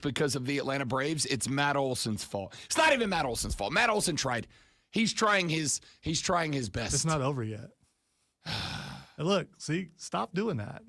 because of the Atlanta Braves, it's Matt Olson's fault. It's not even Matt Olson's fault. Matt Olson tried. He's trying his best. It's not over yet. Hey, look, see, stop doing that.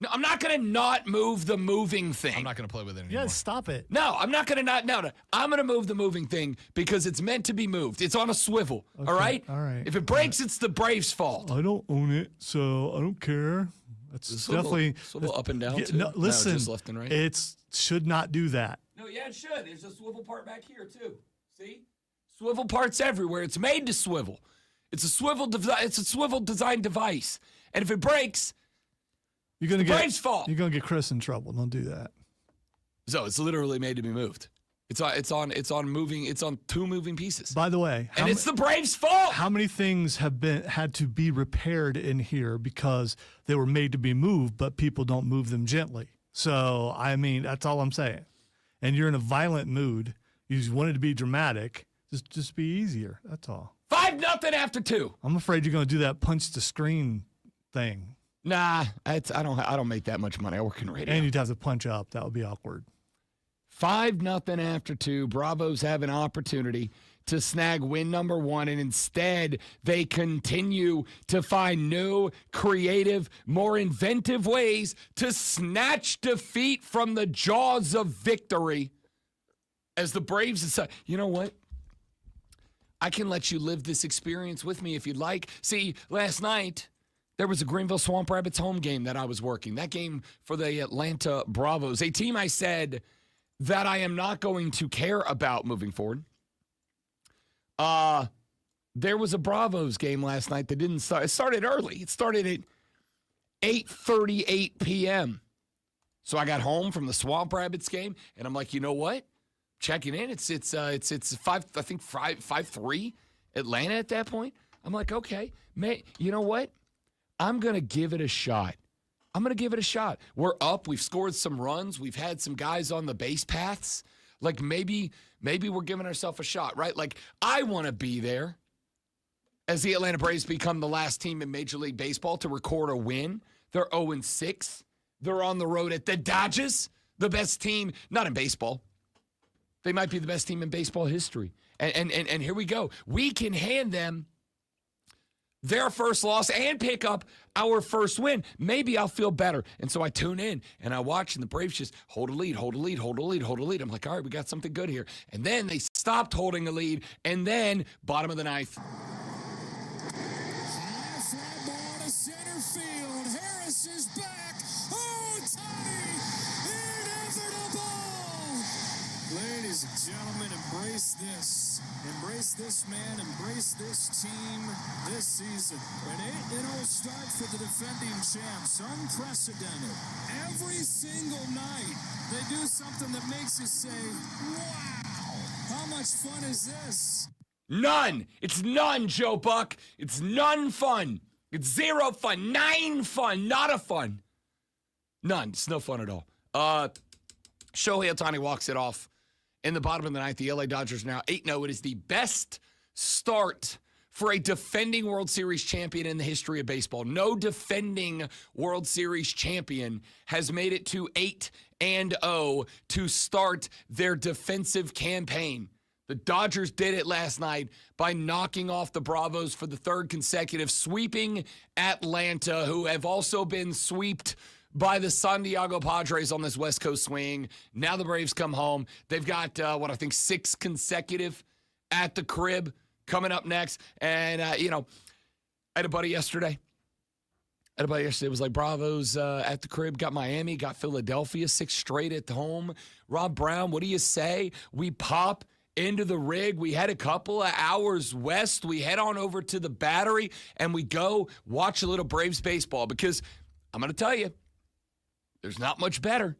No, I'm not going to not move the moving thing. I'm not going to play with it anymore. Yeah, stop it. No, I'm not going to not. No, I'm going to move the moving thing because it's meant to be moved. It's on a swivel. Okay, all right? all right. If it breaks, it's the Braves' fault. I don't own it, so I don't care. That's definitely swivel up and down, too? No, listen, just left and right? It should not do that. No, yeah, it should. There's a swivel part back here, too. See? Swivel parts everywhere. It's made to swivel. It's a swivel design device. And if it breaks, it's the Braves' fault. You're gonna get Chris in trouble. Don't do that. So it's literally made to be moved. It's on two moving pieces. By the way, and it's the Braves' fault. How many things have had to be repaired in here because they were made to be moved, but people don't move them gently? So I mean, that's all I'm saying. And you're in a violent mood. You just wanted to be dramatic. Just be easier. That's all. 5-0 after 2. I'm afraid you're gonna do that punch the screen thing. Nah, I don't make that much money. I work in radio. And you'd have to punch up. That would be awkward. 5-0 after 2. Bravos have an opportunity to snag win number 1, and instead they continue to find new, creative, more inventive ways to snatch defeat from the jaws of victory. As the Braves decide, you know what? I can let you live this experience with me if you'd like. See, last night, there was a Greenville Swamp Rabbits home game that I was working. That game for the Atlanta Bravos, a team I said that I am not going to care about moving forward. There was a Bravos game last night that didn't start. It started early. It started at 8:38 p.m. So I got home from the Swamp Rabbits game, and I'm like, you know what? Checking in. It's 5-3 Atlanta at that point. I'm like, okay, man, you know what? I'm going to give it a shot. We're up. We've scored some runs. We've had some guys on the base paths. Like maybe we're giving ourselves a shot, right? Like I want to be there as the Atlanta Braves become the last team in Major League Baseball to record a win. They're 0-6. They're on the road at the Dodgers, the best team, not in baseball. They might be the best team in baseball history. And here we go. We can hand them their first loss and pick up our first win. Maybe I'll feel better. And so I tune in and I watch, and the Braves just hold a lead. I'm like, all right, we got something good here. And then they stopped holding a lead, and then bottom of the ninth. High fly ball to center field. Harris is back. Oh, Tony! Inevitable! Ladies and gentlemen, embrace this. Embrace this man, embrace this team this season. An 8-0 start for the defending champs. Unprecedented. Every single night, they do something that makes you say, wow, how much fun is this? None. It's none, Joe Buck. It's none fun. It's 0 fun. 9 fun. Not a fun. None. It's no fun at all. Shohei Ohtani walks it off. In the bottom of the ninth, the LA Dodgers are now 8-0. It is the best start for a defending World Series champion in the history of baseball. No defending World Series champion has made it to 8-0 to start their defensive campaign. The Dodgers did it last night by knocking off the Bravos for the third consecutive, sweeping Atlanta, who have also been swept by the San Diego Padres on this West Coast swing. Now the Braves come home. They've got, 6 consecutive at the crib coming up next. And, I had a buddy yesterday. It was like Bravos at the crib, got Miami, got Philadelphia, 6 straight at home. Rob Brown, what do you say? We pop into the rig. We had a couple of hours west. We head on over to the Battery, and we go watch a little Braves baseball because I'm going to tell you, there's not much better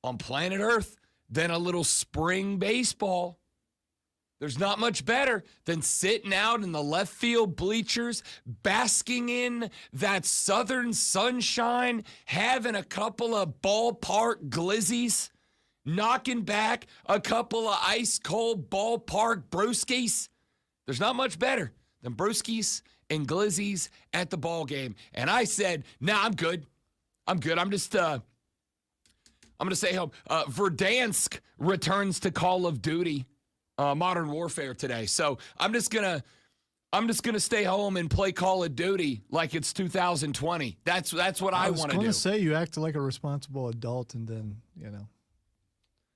on planet Earth than a little spring baseball. There's not much better than sitting out in the left field bleachers, basking in that southern sunshine, having a couple of ballpark glizzies, knocking back a couple of ice-cold ballpark brewskis. There's not much better than brewskis and glizzies at the ball game. And I said, nah, I'm good. I'm just I'm going to stay home. Verdansk returns to Call of Duty, Modern Warfare today. So I'm just gonna stay home and play Call of Duty like it's 2020. That's what I want to do. I was going to say you act like a responsible adult, and then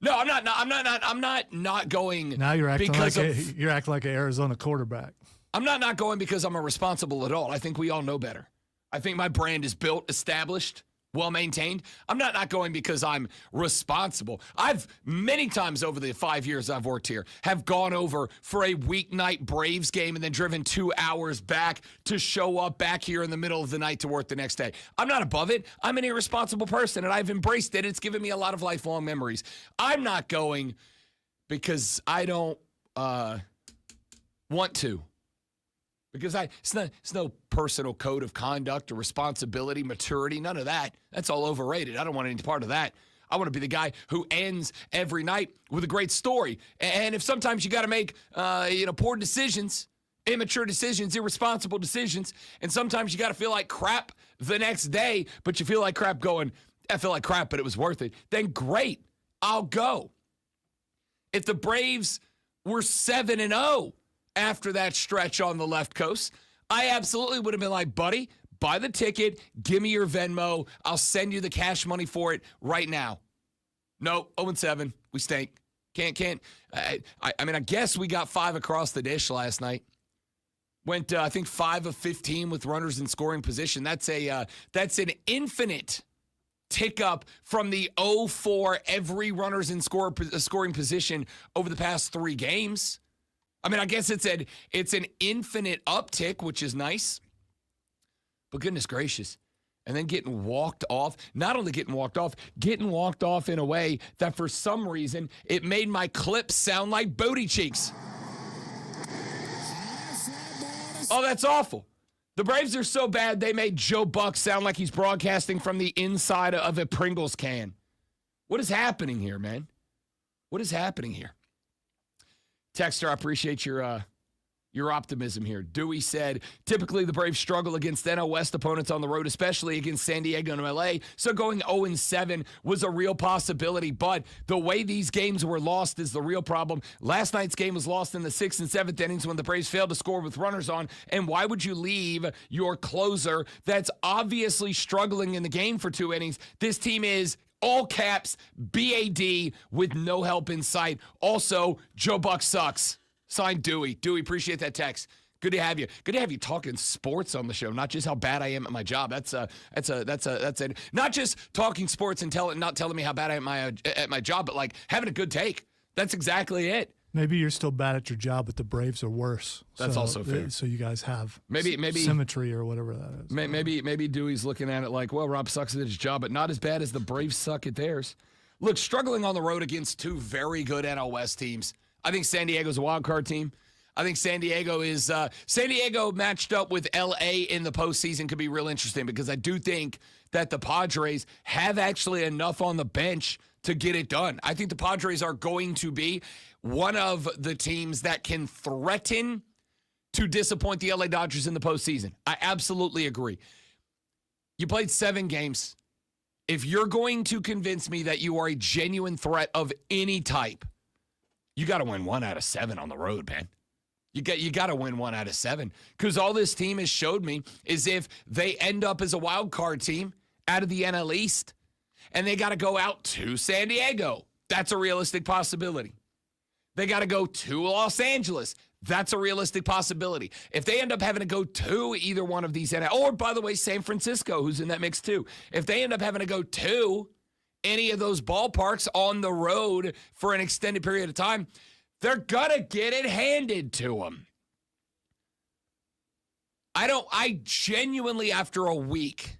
No, I'm not going. Now you're acting like you're acting like an Arizona quarterback. I'm not going because I'm a responsible adult. I think we all know better. I think my brand is built, established, well-maintained. I'm not going because I'm responsible. I've many times over the 5 years I've worked here have gone over for a weeknight Braves game and then driven 2 hours back to show up back here in the middle of the night to work the next day. I'm not above it. I'm an irresponsible person, and I've embraced it. It's given me a lot of lifelong memories. I'm not going because I don't want to. Because it's no personal code of conduct or responsibility, maturity, none of that. That's all overrated. I don't want any part of that. I want to be the guy who ends every night with a great story. And if sometimes you got to make, poor decisions, immature decisions, irresponsible decisions, and sometimes you got to feel like crap the next day, but you feel like crap going, I feel like crap, but it was worth it, then great, I'll go. If the Braves were 7-0, after that stretch on the left coast, I absolutely would have been like, buddy, buy the ticket, give me your Venmo, I'll send you the cash money for it right now. Nope, 0-7, we stink. Can't. I guess we got 5 across the dish last night. Went, I think, 5 of 15 with runners in scoring position. That's an infinite tick up from the 0-4 every runners in scoring position over the past 3 games. I mean, I guess it's an infinite uptick, which is nice. But goodness gracious. And then getting walked off, not only getting walked off in a way that for some reason it made my clips sound like booty cheeks. Oh, that's awful. The Braves are so bad they made Joe Buck sound like he's broadcasting from the inside of a Pringles can. What is happening here, man? What is happening here? Texter, I appreciate your optimism here. Dewey said, typically the Braves struggle against NL West opponents on the road, especially against San Diego and LA, so going 0-7 was a real possibility, but the way these games were lost is the real problem. Last night's game was lost in the 6th and 7th innings when the Braves failed to score with runners on, and why would you leave your closer that's obviously struggling in the game for 2 innings? This team is all caps, BAD, with no help in sight. Also, Joe Buck sucks. Signed Dewey. Dewey, appreciate that text. Good to have you. Good to have you talking sports on the show, not just how bad I am at my job. That's it. Not just talking sports and not telling me how bad I am at my job, but like having a good take. That's exactly it. Maybe you're still bad at your job, but the Braves are worse. That's also fair. So you guys have maybe symmetry or whatever that is. Maybe Dewey's looking at it like, well, Rob sucks at his job, but not as bad as the Braves suck at theirs. Look, struggling on the road against 2 very good NL West teams. I think San Diego's a wild card team. I think San Diego matched up with LA in the postseason could be real interesting because I do think that the Padres have actually enough on the bench to get it done. I think the Padres are going to be one of the teams that can threaten to disappoint the LA Dodgers in the postseason. I absolutely agree. You played 7 games. If you're going to convince me that you are a genuine threat of any type, you got to win 1 out of 7 on the road, man. You got to win 1 out of 7 because all this team has showed me is if they end up as a wild card team out of the NL East and they got to go out to San Diego, that's a realistic possibility. They got to go to Los Angeles. That's a realistic possibility. If they end up having to go to either one of these NL, or by the way, San Francisco, who's in that mix too. If they end up having to go to any of those ballparks on the road for an extended period of time, they're gonna get it handed to them. I genuinely, after a week,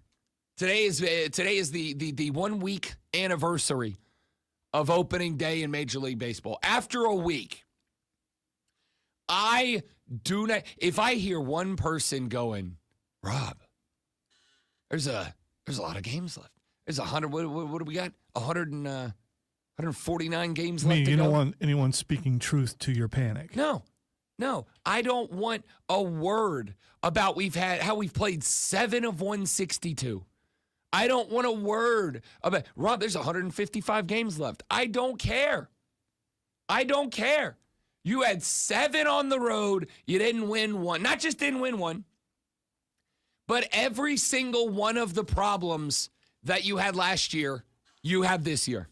today is the 1 week anniversary of opening day in Major League Baseball. After a week, I do not, if I hear one person going, Rob, there's a lot of games left. There's 100, what do we got? 149 games left to go. You don't want anyone speaking truth to your panic. No. I don't want a word about how we've played 7 of 162. I don't want a word about, Rob, there's 155 games left. I don't care. I don't care. You had 7 on the road. You didn't win one. Not just didn't win one, but every single one of the problems that you had last year, you have this year.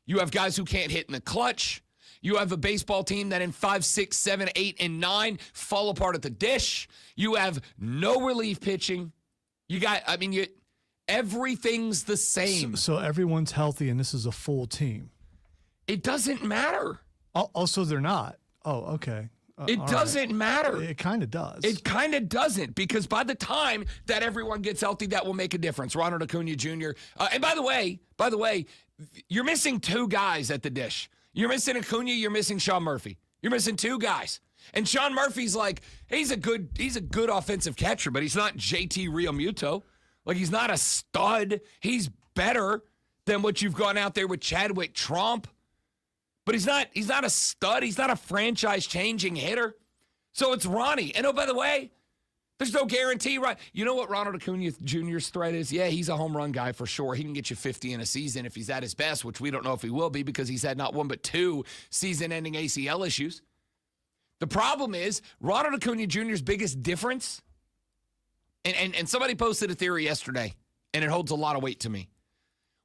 You have guys who can't hit in the clutch. You have a baseball team that in 5, 6, 7, 8, and 9 fall apart at the dish. You have no relief pitching. Everything's the same. So everyone's healthy, and this is a full team. It doesn't matter. Also, they're not. Oh, okay. It doesn't matter. It kind of does. It kind of doesn't, because by the time that everyone gets healthy, that will make a difference. Ronald Acuna Jr. And by the way, you're missing 2 guys at the dish. You're missing Acuna. You're missing Sean Murphy. You're missing 2 guys. And Sean Murphy's like, he's a good offensive catcher, but he's not JT Realmuto. Like, he's not a stud. He's better than what you've gone out there with Chadwick Tromp. But he's not a stud. He's not a franchise-changing hitter. So it's Ronnie. And, oh, by the way, there's no guarantee, right? You know what Ronald Acuna Jr.'s threat is? Yeah, he's a home run guy for sure. He can get you 50 in a season if he's at his best, which we don't know if he will be because he's had not 1 but 2 season-ending ACL issues. The problem is Ronald Acuna Jr.'s biggest difference, and somebody posted a theory yesterday, and it holds a lot of weight to me.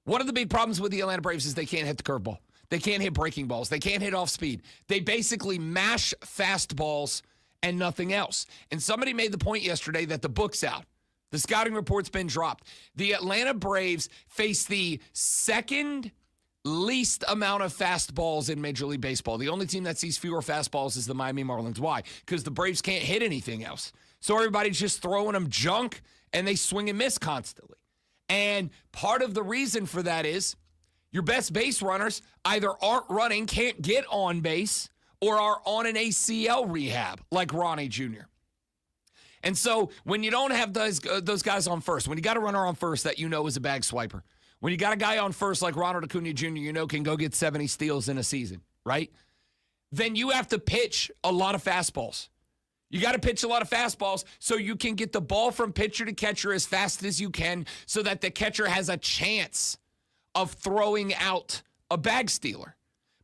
One of the big problems with the Atlanta Braves is they can't hit the curveball. They can't hit breaking balls. They can't hit off speed. They basically mash fastballs and nothing else. And somebody made the point yesterday that the book's out. The scouting report's been dropped. The Atlanta Braves face the second least amount of fastballs in Major League Baseball. The only team that sees fewer fastballs is the Miami Marlins. Why? Because the Braves can't hit anything else. So everybody's just throwing them junk, and they swing and miss constantly. And part of the reason for that is your best base runners either aren't running, can't get on base, or are on an ACL rehab, like Ronnie Jr. And so when you don't have those guys on first, when you got a runner on first that you know is a bag swiper, when you got a guy on first like Ronald Acuna Jr., you know can go get 70 steals in a season, right? Then you have to pitch a lot of fastballs. You got to pitch a lot of fastballs so you can get the ball from pitcher to catcher as fast as you can so that the catcher has a chance of throwing out a bag stealer.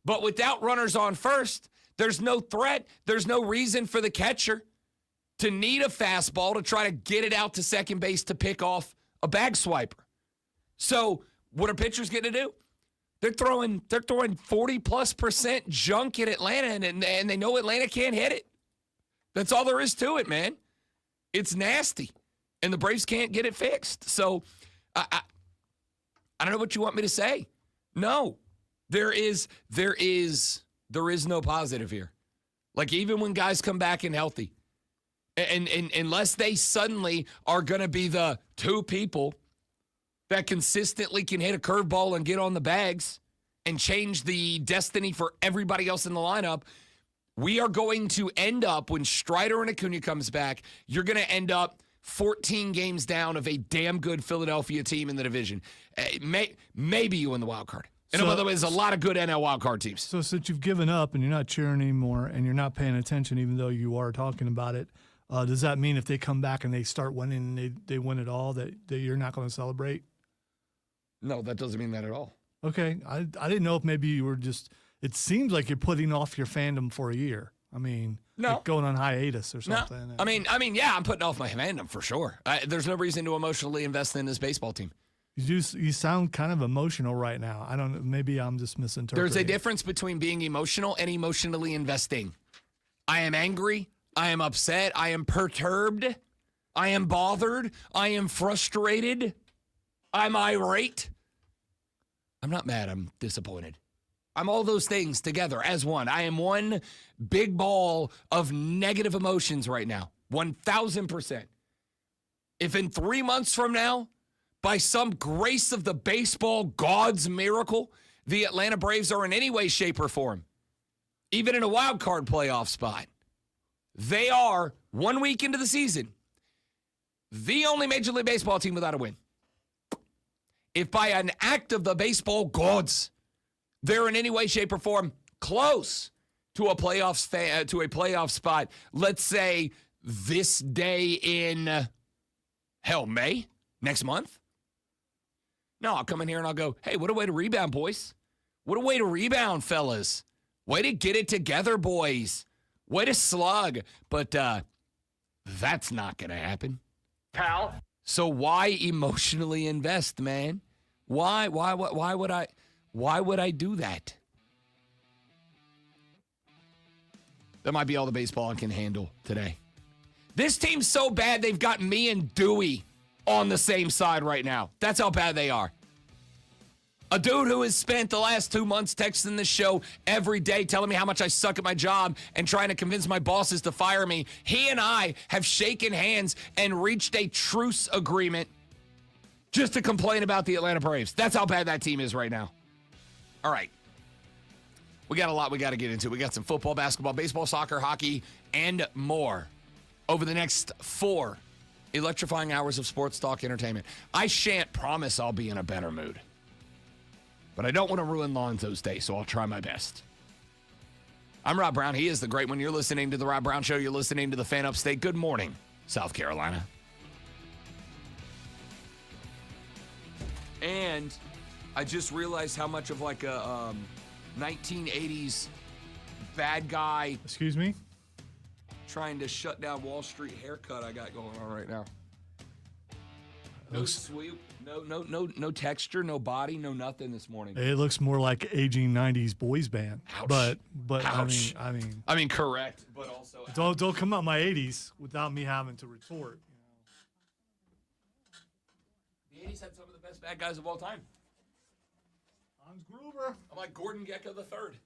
But without runners on first, there's no threat. There's no reason for the catcher to need a fastball to try to get it out to second base to pick off a bag swiper. So what are pitchers getting to do? They're throwing 40+% junk at Atlanta, and they know Atlanta can't hit it. That's all there is to it, man. It's nasty, and the Braves can't get it fixed. So I don't know what you want me to say. No, there is no positive here. Like, even when guys come back and healthy, and unless they suddenly are going to be the 2 people that consistently can hit a curveball and get on the bags and change the destiny for everybody else in the lineup, we are going to end up, when Strider and Acuna comes back, you're going to end up 14 games down of a damn good Philadelphia team in the division. Maybe you win the wild card. And by the way, there's a lot of good NL wild card teams. So since you've given up and you're not cheering anymore and you're not paying attention, even though you are talking about it, does that mean if they come back and they start winning and they win it all, that you're not going to celebrate? No, that doesn't mean that at all. Okay. I didn't know if maybe you were just – it seems like you're putting off your fandom for a year. I mean, no. Like going on hiatus or something. No. I mean, yeah, I'm putting off my fandom for sure. There's no reason to emotionally invest in this baseball team. You sound kind of emotional right now. I don't know. Maybe I'm just misinterpreting. There's a difference between being emotional and emotionally investing. I am angry. I am upset. I am perturbed. I am bothered. I am frustrated. I'm irate. I'm not mad. I'm disappointed. I'm all those things together as one. I am one big ball of negative emotions right now. 1,000%. If in 3 months from now, by some grace of the baseball god's miracle, the Atlanta Braves are in any way, shape, or form, even in a wild card playoff spot, they are, 1 week into the season, the only Major League Baseball team without a win. If by an act of the baseball gods, they're in any way, shape, or form close to a playoff spot, let's say this day in, May, next month, No, I'll come in here and I'll go, hey, what a way to rebound, boys. What a way to rebound, fellas. Way to get it together, boys. Way to slug. But that's not going to happen. Pal. So why emotionally invest, man? Why would I do that? That might be all the baseball I can handle today. This team's so bad they've got me and Dewey on the same side right now. That's how bad they are. A dude who has spent the last 2 months texting the show every day telling me how much I suck at my job and trying to convince my bosses to fire me. He and I have shaken hands and reached a truce agreement just to complain about the Atlanta Braves. That's how bad that team is right now. All right. We got a lot we got to get into. We got some football, basketball, baseball, soccer, hockey, and more over the next 4 electrifying hours of sports talk entertainment. I shan't promise I'll be in a better mood, but I don't want to ruin Lonzo's day, so I'll try my best. I'm Rob Brown. He is the great one. You're listening to The Rob Brown Show. You're listening to The Fan Upstate. Good morning, South Carolina. And I just realized how much of like a 1980s bad guy Excuse me? trying to shut down Wall Street haircut I got going on right now. No sweep, no texture, no body, no nothing this morning. It looks more like aging 90s boys band. Ouch. But Ouch. I mean, correct, but also don't come out my 80s without me having to retort. the 80s had some of the best bad guys of all time. Hans Gruber. I'm like Gordon Gekko the third.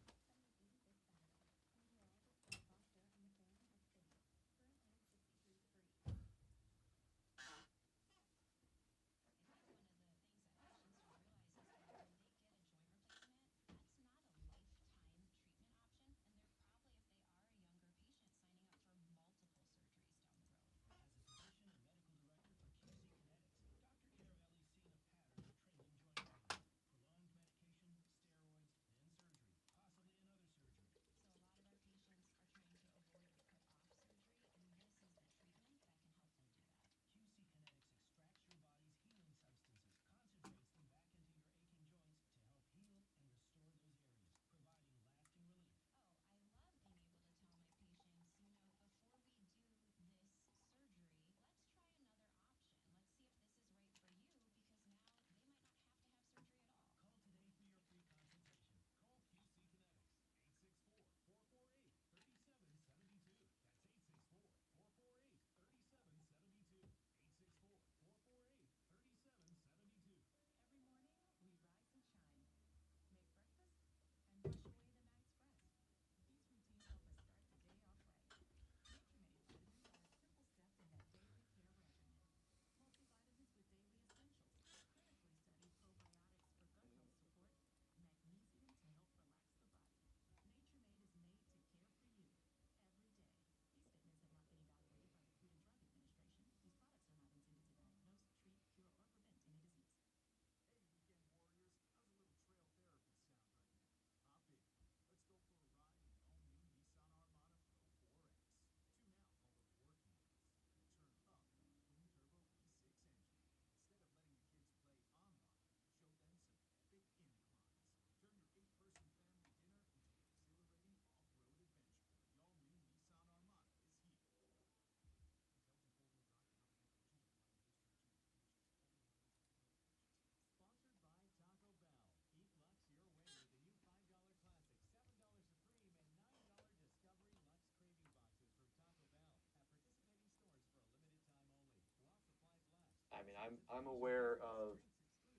I mean, I'm aware of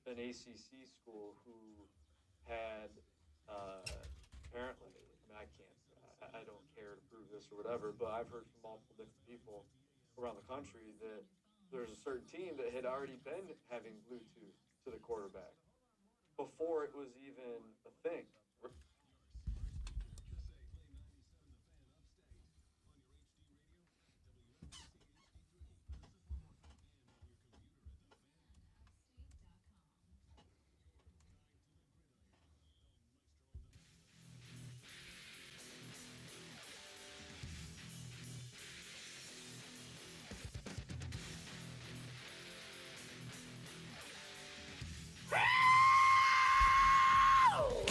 an ACC school who had apparently. I mean, I don't care to prove this or whatever, but I've heard from multiple different people around the country that there's a certain team that had already been having Bluetooth to the quarterback before it was even a thing.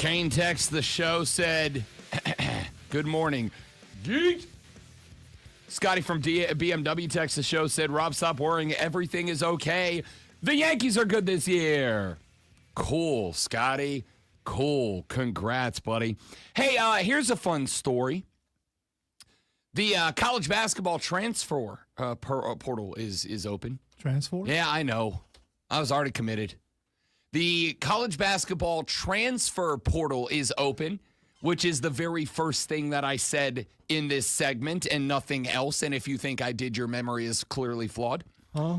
Kane texts the show, said, good morning, Geek. Scotty from BMW texts the show, said, Rob, stop worrying. Everything is okay. The Yankees are good this year. Cool, Scotty. Cool. Congrats, buddy. Hey, here's a fun story. The college basketball transfer portal is open. Transfer? Yeah, I know. I was already committed. The college basketball transfer portal is open, which is the very first thing that I said in this segment and nothing else. And if you think I did, your memory is clearly flawed. Huh?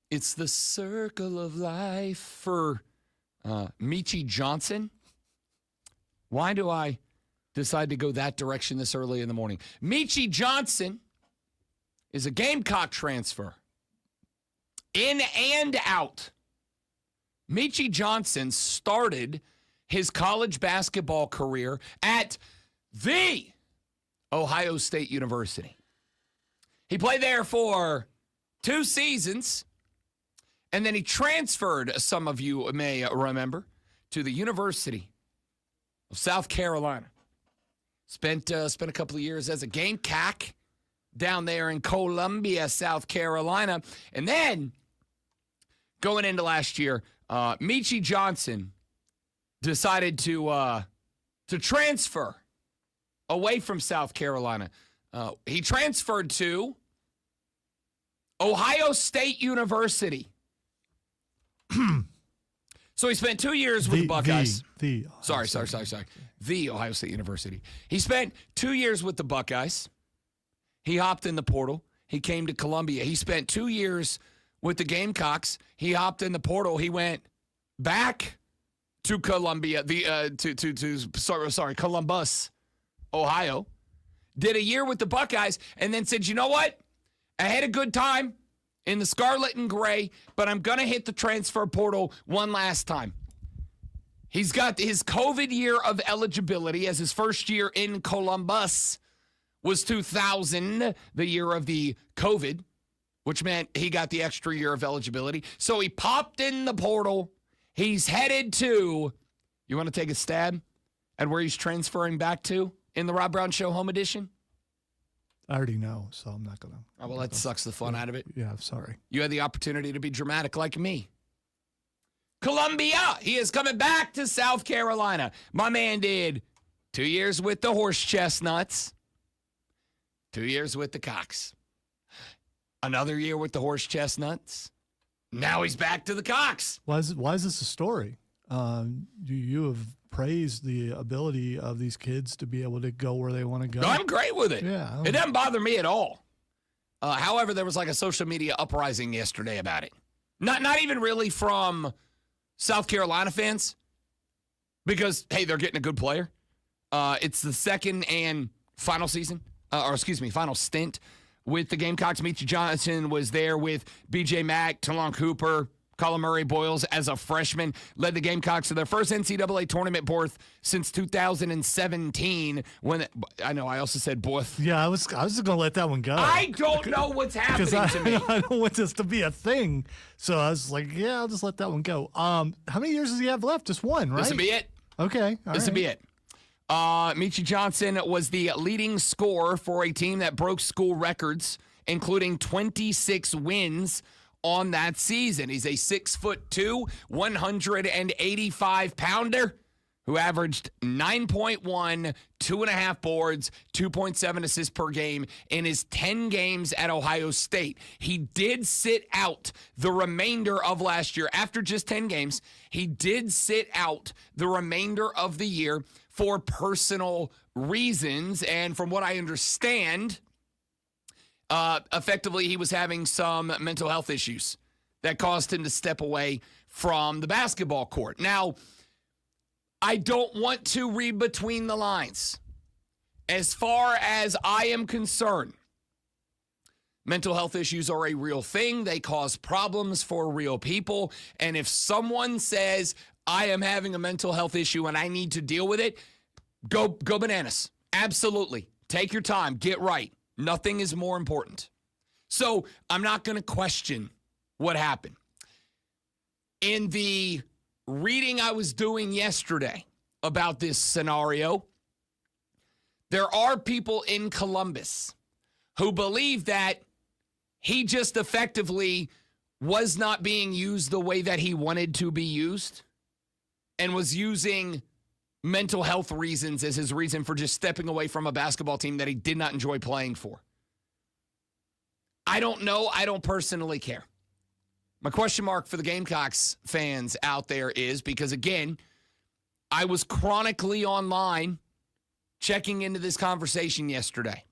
It's the circle of life for Michi Johnson. Why do I decide to go that direction this early in the morning? Michi Johnson is a Gamecock transfer. In and out. Michi Johnson started his college basketball career at the Ohio State University. He played there for 2 seasons, and then he transferred, some of you may remember, to the University of South Carolina. Spent a couple of years as a Gamecock down there in Columbia, South Carolina. And then, going into last year, Michi Johnson decided to transfer away from South Carolina. He transferred to Ohio State University. So he spent 2 years with the Buckeyes. The Ohio State University. He spent 2 years with the Buckeyes. He hopped in the portal. He came to Columbia. He spent 2 years with the Gamecocks. He hopped in the portal. He went back to Columbia, Columbus, Ohio. Did a year with the Buckeyes, and then said, you know what? I had a good time in the scarlet and gray, but I'm going to hit the transfer portal one last time. He's got his COVID year of eligibility, as his first year in Columbus was 2000, the year of the COVID, which meant he got the extra year of eligibility. So he popped in the portal. He's headed to, you want to take a stab at where he's transferring back to in the Rob Brown Show Home Edition? I already know, so I'm not going to. Oh, well, that sucks the fun out of it. Yeah, sorry. You had the opportunity to be dramatic like me. Columbia. He is coming back to South Carolina. My man did 2 years with the Horse Chestnuts, 2 years with the Cocks, another year with the Horse Chestnuts. Now he's back to the Cocks. Why is this a story? You have praised the ability of these kids to be able to go where they want to go. No, I'm great with it. Yeah, it doesn't bother me at all. However, there was like a social media uprising yesterday about it. Not even really from South Carolina fans, because, hey, they're getting a good player. It's the second and final season, final stint with the Gamecocks. Michi Johnson was there with B.J. Mack, Talon Cooper, Colin Murray Boyles as a freshman, led the Gamecocks to their first NCAA tournament berth since 2017. When I know I also said berth. Yeah, I was just gonna let that one go. I don't know what's happening to me. I don't want this to be a thing, so I was like, yeah, I'll just let that one go. How many years does he have left? Just one, right? This will be it. Okay, this will be it. Michi Johnson was the leading scorer for a team that broke school records, including 26 wins on that season. He's a 6'2", 185-pounder who averaged 9.1, 2.5 boards, 2.7 assists per game in his 10 games at Ohio State. He did sit out the remainder of last year. After just 10 games, he did sit out the remainder of the year for personal reasons. And from what I understand, effectively, he was having some mental health issues that caused him to step away from the basketball court. Now, I don't want to read between the lines. As far as I am concerned, mental health issues are a real thing. They cause problems for real people. And if someone says, I am having a mental health issue and I need to deal with it, go bananas. Absolutely. Take your time. Get right. Nothing is more important. So I'm not going to question what happened. In the reading I was doing yesterday about this scenario, there are people in Columbus who believe that he just effectively was not being used the way that he wanted to be used and was using mental health reasons as his reason for just stepping away from a basketball team that he did not enjoy playing for. I don't know. I don't personally care. My question mark for the Gamecocks fans out there is because, again, I was chronically online checking into this conversation yesterday.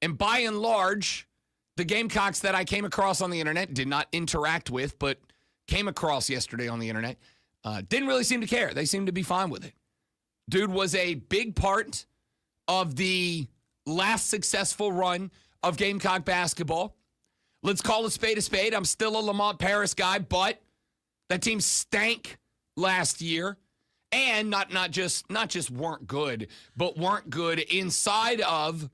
And by and large, the Gamecocks that I came across on the internet, did not interact with, but came across yesterday on the internet, didn't really seem to care. They seemed to be fine with it. Dude was a big part of the last successful run of Gamecock basketball. Let's call a spade a spade. I'm still a Lamont Paris guy, but that team stank last year. And not just weren't good, but weren't good inside of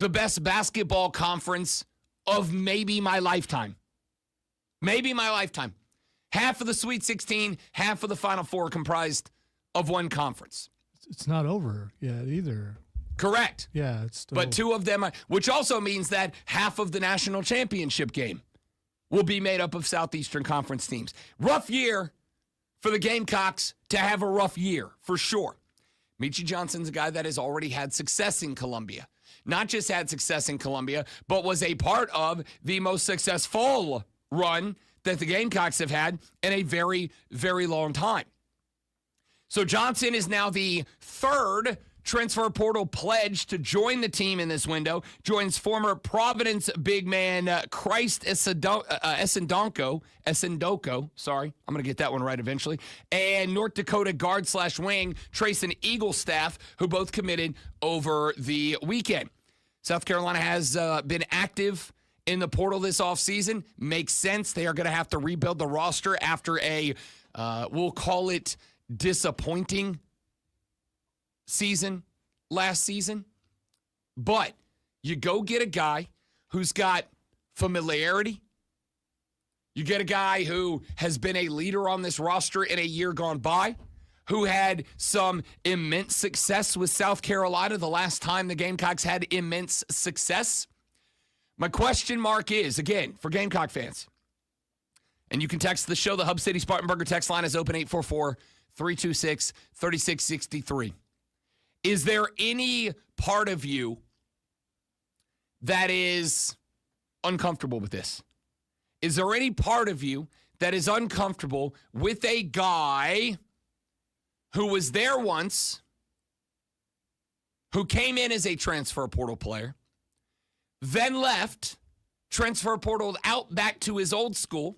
the best basketball conference of maybe my lifetime. Maybe my lifetime. Half of the Sweet 16, half of the Final Four comprised of one conference. It's not over yet either. Correct. Yeah, it's still. But two of them, which also means that half of the national championship game will be made up of Southeastern Conference teams. Rough year for the Gamecocks to have a rough year, for sure. Michi Johnson's a guy that has already had success in Columbia. Not just had success in Columbia, but was a part of the most successful run that the Gamecocks have had in a very, very long time. So Johnson is now the third transfer portal pledge to join the team in this window. Joins former Providence big man Christ Esendonko. Sorry, I'm going to get that one right eventually. And North Dakota guard/wing Trayson Eaglestaff, who both committed over the weekend. South Carolina has been active in the portal this offseason. Makes sense. They are going to have to rebuild the roster after a, we'll call it, disappointing season last season. But you go get a guy who's got familiarity. You get a guy who has been a leader on this roster in a year gone by, who had some immense success with South Carolina the last time the Gamecocks had immense success. My question mark is, again, for Gamecock fans, and you can text the show. The Hub City Spartanburger text line is open, 844-326-3663. Is there any part of you that is uncomfortable with this? Is there any part of you that is uncomfortable with a guy who was there once, who came in as a transfer portal player, then left, transfer portaled out back to his old school,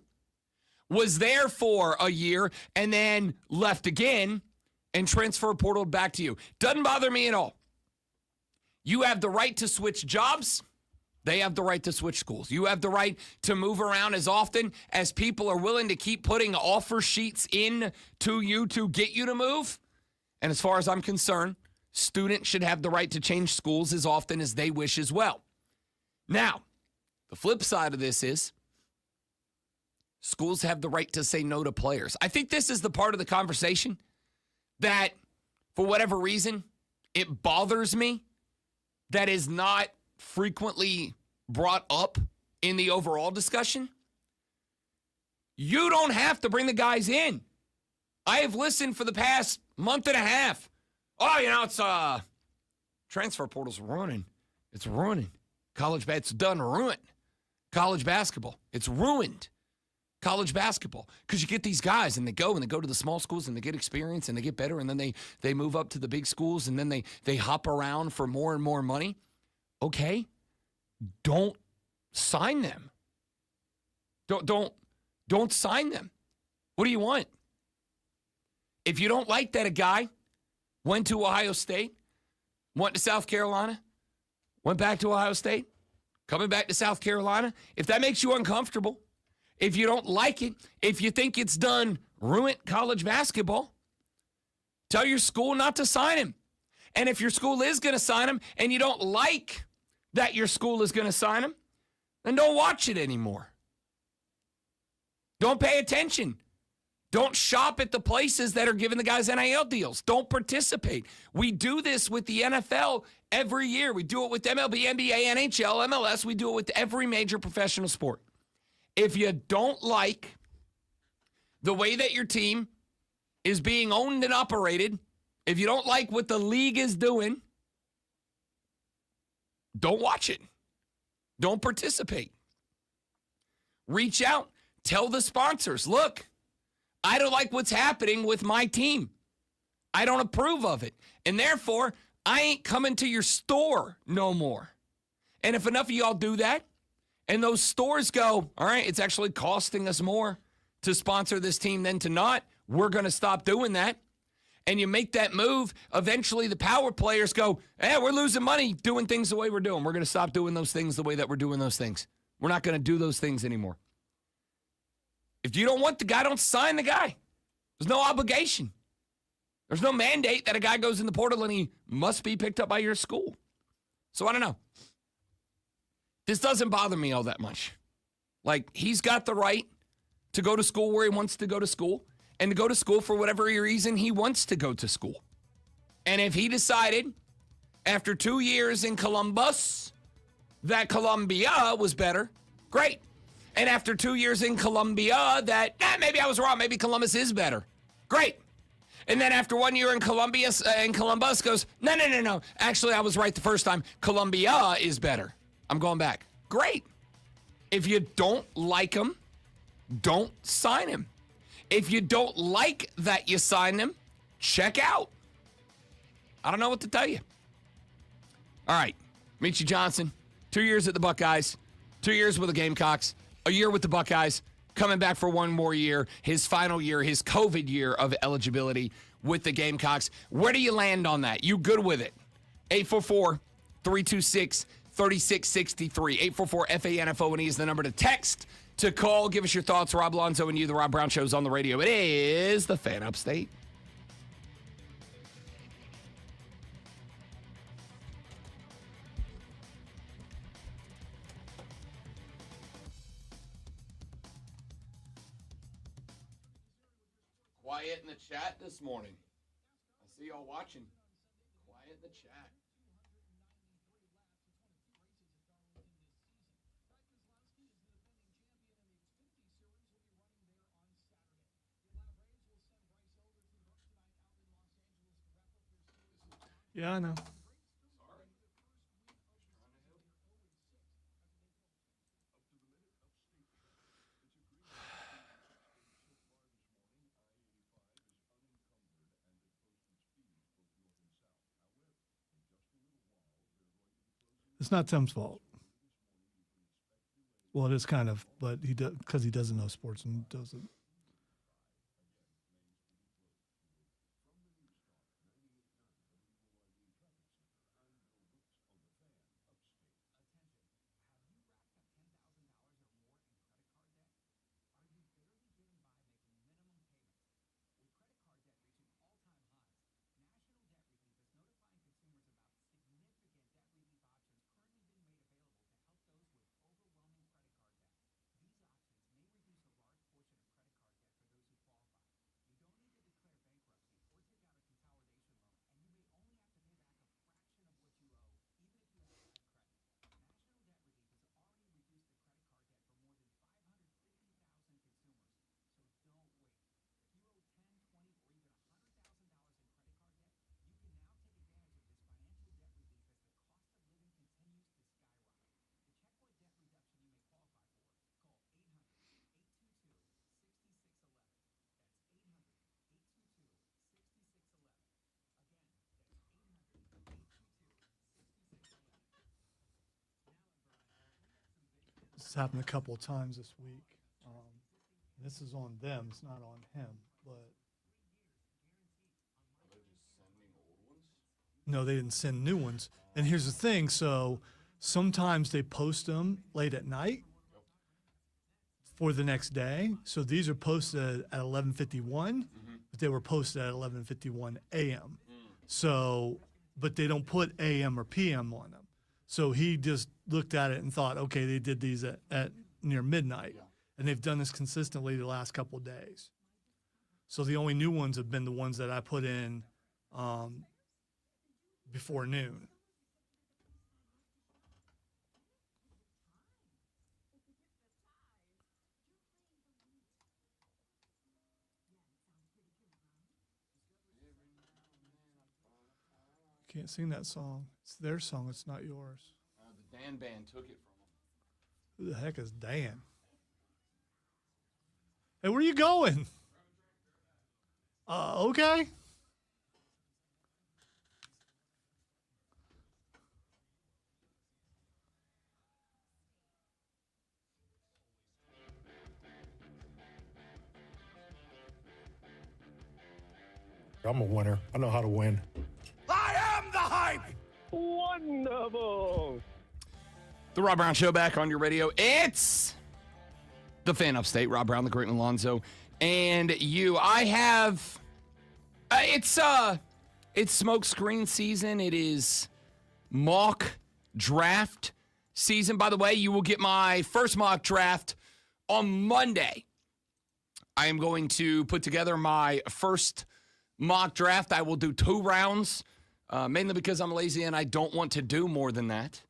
was there for a year, and then left again and transfer portaled back to you? Doesn't bother me at all. You have the right to switch jobs. They have the right to switch schools. You have the right to move around as often as people are willing to keep putting offer sheets in to you to get you to move. And as far as I'm concerned, students should have the right to change schools as often as they wish as well. Now, the flip side of this is schools have the right to say no to players. I think this is the part of the conversation that, for whatever reason, it bothers me that is not frequently brought up in the overall discussion. You don't have to bring the guys in. I have listened for the past month and a half. Oh, it's transfer portal's ruining. It's ruining college basketball. It's done ruined college basketball. It's ruined college basketball because you get these guys and they go to the small schools and they get experience and they get better and then they move up to the big schools and then they hop around for more and more money. Okay, don't sign them. Don't sign them. What do you want? If you don't like that a guy went to Ohio State, went to South Carolina, went back to Ohio State, coming back to South Carolina, if that makes you uncomfortable, if you don't like it, if you think it's done ruined college basketball, tell your school not to sign him. And if your school is going to sign him and you don't like that your school is going to sign him, then don't watch it anymore. Don't pay attention. Don't shop at the places that are giving the guys NIL deals. Don't participate. We do this with the NFL every year. We do it with MLB, NBA, NHL, MLS. We do it with every major professional sport. If you don't like the way that your team is being owned and operated, if you don't like what the league is doing, don't watch it. Don't participate. Reach out. Tell the sponsors, look, I don't like what's happening with my team. I don't approve of it. And therefore, I ain't coming to your store no more. And if enough of y'all do that, and those stores go, all right, it's actually costing us more to sponsor this team than to not, we're going to stop doing that. And you make that move, eventually the power players go, hey, we're losing money doing things the way we're doing. We're going to stop doing those things the way that we're doing those things. We're not going to do those things anymore. If you don't want the guy, don't sign the guy. There's no obligation. There's no mandate that a guy goes in the portal and he must be picked up by your school. So I don't know. This doesn't bother me all that much. Like, he's got the right to go to school where he wants to go to school and to go to school for whatever reason he wants to go to school. And if he decided after 2 years in Columbus that Columbia was better, great. And after 2 years in Columbia that, maybe I was wrong, maybe Columbus is better, great. And then after 1 year in Columbus goes, no. Actually, I was right the first time. Columbia is better. I'm going back. Great. If you don't like him, don't sign him. If you don't like that you signed him, check out. I don't know what to tell you. All right. Michie Johnson, 2 years at the Buckeyes, 2 years with the Gamecocks, a year with the Buckeyes, coming back for one more year, his final year, his COVID year of eligibility with the Gamecocks. Where do you land on that? You good with it? 844-326-3663. 844-FANFONE is the number to text, to call. Give us your thoughts. Rob Lonzo and you, the Rob Brown Show's on the radio. It is the Fan Upstate. Quiet in the chat this morning. I see y'all watching. Quiet in the chat. Yeah, I know. It's not Tim's fault. Well, it is kind of, but he does because he doesn't know sports and doesn't. This has happened a couple of times this week. This is on them. It's not on him. But no, they didn't send new ones. And here's the thing. So sometimes they post them late at night for the next day. So these are posted at 11:51, but they were posted at 11:51 a.m. So, but they don't put a.m. or p.m. on them. So he just looked at it and thought, okay, they did these at near midnight. And they've done this consistently the last couple of days. So the only new ones have been the ones that I put in before noon. Can't sing that song. It's their song. It's not yours. The Dan band took it from him. Who the heck is Dan? Hey, where are you going? Okay. I'm a winner. I know how to win. I am the hype! Wonderful. The Rob Brown Show back on your radio. It's the Fan Upstate, Rob Brown, the Great Alonzo, and you. I have it's smoke screen season. It is mock draft season. By the way, you will get my first mock draft on Monday. I am going to put together my first mock draft. I will do 2 rounds, mainly because I'm lazy and I don't want to do more than that.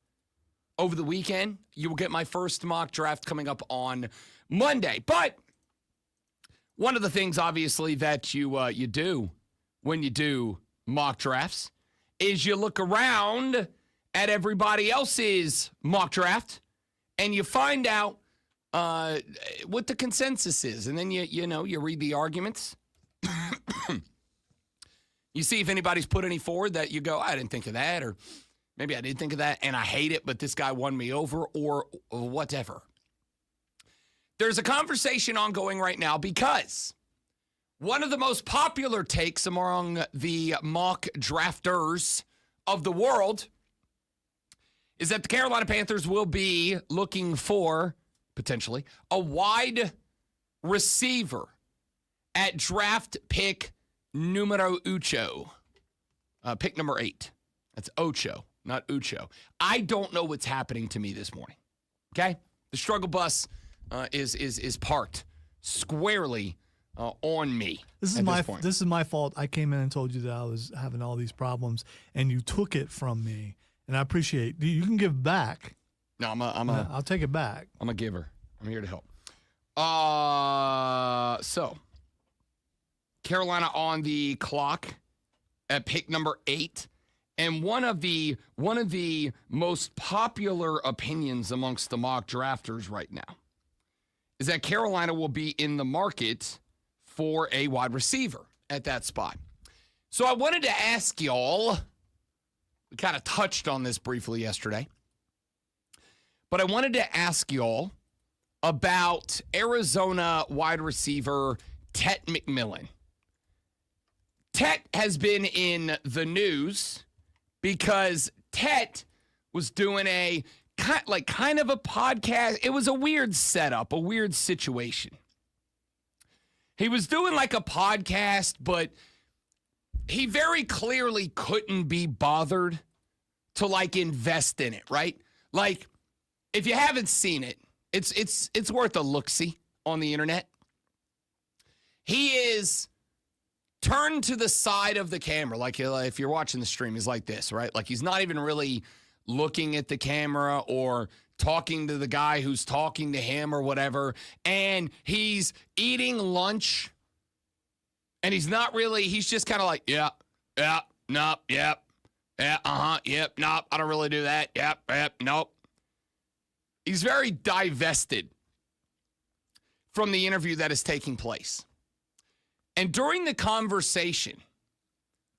Over the weekend, you will get my first mock draft coming up on Monday. But one of the things, obviously, that you do when you do mock drafts is you look around at everybody else's mock draft and you find out what the consensus is. And then you read the arguments. You see if anybody's put any forward that you go, I didn't think of that, or maybe I did think of that and I hate it, but this guy won me over, or whatever. There's a conversation ongoing right now because one of the most popular takes among the mock drafters of the world is that the Carolina Panthers will be looking for, potentially, a wide receiver at draft pick numero ocho. Pick number 8. That's ocho, not ucho. I don't know what's happening to me this morning. Okay? The struggle bus is parked squarely on me. This is my fault. I came in and told you that I was having all these problems, and you took it from me. And I appreciate you can give back. No, I'll take it back. I'm a giver. I'm here to help. So Carolina on the clock at pick number 8. And one of the most popular opinions amongst the mock drafters right now is that Carolina will be in the market for a wide receiver at that spot. So I wanted to ask y'all, we kind of touched on this briefly yesterday, but I wanted to ask y'all about Arizona wide receiver Tet McMillan. Tet has been in the news because Tet was doing a kind of a podcast. It was a weird setup, a weird situation. He was doing like a podcast, but he very clearly couldn't be bothered to like invest in it, right? Like, if you haven't seen it, it's worth a look-see on the internet. He is turned to the side of the camera, like if you're watching the stream, he's like this, right? Like he's not even really looking at the camera or talking to the guy who's talking to him or whatever. And he's eating lunch. And he's just kind of like, yeah, nope, yep, yeah, yep, nope, I don't really do that, yep, nope. He's very divested from the interview that is taking place. And during the conversation,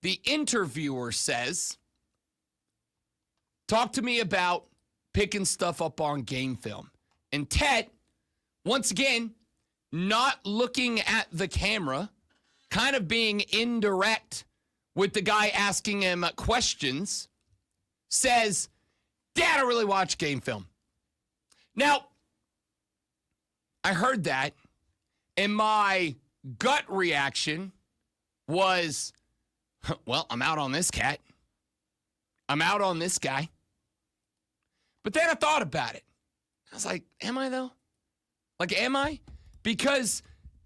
the interviewer says, talk to me about picking stuff up on game film. And Tet, once again, not looking at the camera, kind of being indirect with the guy asking him questions, says, Dad, I don't really watch game film. Now, I heard that, and my gut reaction was, well, I'm out on this cat. I'm out on this guy. But then I thought about it. I was like, am I though? Like, am I? Because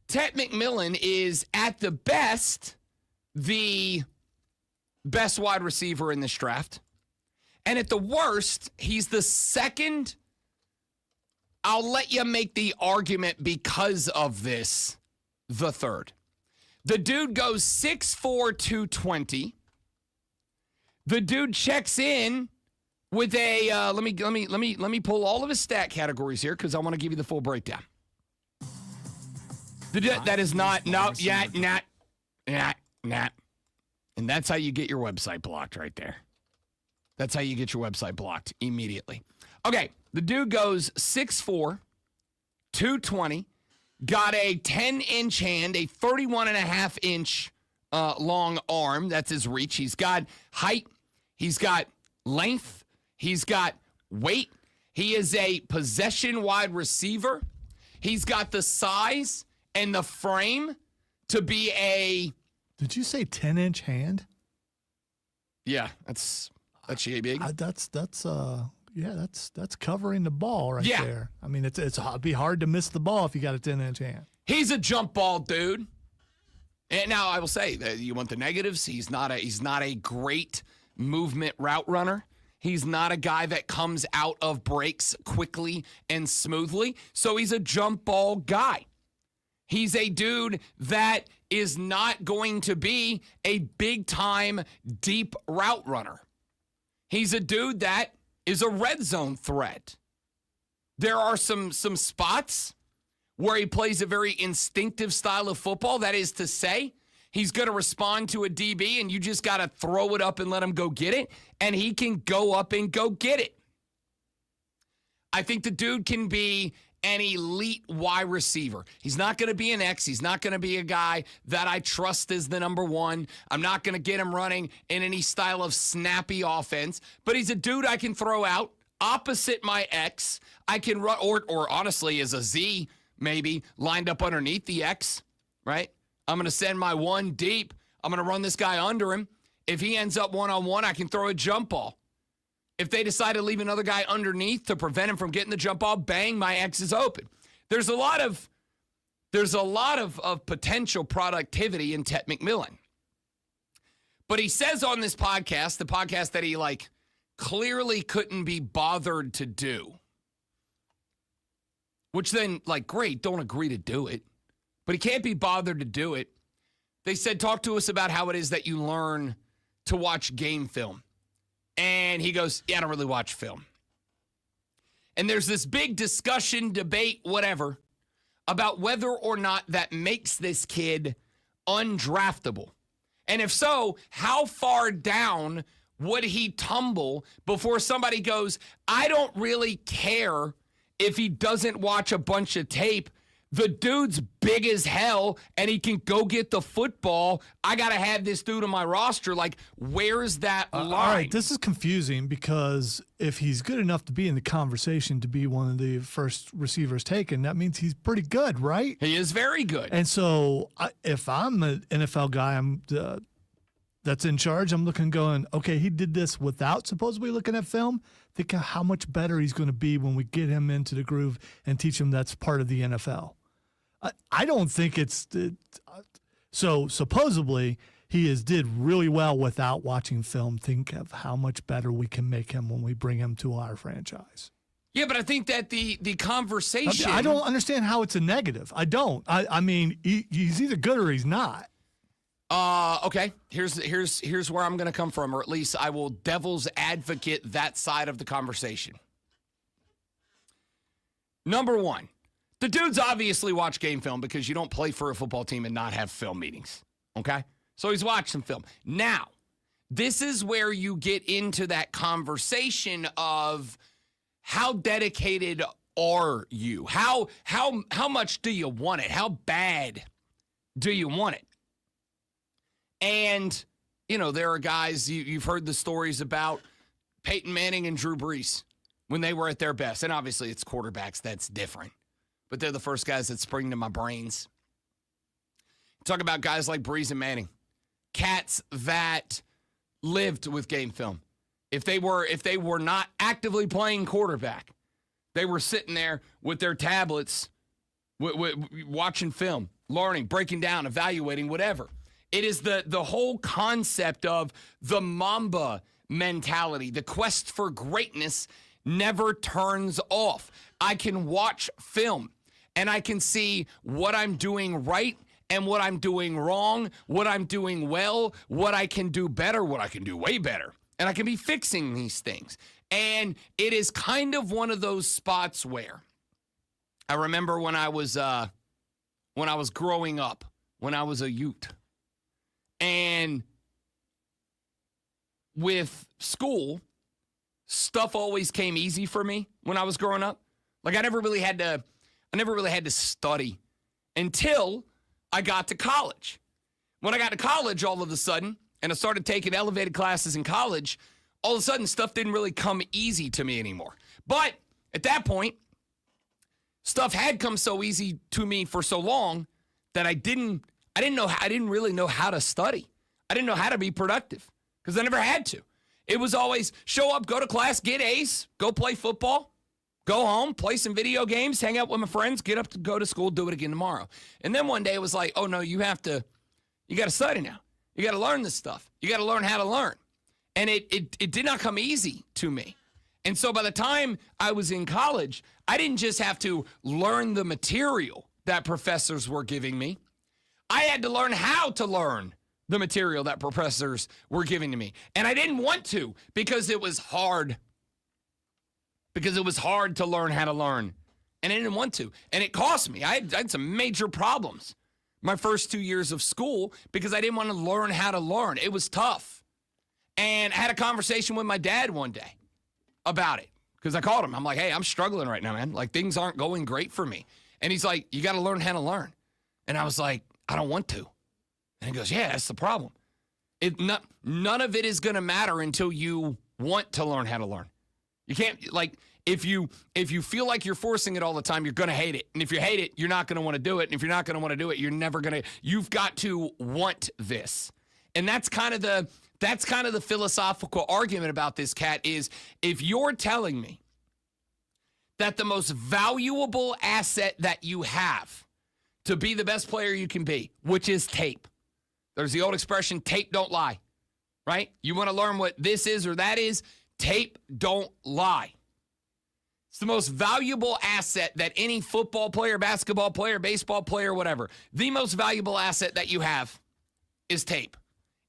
Ted McMillan is at the best the best wide receiver in this draft. And at the worst, he's the second. I'll let you make the argument because of this, the third. The dude goes 6'4", 220. The dude checks in with a let me pull all of his stat categories here because I want to give you the full breakdown. That is not not. And that's how you get your website blocked right there. That's how you get your website blocked immediately. Okay, the dude goes 6'4", 220, got a 10-inch hand, a 31.5-inch long arm. That's his reach. He's got height. He's got length. He's got weight. He is a possession wide receiver. He's got the size and the frame to be a... Did you say 10-inch hand? Yeah, that's big. That's covering the ball right there. I mean, it'd be hard to miss the ball if you got a 10-inch hand. He's a jump ball dude. And now I will say that you want the negatives. He's not a great movement route runner. He's not a guy that comes out of breaks quickly and smoothly. So he's a jump ball guy. He's a dude that is not going to be a big-time deep route runner. He's a dude that is a red zone threat. There are some spots where he plays a very instinctive style of football. That is to say, he's going to respond to a DB, and you just got to throw it up and let him go get it, and he can go up and go get it. I think the dude can be an elite wide receiver. He's not going to be an X. He's not going to be a guy that I trust as the number one. I'm not going to get him running in any style of snappy offense, but he's a dude I can throw out opposite my X. I can run, or honestly, as a Z, maybe lined up underneath the X, right? I'm going to send my one deep. I'm going to run this guy under him. If he ends up one-on-one, I can throw a jump ball. If they decide to leave another guy underneath to prevent him from getting the jump ball, bang, my X is open. There's a lot of potential productivity in Ted McMillan. But he says on this podcast, the podcast that he clearly couldn't be bothered to do, which then great, don't agree to do it, but he can't be bothered to do it. They said, talk to us about how it is that you learn to watch game film. And he goes, yeah, I don't really watch film. And there's this big discussion, debate, whatever, about whether or not that makes this kid undraftable. And if so, how far down would he tumble before somebody goes, I don't really care if he doesn't watch a bunch of tape. The dude's big as hell, and he can go get the football. I got to have this dude on my roster. Where's that line? All right, this is confusing because if he's good enough to be in the conversation to be one of the first receivers taken, that means he's pretty good, right? He is very good. And so if I'm an NFL guy that's in charge, I'm looking going, okay, he did this without supposedly looking at film. Think of how much better he's going to be when we get him into the groove and teach him that's part of the NFL. I don't think it's so supposedly he did really well without watching film. Think of how much better we can make him when we bring him to our franchise. Yeah, but I think that the conversation... I don't understand how it's a negative. I don't. I mean, he's either good or he's not. Okay. Here's where I'm going to come from, or at least I will devil's advocate that side of the conversation. Number one, the dude's obviously watched game film because you don't play for a football team and not have film meetings. Okay? So he's watched some film. Now, this is where you get into that conversation of how dedicated are you? How much do you want it? How bad do you want it? And, there are guys, you've heard the stories about Peyton Manning and Drew Brees when they were at their best. And obviously it's quarterbacks, that's different. But they're the first guys that spring to my brains. Talk about guys like Brees and Manning. Cats that lived with game film. If they were not actively playing quarterback, they were sitting there with their tablets watching film learning, breaking down, evaluating, whatever. It is the whole concept of the Mamba mentality. The quest for greatness never turns off. I can watch film and I can see what I'm doing right and what I'm doing wrong, what I'm doing well, what I can do better, what I can do way better. And I can be fixing these things. And it is kind of one of those spots where I remember when I was growing up, when I was a youth. And with school, stuff always came easy for me when I was growing up. Like I never really had to study until I got to college. When I got to college, all of a sudden, and I started taking elevated classes in college, all of a sudden stuff didn't really come easy to me anymore. But at that point, stuff had come so easy to me for so long that I didn't really know how to study. I didn't know how to be productive because I never had to. It was always show up, go to class, get A's, go play football, go home, play some video games, hang out with my friends, get up to go to school, do it again tomorrow. And then one day it was like, oh no, you got to study now. You got to learn this stuff. You got to learn how to learn. And it did not come easy to me. And so by the time I was in college, I didn't just have to learn the material that professors were giving me. I had to learn how to learn the material that professors were giving to me. And I didn't want to because it was hard. Because it was hard to learn how to learn. And I didn't want to. And it cost me. I had some major problems my first 2 years of school because I didn't want to learn how to learn. It was tough. And I had a conversation with my dad one day about it because I called him. I'm like, hey, I'm struggling right now, man. Like things aren't going great for me. And he's like, you got to learn how to learn. And I was like, I don't want to. And he goes, yeah, that's the problem. None of it is going to matter until you want to learn how to learn. You can't, like, if you feel like you're forcing it all the time, you're going to hate it. And if you hate it, you're not going to want to do it. And if you're not going to want to do it, you've got to want this. And that's kind of the philosophical argument about this, Cat, is if you're telling me that the most valuable asset that you have to be the best player you can be, which is tape. There's the old expression, tape don't lie, right? You want to learn what this is or that is, tape don't lie. It's the most valuable asset that any football player, basketball player, baseball player, whatever, the most valuable asset that you have is tape.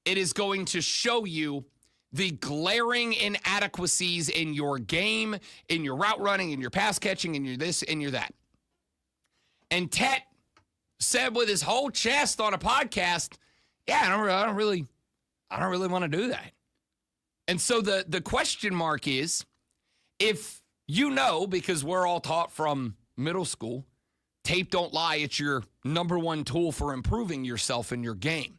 It is going to show you the glaring inadequacies in your game, in your route running, in your pass catching, in your this, and your that. And Tet said with his whole chest on a podcast, yeah, I don't really want to do that. And so the question mark is, if you know, because we're all taught from middle school, tape don't lie, it's your number one tool for improving yourself in your game.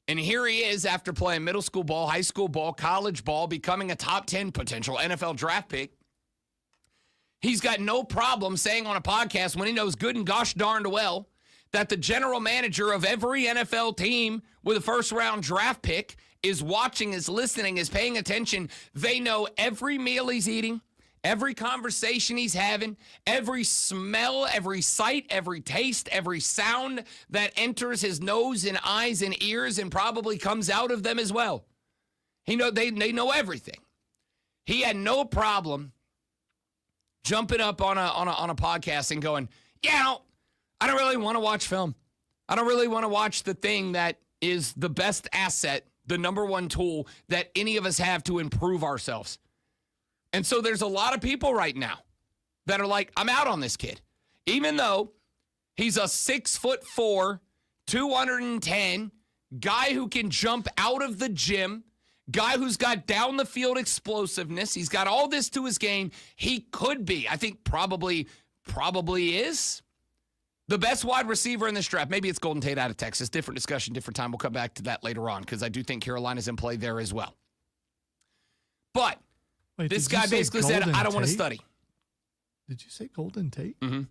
And here he is after playing middle school ball, high school ball, college ball, becoming a top 10 potential NFL draft pick. He's got no problem saying on a podcast when he knows good and gosh darned well that the general manager of every NFL team with a first-round draft pick is watching, is listening, is paying attention. They know every meal he's eating, every conversation he's having, every smell, every sight, every taste, every sound that enters his nose and eyes and ears and probably comes out of them as well. They know everything. He had no problem jumping up on a podcast and going, yeah, I don't really want to watch film. I don't really want to watch the thing that is the best asset, the number one tool that any of us have to improve ourselves. And so there's a lot of people right now that are like, I'm out on this kid. Even though he's a 6'4", 210 guy who can jump out of the gym, guy who's got down the field explosiveness. He's got all this to his game. He could be, I think probably is the best wide receiver in this draft. Maybe it's Golden Tate out of Texas. Different discussion, different time. We'll come back to that later on because I do think Carolina's in play there as well. But Wait, this guy basically said, I don't want to study. Did you say Golden Tate? Mm-hmm.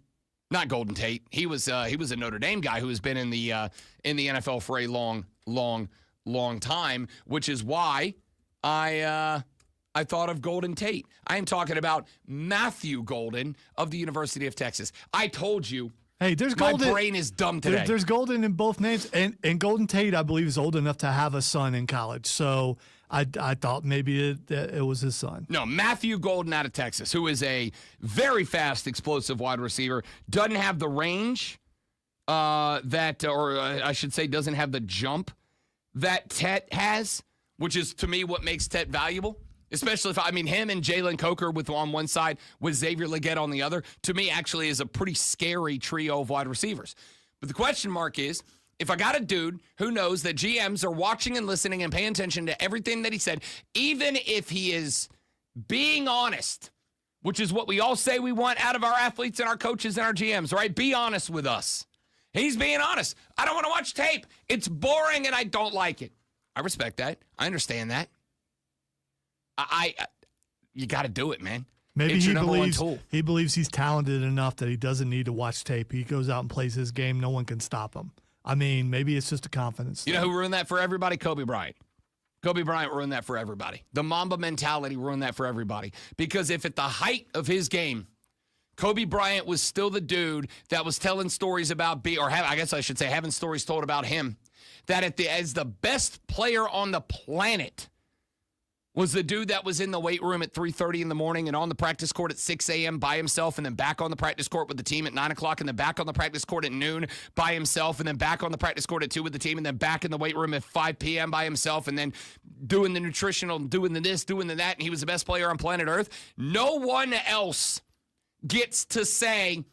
Not Golden Tate. He was a Notre Dame guy who has been in the NFL for a long time, which is why I thought of Golden Tate. I am talking about Matthew Golden of the University of Texas. I told you Hey, there's My Golden. brain is dumb today. There's Golden in both names, and Golden Tate, I believe, is old enough to have a son in college. So I thought maybe it was his son. No, Matthew Golden out of Texas, who is a very fast, explosive wide receiver, doesn't have the range I should say, doesn't have the jump that Tet has, which is, to me, what makes Tet valuable. Especially if, him and Jalen Coker on one side with Xavier Legette on the other, to me, actually is a pretty scary trio of wide receivers. But the question mark is, if I got a dude who knows that GMs are watching and listening and paying attention to everything that he said, even if he is being honest, which is what we all say we want out of our athletes and our coaches and our GMs, right? Be honest with us. He's being honest. I don't want to watch tape. It's boring and I don't like it. I respect that. I understand that. You got to do it, man. Maybe it's he your number one believes tool. he believes he's talented enough that he doesn't need to watch tape. He goes out and plays his game. No one can stop him. Maybe it's just a confidence You thing. know who ruined that for everybody? Kobe Bryant. Kobe Bryant ruined that for everybody. The Mamba mentality ruined that for everybody. Because if at the height of his game, Kobe Bryant was still the dude that was telling stories about having stories told about him, that as the best player on the planet was the dude that was in the weight room at 3:30 in the morning and on the practice court at 6 a.m. by himself, and then back on the practice court with the team at 9 o'clock, and then back on the practice court at noon by himself, and then back on the practice court at 2 with the team, and then back in the weight room at 5 p.m. by himself, and then doing the nutritional, doing the this, doing the that, and he was the best player on planet Earth. No one else gets to say,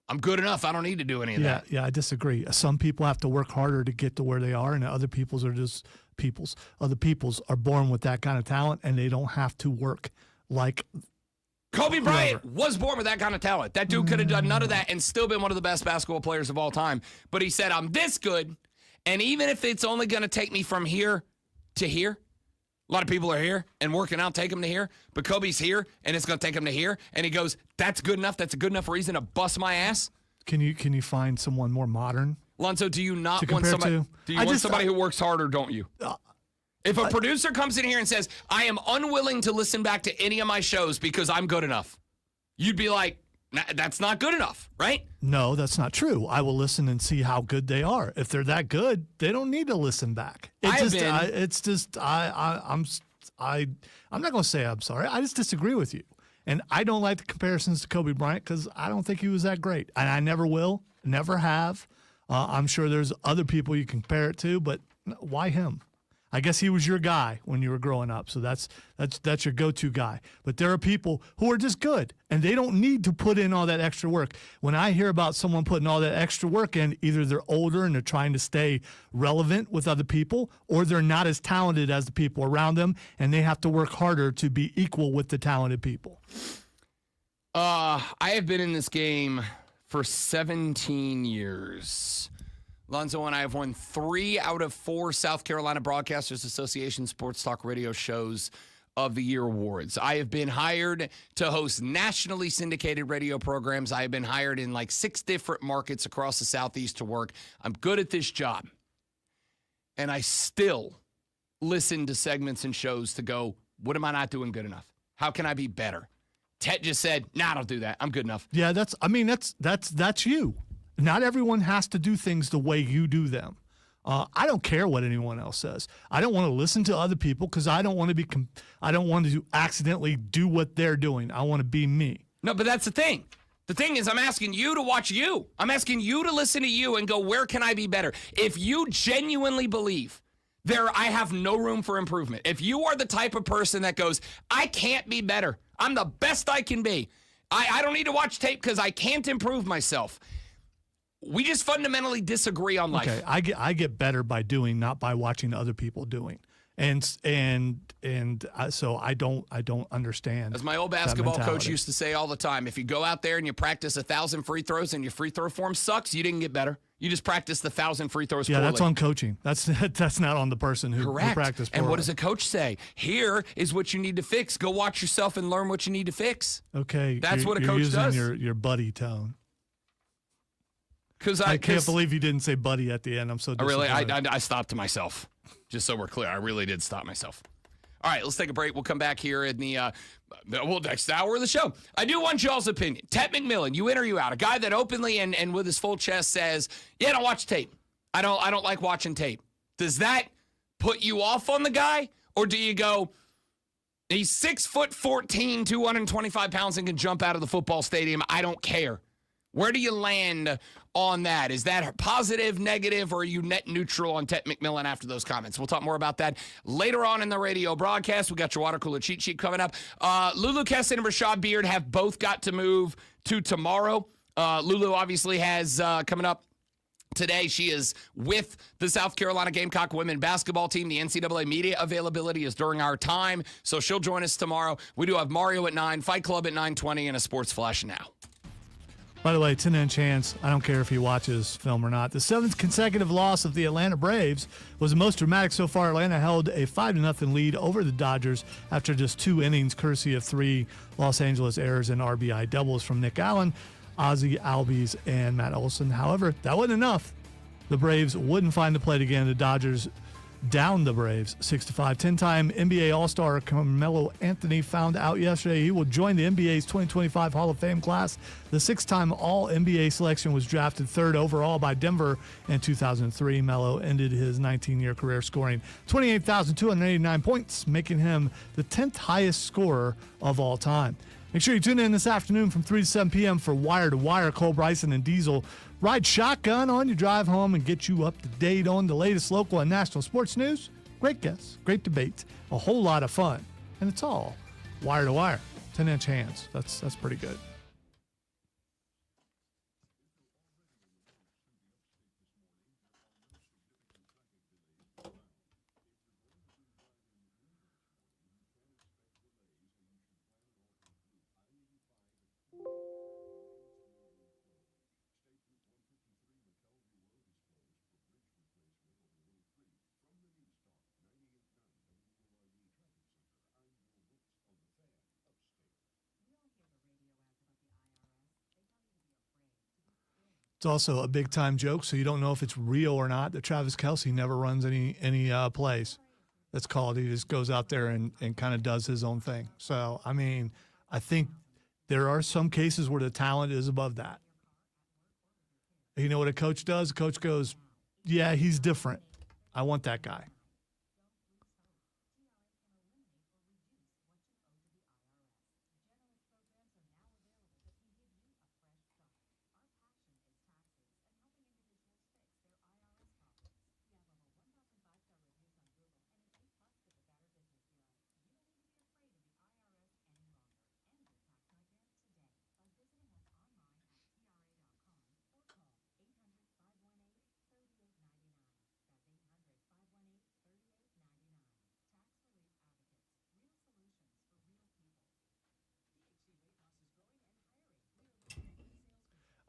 I'm good enough. I don't need to do any of that. Yeah, I disagree. Some people have to work harder to get to where they are, and other people's are just peoples. Other people's are born with that kind of talent, and they don't have to work like Kobe Bryant was born with that kind of talent. That dude could have done none of that and still been one of the best basketball players of all time. But he said, I'm this good, and even if it's only going to take me from here to here, a lot of people are here and working out, take them to here, but Kobe's here, and it's going to take him to here. And he goes, that's good enough. That's a good enough reason to bust my ass. Can you find someone more modern? Lonzo, do you not To want compare somebody? to? Do you I want just- somebody who works harder? Don't you? If a producer comes in here and says, I am unwilling to listen back to any of my shows because I'm good enough, you'd be like, nah, that's not good enough, right? No, that's not true. I will listen and see how good they are. If they're that good, they don't need to listen back. I'm not going to say I'm sorry. I just disagree with you. And I don't like the comparisons to Kobe Bryant because I don't think he was that great. And I never will, never have. I'm sure there's other people you can compare it to, but why him? I guess he was your guy when you were growing up, so that's your go-to guy. But there are people who are just good, and they don't need to put in all that extra work. When I hear about someone putting all that extra work in, either they're older and they're trying to stay relevant with other people, or they're not as talented as the people around them, and they have to work harder to be equal with the talented people. I have been in this game for 17 years. Lonzo and I have won 3 out of 4 South Carolina Broadcasters Association Sports Talk Radio shows of the Year awards. I have been hired to host nationally syndicated radio programs. I have been hired in like 6 different markets across the Southeast to work. I'm good at this job. And I still listen to segments and shows to go, what am I not doing good enough? How can I be better? Tet just said, nah, I don't do that. I'm good enough. Yeah, that's you. Not everyone has to do things the way you do them. I don't care what anyone else says. I don't want to listen to other people because I don't want to I don't want to accidentally do what they're doing. I want to be me. No, but that's the thing. The thing is, I'm asking you to watch you. I'm asking you to listen to you and go, where can I be better? If you genuinely believe I have no room for improvement. If you are the type of person that goes, I can't be better. I'm the best I can be. I don't need to watch tape because I can't improve myself. We just fundamentally disagree on life. Okay, I get better by doing, not by watching other people doing, and so I don't understand. As my old that basketball coach mentality. used to say all the time, if you go out there and you practice 1,000 free throws and your free throw form sucks, you didn't get better. You just practiced the 1,000 free throws. Yeah, poorly. that's on coaching. That's not on the person who Correct. practiced. And what poorly. does a coach say? Here is what you need to fix. Go watch yourself and learn what you need to fix. Okay, That's what a you're coach using does. Your buddy tone. Because I can't believe you didn't say buddy at the end. I'm so I really, disappointed. I stopped to myself. Just so we're clear, I really did stop myself. All right, let's take a break. We'll come back here in the next hour of the show. I do want y'all's opinion. Ted McMillan, you in or you out? A guy that openly and with his full chest says, "Yeah, don't watch tape. I don't like watching tape." Does that put you off on the guy, or do you go, he's 6'14", 225 pounds, and can jump out of the football stadium? I don't care. Where do you land on that? Is that positive, negative, or are you net neutral on Ted McMillan after those comments? We'll talk more about that later on in the radio broadcast. We got your water cooler cheat sheet coming up. Lulu Kesson and Rashad Beard have both got to move to tomorrow. Lulu obviously has coming up today. She is with the South Carolina Gamecock women basketball team. The NCAA media availability is during our time, so she'll join us tomorrow. We do have Mario at 9, Fight Club at 9:20, and a Sports Flash now. By the way, 10-inch hands, I don't care if he watches film or not. The 7th consecutive loss of the Atlanta Braves was the most dramatic so far. Atlanta held a 5-0 lead over the Dodgers after just 2 innings, courtesy of 3 Los Angeles errors and RBI doubles from Nick Allen, Ozzie Albies, and Matt Olson. However, that wasn't enough. The Braves wouldn't find the plate again. The Dodgers down the Braves 6-5. 10-time NBA All-Star Carmelo Anthony found out yesterday he will join the NBA's 2025 Hall of Fame class. The 6-time All-NBA selection was drafted 3rd overall by Denver in 2003. Melo ended his 19-year career scoring 28,289 points, making him the 10th highest scorer of all time. Make sure you tune in this afternoon from 3 to 7 p.m. for Wire to Wire. Cole Bryson and Diesel ride shotgun on your drive home and get you up to date on the latest local and national sports news. Great guests, great debates, a whole lot of fun. And it's all Wire to Wire. 10-inch hands. That's pretty good. It's also a big-time joke, so you don't know if it's real or not, that Travis Kelce never runs any plays. That's called. He just goes out there and kind of does his own thing. So, I mean, I think there are some cases where the talent is above that. You know what a coach does? A coach goes, yeah, he's different. I want that guy.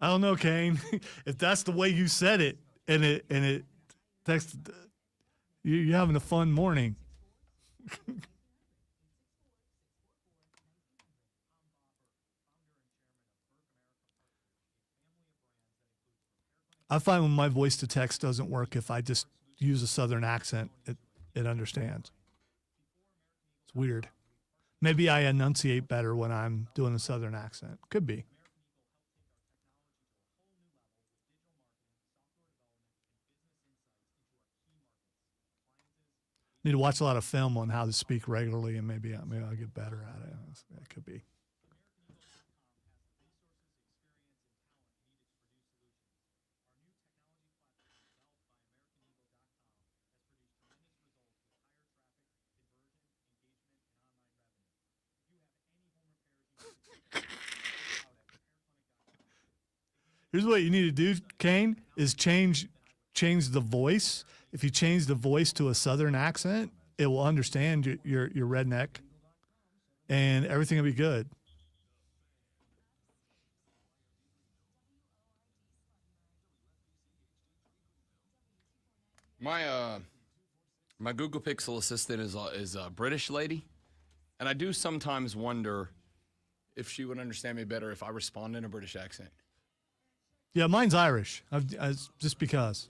I don't know, Kane. If that's the way you said it, and it text, you're having a fun morning. I find when my voice to text doesn't work, if I just use a Southern accent, it understands. It's weird. Maybe I enunciate better when I'm doing a Southern accent. Could be. Need to watch a lot of film on how to speak regularly, and maybe I'll get better at it. It could be. Here's what you need to do, Kane, is change the voice. If you change the voice to a Southern accent, it will understand your redneck, and everything will be good. My Google Pixel assistant is a British lady, and I do sometimes wonder if she would understand me better if I respond in a British accent. Yeah, mine's Irish. Just because.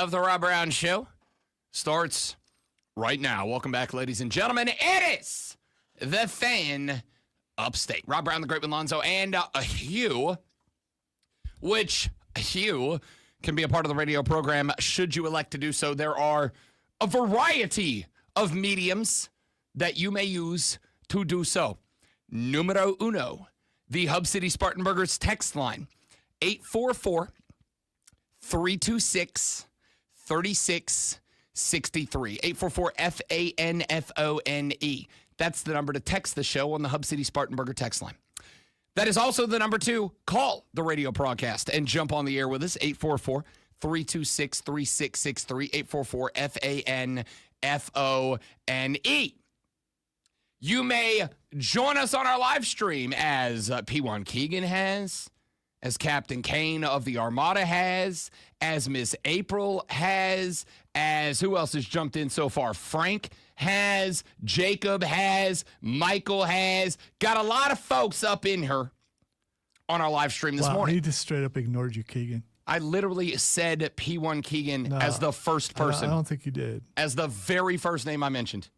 of the Rob Brown Show starts right now. Welcome back, ladies and gentlemen. It is the Fan Upstate. Rob Brown, the Great with Lonzo, and a Hugh, which Hugh can be a part of the radio program should you elect to do so. There are a variety of mediums that you may use to do so. Numero uno, the Hub City Spartanburgers text line, 844-326-3663. 844-FANFONE. That's the number to text the show on the Hub City Spartanburger text line. That is also the number to call the radio broadcast and jump on the air with us, 844-326-3663, 844-FANFONE. You may join us on our live stream as P1 Keegan has, as Captain Kane of the Armada has, as Miss April has, as who else has jumped in so far? Frank has, Jacob has, Michael has. Got a lot of folks up in here on our live stream this morning. He just straight up ignored you, Keegan. I literally said P1 Keegan as the first person. I don't think you did. As the very first name I mentioned.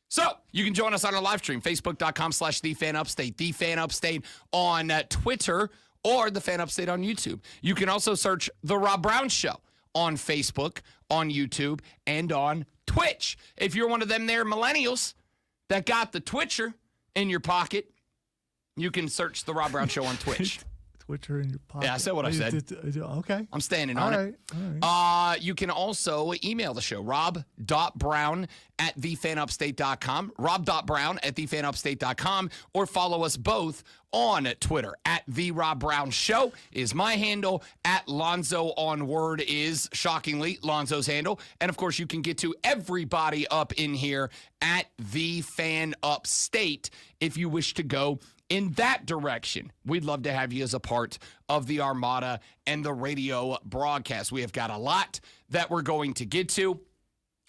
So you can join us on our live stream, facebook.com/TheFanUpstate, The Fan Upstate on Twitter, or The Fan Upstate on YouTube. You can also search The Rob Brown Show on Facebook, on YouTube, and on Twitch. If you're one of them there millennials that got the Twitcher in your pocket, you can search The Rob Brown Show on Twitch. Twitcher in your pocket. Yeah, I said what I said. Okay. I'm standing on it. All right. You can also email the show, rob.brown@thefanupstate.com, rob.brown@thefanupstate.com, or follow us both on Twitter. The Rob Brown Show is my handle. Lonzo on Word is, shockingly, Lonzo's handle. And, of course, you can get to everybody up in here at The Fan Upstate if you wish to go in that direction. We'd love to have you as a part of the Armada and the radio broadcast. We have got a lot that we're going to get to.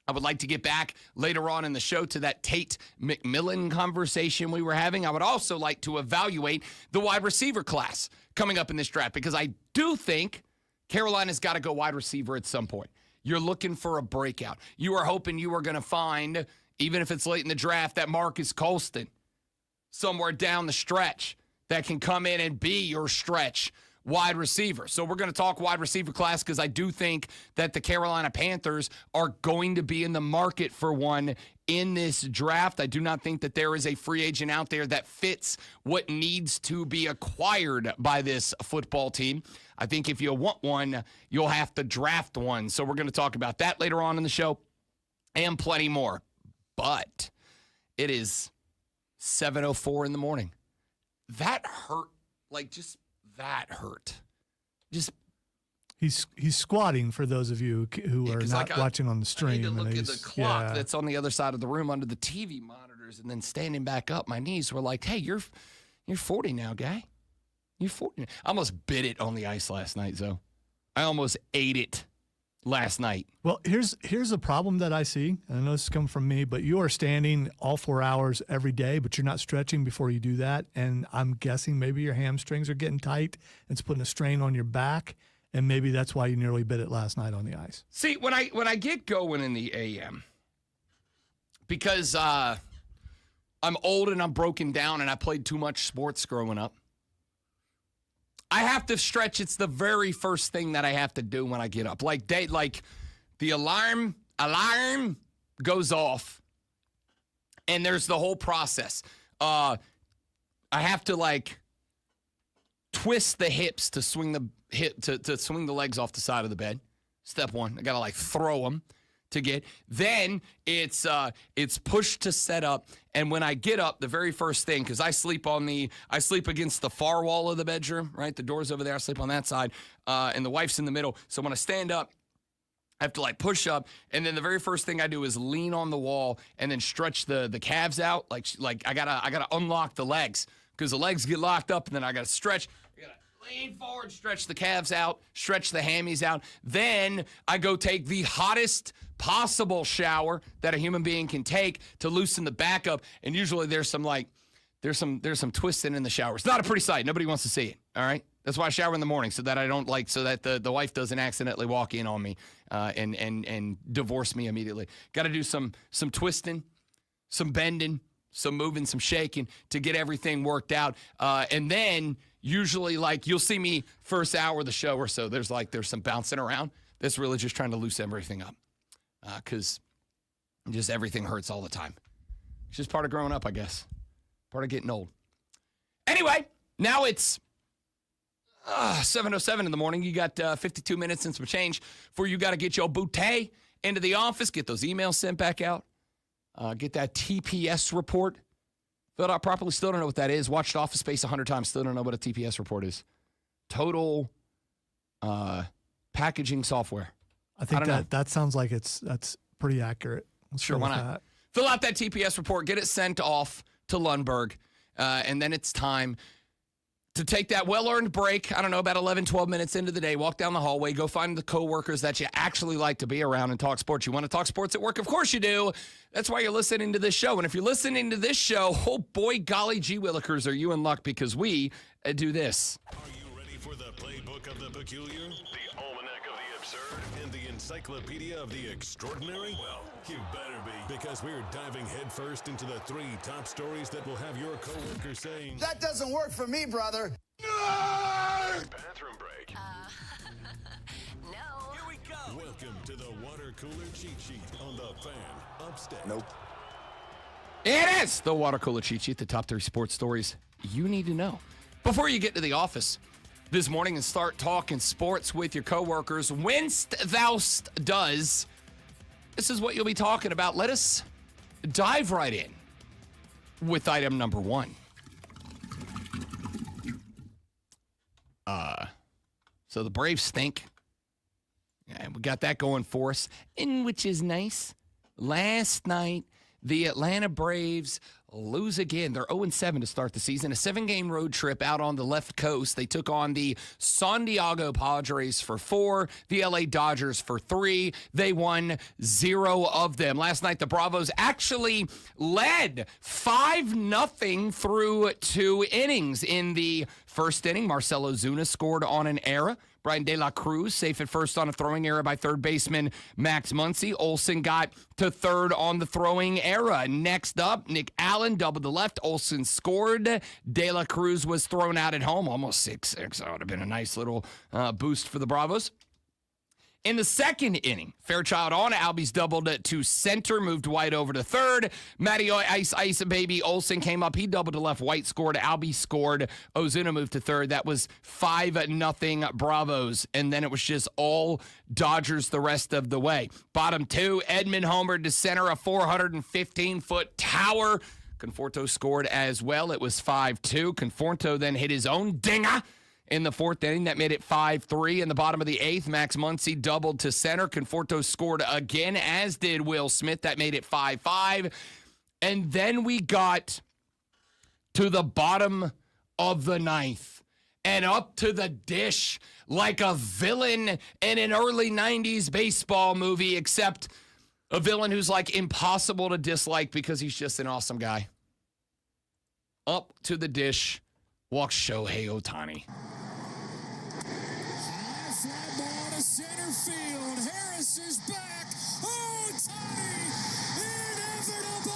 I would like to get back later on in the show to that Tate McMillan conversation we were having. I would also like to evaluate the wide receiver class coming up in this draft, because I do think Carolina's got to go wide receiver at some point. You're looking for a breakout. You are hoping you are going to find, even if it's late in the draft, that Marcus Colston somewhere down the stretch that can come in and be your stretch wide receiver. So we're going to talk wide receiver class, because I do think that the Carolina Panthers are going to be in the market for one in this draft. I do not think that there is a free agent out there that fits what needs to be acquired by this football team. I think if you want one, you'll have to draft one. So we're going to talk about that later on in the show and plenty more. But it is 7:04 in the morning. That hurt. That hurt. He's squatting, for those of you who are not watching on the stream. I need to look at the clock that's on the other side of the room under the TV monitors, and then standing back up, my knees were like, hey, you're 40 now, guy. You're 40 now. I almost bit it on the ice last night, Zoe. I almost ate it last night. Well, here's a problem that I see. And I know this is coming from me, but you are standing all 4 hours every day, but you're not stretching before you do that. And I'm guessing maybe your hamstrings are getting tight. It's putting a strain on your back, and maybe that's why you nearly bit it last night on the ice. See, when I get going in the AM, because I'm old and I'm broken down and I played too much sports growing up, I have to stretch. It's the very first thing that I have to do when I get up. Like the alarm goes off, and there's the whole process. I have to twist the hips to swing the to swing the legs off the side of the bed. Step one. I gotta throw them to get. Then it's pushed to set up. And when I get up, the very first thing, because I sleep against the far wall of the bedroom, right? The door's over there. I sleep on that side, and the wife's in the middle. So when I stand up, I have to push up, and then the very first thing I do is lean on the wall and then stretch the calves out. Like I gotta unlock the legs, because the legs get locked up, and then I gotta stretch. I gotta lean forward, stretch the calves out, stretch the hammies out. Then I go take the hottest possible shower that a human being can take to loosen the back up. And usually there's some There's some twisting in the shower. It's not a pretty sight. Nobody wants to see it. All right. That's why I shower in the morning so that I don't so that the wife doesn't accidentally walk in on me and divorce me immediately. Got to do some twisting, some bending, some moving, some shaking to get everything worked out. And then usually you'll see me first hour of the show or so. There's some bouncing around. That's really just trying to loosen everything up because just everything hurts all the time. It's just part of growing up, I guess. Part of getting old. Anyway, now it's 7:07 in the morning. You got 52 minutes and some change before you got to get your bootay into the office, get those emails sent back out, get that TPS report filled out properly. Still don't know what that is. Watched Office Space 100 times. Still don't know what a TPS report is. Total packaging software. I think that sounds like that's pretty accurate. Sure, why not? Fill out that TPS report, get it sent off to Lundberg, and then it's time to take that well-earned break. I don't know, about 11, 12 minutes into the day, walk down the hallway, go find the coworkers that you actually like to be around and talk sports. You want to talk sports at work? Of course you do. That's why you're listening to this show. And if you're listening to this show, oh boy, golly gee willikers, are you in luck because we do this. Are you ready for the playbook of the peculiar, the almanac of the absurd, and the encyclopedia of the extraordinary? Well, you better be, because we're diving headfirst into the 3 top stories that will have your coworkers saying, "That doesn't work for me, brother." bathroom break. No. Here we go. Welcome to the water cooler cheat sheet on the Fan Upstate. Nope. It is the water cooler cheat sheet, the top 3 sports stories you need to know before you get to the office this morning and start talking sports with your coworkers. Whenst thou'st does. This is what you'll be talking about. Let us dive right in with item number 1. So the Braves stink. And we got that going for us, and which is nice. Last night, the Atlanta Braves lose again. They're 0-7 to start the season. A 7-game road trip out on the left coast. They took on the San Diego Padres for 4, the LA Dodgers for 3. They won 0 of them. Last night, the Bravos actually led 5-0 through 2 innings. In the first inning, Marcell Ozuna scored on an error. Brian De La Cruz safe at first on a throwing error by third baseman Max Muncy. Olsen got to third on the throwing error. Next up, Nick Allen doubled the left. Olsen scored. De La Cruz was thrown out at home, almost 6-6. That would have been a nice little boost for the Bravos. In the second inning, Fairchild on. Albies doubled to center, moved White over to third. Matty Ice Baby Olsen came up. He doubled to left. White scored. Albies scored. Ozuna moved to third. That was 5-0 Bravos. And then it was just all Dodgers the rest of the way. Bottom 2, Edman homered to center, a 415-foot tower. Conforto scored as well. It was 5-2. Conforto then hit his own dinger in the fourth inning. That made it 5-3. In the bottom of the 8th, Max Muncy doubled to center. Conforto scored again, as did Will Smith. That made it 5-5. And then we got to the bottom of the 9th and up to the dish like a villain in an early 90s baseball movie, except a villain who's impossible to dislike because he's just an awesome guy. Up to the dish walks Shohei Ohtani. High fly ball to center field. Harris is back. Ohtani, inevitable.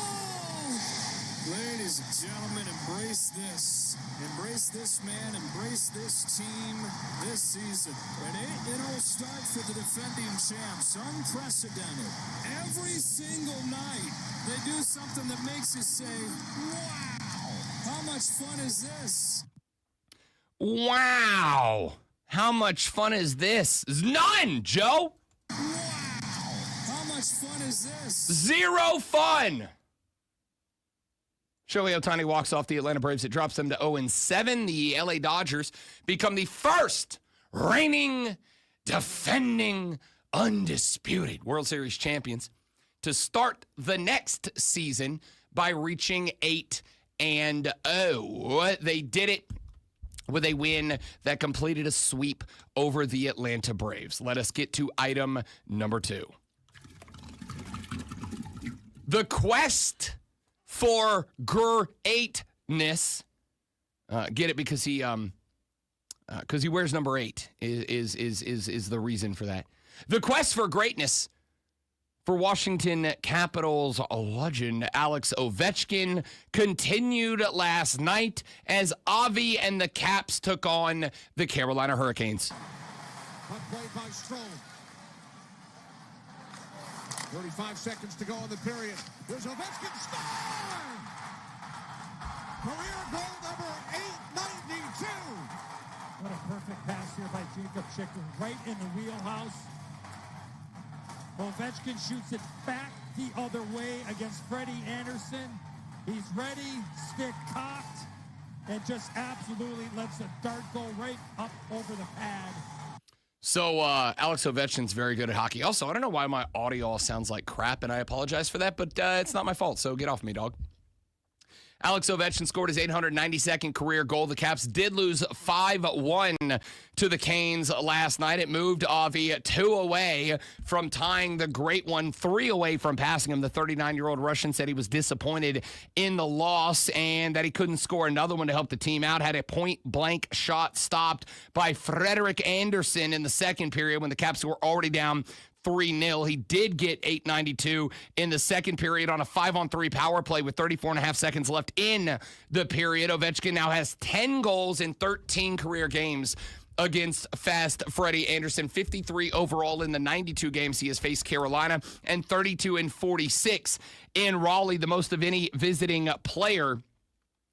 Ladies and gentlemen, embrace this. Embrace this man. Embrace this team this season. An 8-0 start for the defending champs. Unprecedented. Every single night, they do something that makes you say, wow. How much fun is this? Wow. How much fun is this? None, Joe. Wow. How much fun is this? 0 fun. Shohei Ohtani walks off the Atlanta Braves. It drops them to 0-7. The LA Dodgers become the first reigning, defending, undisputed World Series champions to start the next season by reaching 8-0. They did it with a win that completed a sweep over the Atlanta Braves. Let us get to item number 2. The quest for great Get it because he wears number 8 is the reason for that. The quest for greatness for Washington Capitals legend Alex Ovechkin continued last night as Avi and the Caps took on the Carolina Hurricanes. Played by Strome. 35 seconds to go in the period. There's Ovechkin scoring! Career goal number 892. What a perfect pass here by Jacob Chikrin, right in the wheelhouse. Ovechkin shoots it back the other way against Freddie Anderson. He's ready, stick cocked, and just absolutely lets a dart go right up over the pad. So Alex Ovechkin's very good at hockey. Also, I don't know why my audio all sounds like crap, and I apologize for that, but it's not my fault, so get off me, dog. Alex Ovechkin scored his 892nd career goal. The Caps did lose 5-1 to the Canes last night. It moved Avi 2 away from tying the great one, 3 away from passing him. The 39-year-old Russian said he was disappointed in the loss and that he couldn't score another one to help the team out. Had a point-blank shot stopped by Frederik Andersen in the second period when the Caps were already down 3-0. He did get 892 in the second period on a 5-on-3 power play with 34 and a half seconds left in the period. Ovechkin now has 10 goals in 13 career games against fast Freddie Andersen. 53 overall in the 92 games he has faced Carolina and 32 in 46 in Raleigh, the most of any visiting player.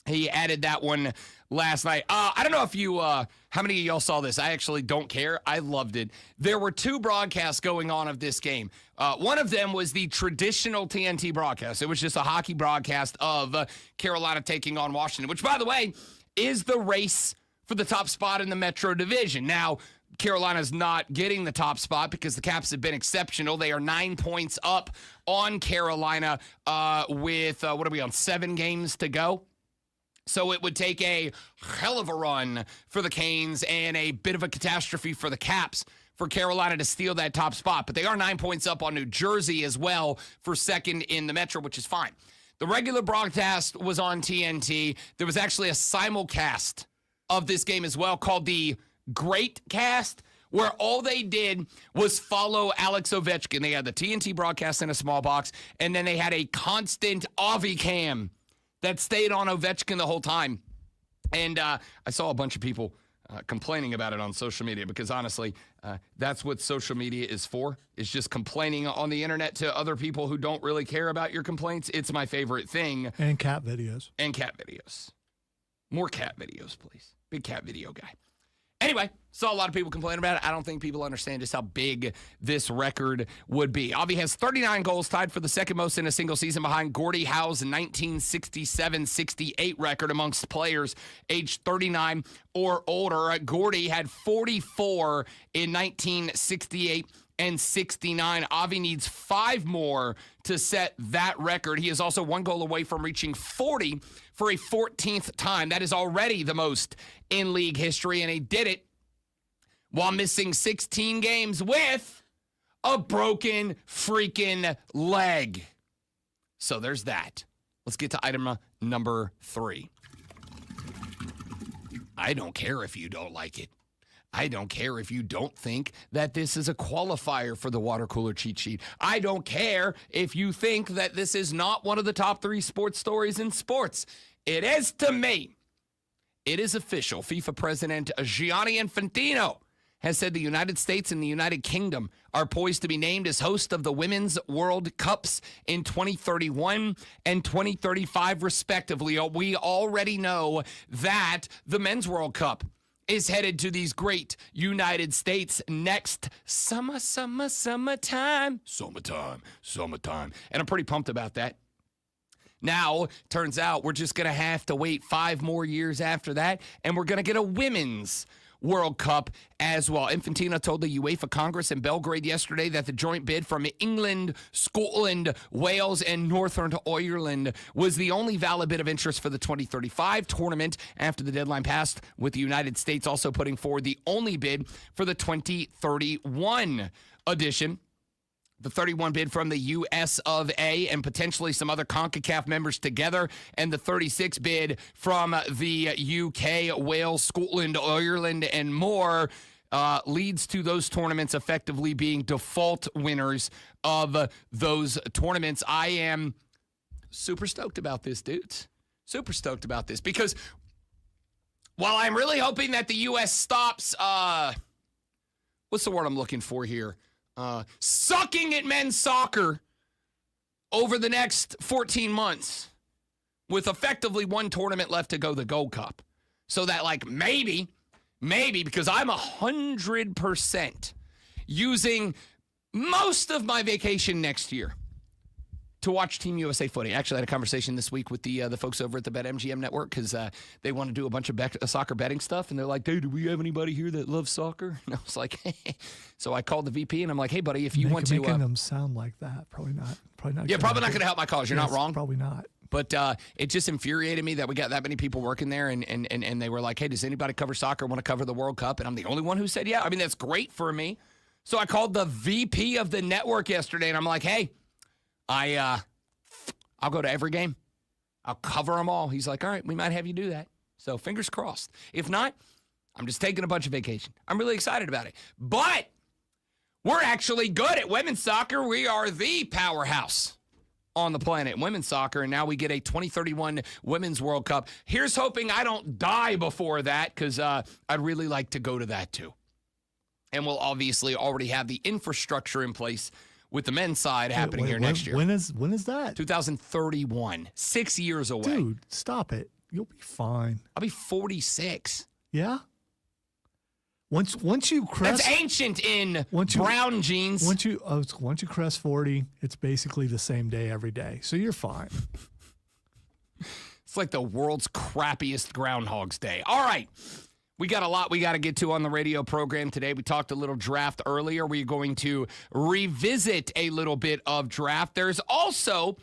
He added that one last night. I don't know if you, how many of y'all saw this? I actually don't care. I loved it. There were 2 broadcasts going on of this game. One of them was the traditional TNT broadcast. It was just a hockey broadcast of Carolina taking on Washington, which, by the way, is the race for the top spot in the Metro Division. Now, Carolina's not getting the top spot because the Caps have been exceptional. They are 9 points up on Carolina with, what are we on, 7 games to go? So it would take a hell of a run for the Canes and a bit of a catastrophe for the Caps for Carolina to steal that top spot. But they are 9 points up on New Jersey as well for second in the Metro, which is fine. The regular broadcast was on TNT. There was actually a simulcast of this game as well called the Great Cast, where all they did was follow Alex Ovechkin. They had the TNT broadcast in a small box, and then they had a constant Avi cam that stayed on Ovechkin the whole time. And I saw a bunch of people complaining about it on social media because, honestly, that's what social media is for. It's just complaining on the internet to other people who don't really care about your complaints. It's my favorite thing. And cat videos. And cat videos. More cat videos, please. Big cat video guy. Anyway, saw a lot of people complaining about it. I don't think people understand just how big this record would be. Avi has 39 goals, tied for the second most in a single season behind Gordie Howe's 1967-68 record amongst players aged 39 or older. Gordie had 44 in 1968 and 69. Avi needs 5 more to set that record. He is also 1 goal away from reaching 40 for a 14th time. That is already the most in league history, and he did it while missing 16 games with a broken freaking leg. So there's that. Let's get to item number 3. I don't care if you don't like it. I don't care if you don't think that this is a qualifier for the water cooler cheat sheet. I don't care if you think that this is not one of the top 3 sports stories in sports. It is to me. It is official. FIFA President Gianni Infantino has said the United States and the United Kingdom are poised to be named as host of the Women's World Cups in 2031 and 2035, respectively. We already know that the Men's World Cup is headed to these great United States next summertime. And I'm pretty pumped about that. Now, turns out we're just going to have to wait 5 more years after that, and we're going to get a Women's World Cup as well. Infantino told the UEFA Congress in Belgrade yesterday that the joint bid from England, Scotland, Wales, and Northern Ireland was the only valid bid of interest for the 2035 tournament after the deadline passed, with the United States also putting forward the only bid for the 2031 edition. the 31 bid from the US of A and potentially some other CONCACAF members together, and the 36 bid from the UK, Wales, Scotland, Ireland, and more leads to those tournaments effectively being default winners of those tournaments. I am super stoked about this, dudes. Super stoked about this because while I'm really hoping that the U.S. stops, what's the word I'm looking for here? Sucking at men's soccer over the next 14 months with effectively one tournament left to go, the Gold Cup. So that, like, maybe, because I'm 100% using most of my vacation next year to watch Team USA footy. Actually, I had a conversation this week with the folks over at the BetMGM network because they want to do a bunch of soccer betting stuff, and they're like, "Hey, do we have anybody here that loves soccer?" And I was like, hey. So I called the VP, and I'm like, "Hey, buddy, if you want to..." Making them sound like that, probably not. Yeah, probably not going to help my cause. You're not wrong. Probably not. But it just infuriated me that we got that many people working there, and they were like, "Hey, does anybody cover soccer, want to cover the World Cup?" And I'm the only one who said, yeah. I mean, that's great for me. So I called the VP of the network yesterday, and I'm like, "Hey, I'll go to every game. I'll cover them all." He's like, "All right, we might have you do that." So fingers crossed. If not, I'm just taking a bunch of vacation. I'm really excited about it. But we're actually good at women's soccer. We are the powerhouse on the planet in women's soccer, and now we get a 2031 Women's World Cup. Here's hoping I don't die before that because I'd really like to go to that too. And we'll obviously already have the infrastructure in place with the men's side happening here next year. When is that? 2031. 6 years away. Dude, stop it. You'll be fine. I'll be 46. Yeah? Once you crest... That's ancient in brown jeans. Once you crest 40, it's basically the same day every day. So you're fine. It's like the world's crappiest Groundhog's Day. All right. We got a lot we got to get to on the radio program today. We talked a little draft earlier. We're going to revisit a little bit of draft. There's also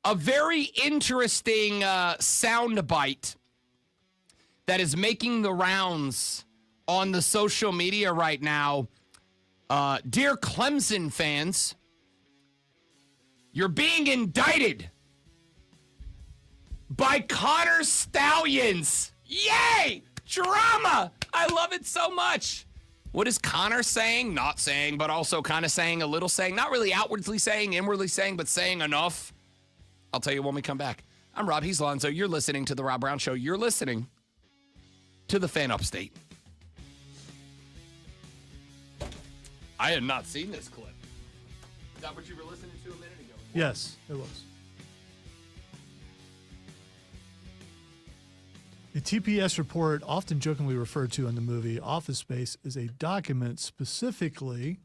a very interesting soundbite that is making the rounds on the social media right now. Dear Clemson fans, you're being indicted by Connor Stallions. Yay! Drama! I love it so much. What is Connor saying? Not saying, but also kind of saying, a little saying. Not really outwardly saying, inwardly saying, but saying enough. I'll tell you when we come back. I'm Rob. He's Lonzo. You're listening to The Rob Brown Show. You're listening to The Fan Upstate. I had not seen this clip. Is that what you were listening to a minute ago? Yes, it was. The TPS report, often jokingly referred to in the movie Office Space, is a document, specifically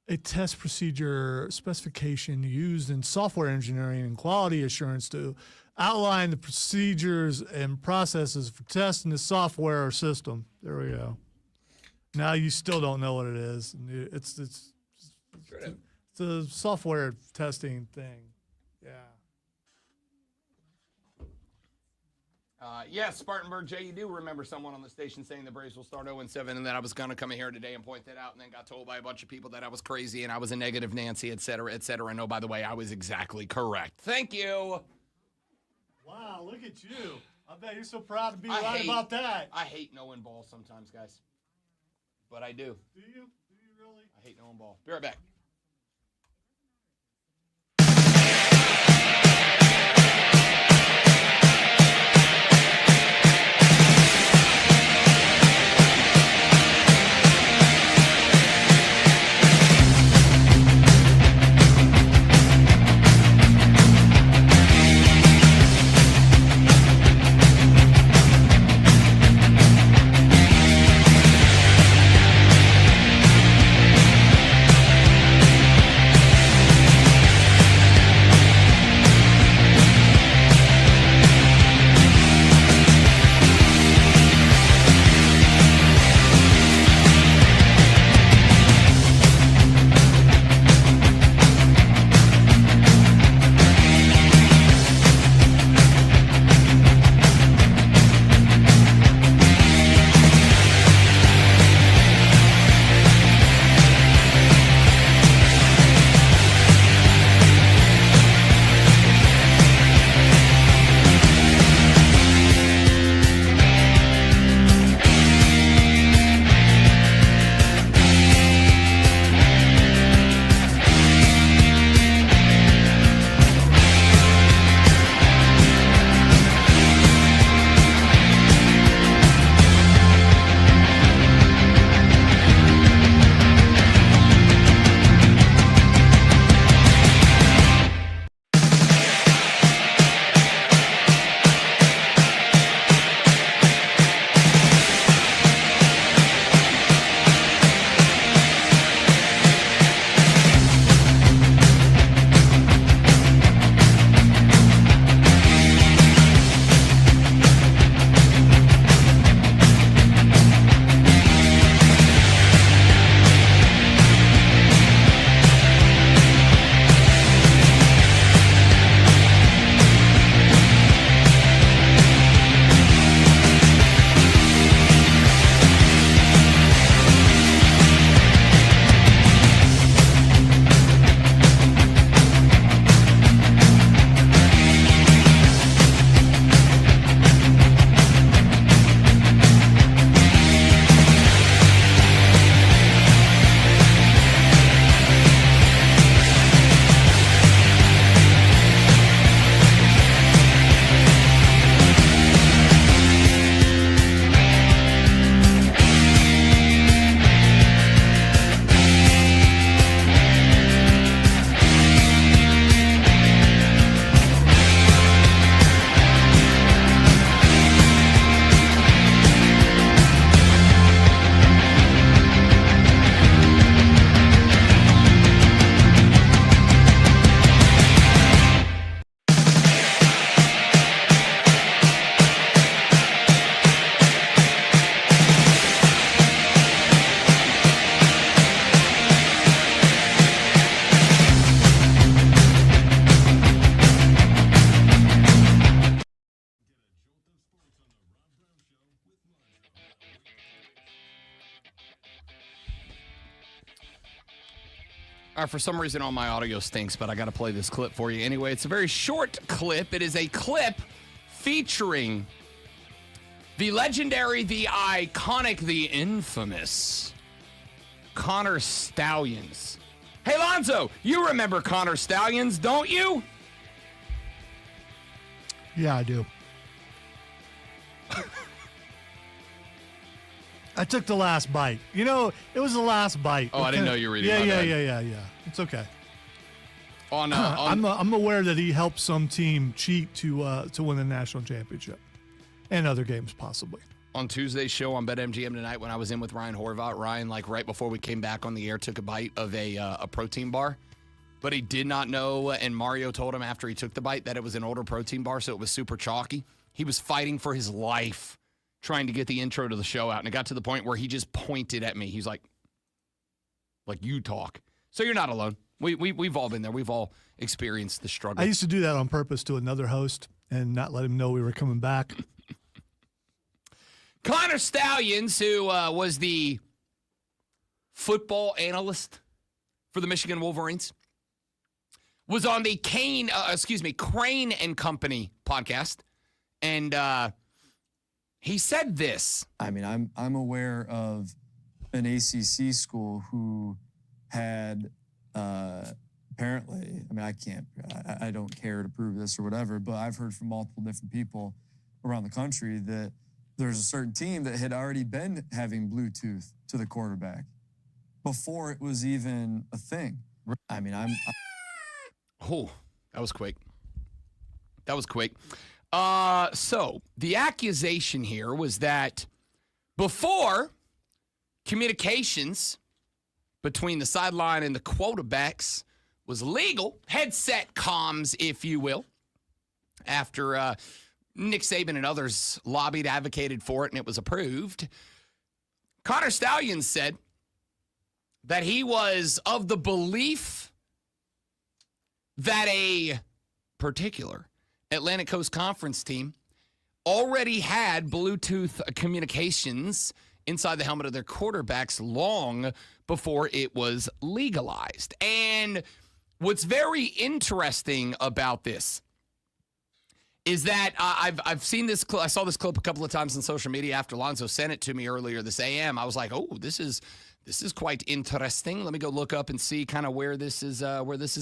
a test procedure specification used in software engineering and quality assurance to outline the procedures and processes for testing the software or system. There we go. Now you still don't know what it is. It's a software testing thing. Yeah. Yes, Spartanburg J, you do remember someone on the station saying the Braves will start 0-7 and that I was going to come in here today and point that out and then got told by a bunch of people that I was crazy and I was a negative Nancy, et cetera, et cetera. And oh, by the way, I was exactly correct. Thank you. Wow, look at you. I bet you're so proud to be right about that. I hate knowing ball sometimes, guys. But I do. Do you? Do you really? I hate knowing ball. Be right back. For some reason, all my audio stinks, but I got to play this clip for you anyway. It's a very short clip. It is a clip featuring the legendary, the iconic, the infamous Connor Stallions. Hey, Lonzo, you remember Connor Stallions, don't you? Yeah, I do. I took the last bite. You know, it was the last bite. Oh, I didn't know you were reading. Yeah. It's okay. I'm aware that he helped some team cheat to win the national championship and other games possibly. On Tuesday's show on BetMGM tonight, when I was in with Ryan Horvath, Ryan, like right before we came back on the air, took a bite of a protein bar, but he did not know, and Mario told him after he took the bite that it was an older protein bar, so it was super chalky. He was fighting for his life trying to get the intro to the show out, and it got to the point where he just pointed at me. He's like you talk. So you're not alone. We've all been there. We've all experienced the struggle. I used to do that on purpose to another host and not let him know we were coming back. Connor Stallions, who was the football analyst for the Michigan Wolverines, was on the Crane and Company podcast, and he said this. I mean, I'm aware of an ACC school who had apparently, I mean, I don't care to prove this or whatever, but I've heard from multiple different people around the country that there's a certain team that had already been having Bluetooth to the quarterback before it was even a thing. I mean, Oh, that was quick. So the accusation here was that before communications between the sideline and the quarterbacks was legal, headset comms, if you will, after Nick Saban and others lobbied, advocated for it, and it was approved, Connor Stallions said that he was of the belief that a particular Atlantic Coast Conference team already had Bluetooth communications inside the helmet of their quarterbacks long before it was legalized. And what's very interesting about this is that I've seen this clip. I saw this clip a couple of times on social media after Lonzo sent it to me earlier this AM. I was like, oh, this is quite interesting. Let me go look up and see kind of where this is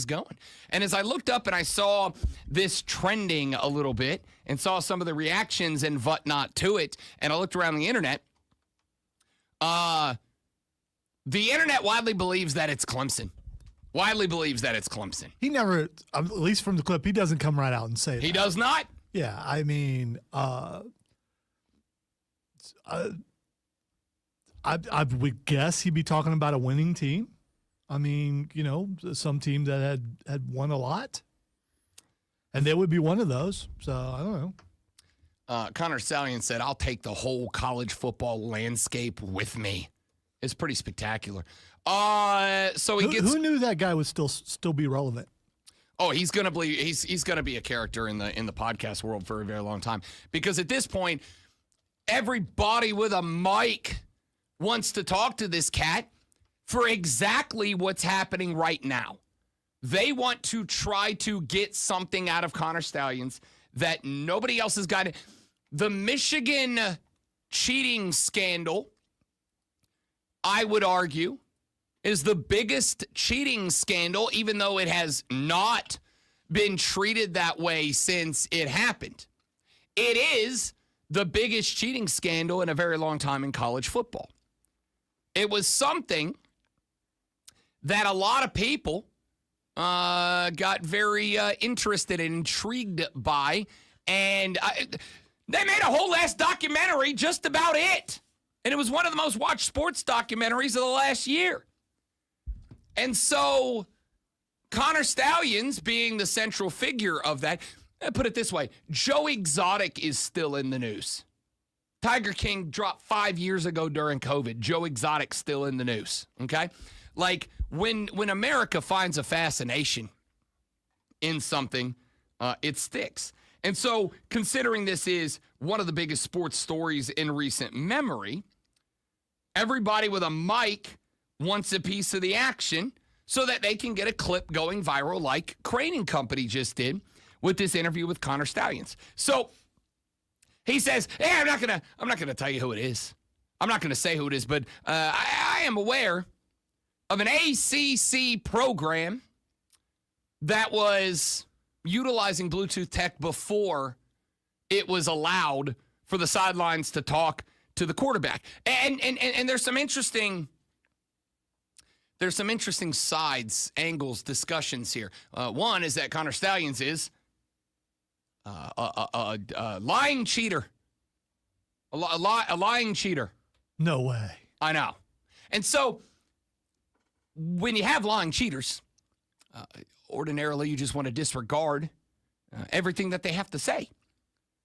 going. And as I looked up and I saw this trending a little bit and saw some of the reactions and whatnot to it, and I looked around the internet, the internet widely believes that it's Clemson. He never, at least from the clip, he doesn't come right out and say that. He does not? Yeah, I mean, I would guess he'd be talking about a winning team. I mean, you know, some team that had won a lot. And they would be one of those. So, I don't know. Connor Stallions said, I'll take the whole college football landscape with me. It's pretty spectacular. So he gets. Who knew that guy would still be relevant? Oh, he's gonna be a character in the podcast world for a very long time, because at this point, everybody with a mic wants to talk to this cat for exactly what's happening right now. They want to try to get something out of Connor Stallions that nobody else has got. The Michigan cheating scandal, I would argue, is the biggest cheating scandal, even though it has not been treated that way since it happened. It is the biggest cheating scandal in a very long time in college football. It was something that a lot of people got very interested and intrigued by, and they made a whole ass documentary just about it. And it was one of the most watched sports documentaries of the last year. And so Connor Stallions being the central figure of that, put it this way, Joe Exotic is still in the news. Tiger King dropped 5 years ago during COVID. Joe Exotic still in the news, okay? Like, when America finds a fascination in something, it sticks. And so, considering this is one of the biggest sports stories in recent memory, everybody with a mic wants a piece of the action. so that they can get a clip going viral like Crane and Company just did with this interview with Connor Stallions. So he says, hey, I'm not gonna tell you who it is. I'm not gonna say who it is, but I am aware of an ACC program that was utilizing Bluetooth tech before it was allowed for the sidelines to talk to the quarterback. And there's some interesting angles, discussions here. One is that Connor Stallions is a lying cheater. A lying cheater. No way. I know. And so when you have lying cheaters, ordinarily you just want to disregard everything that they have to say.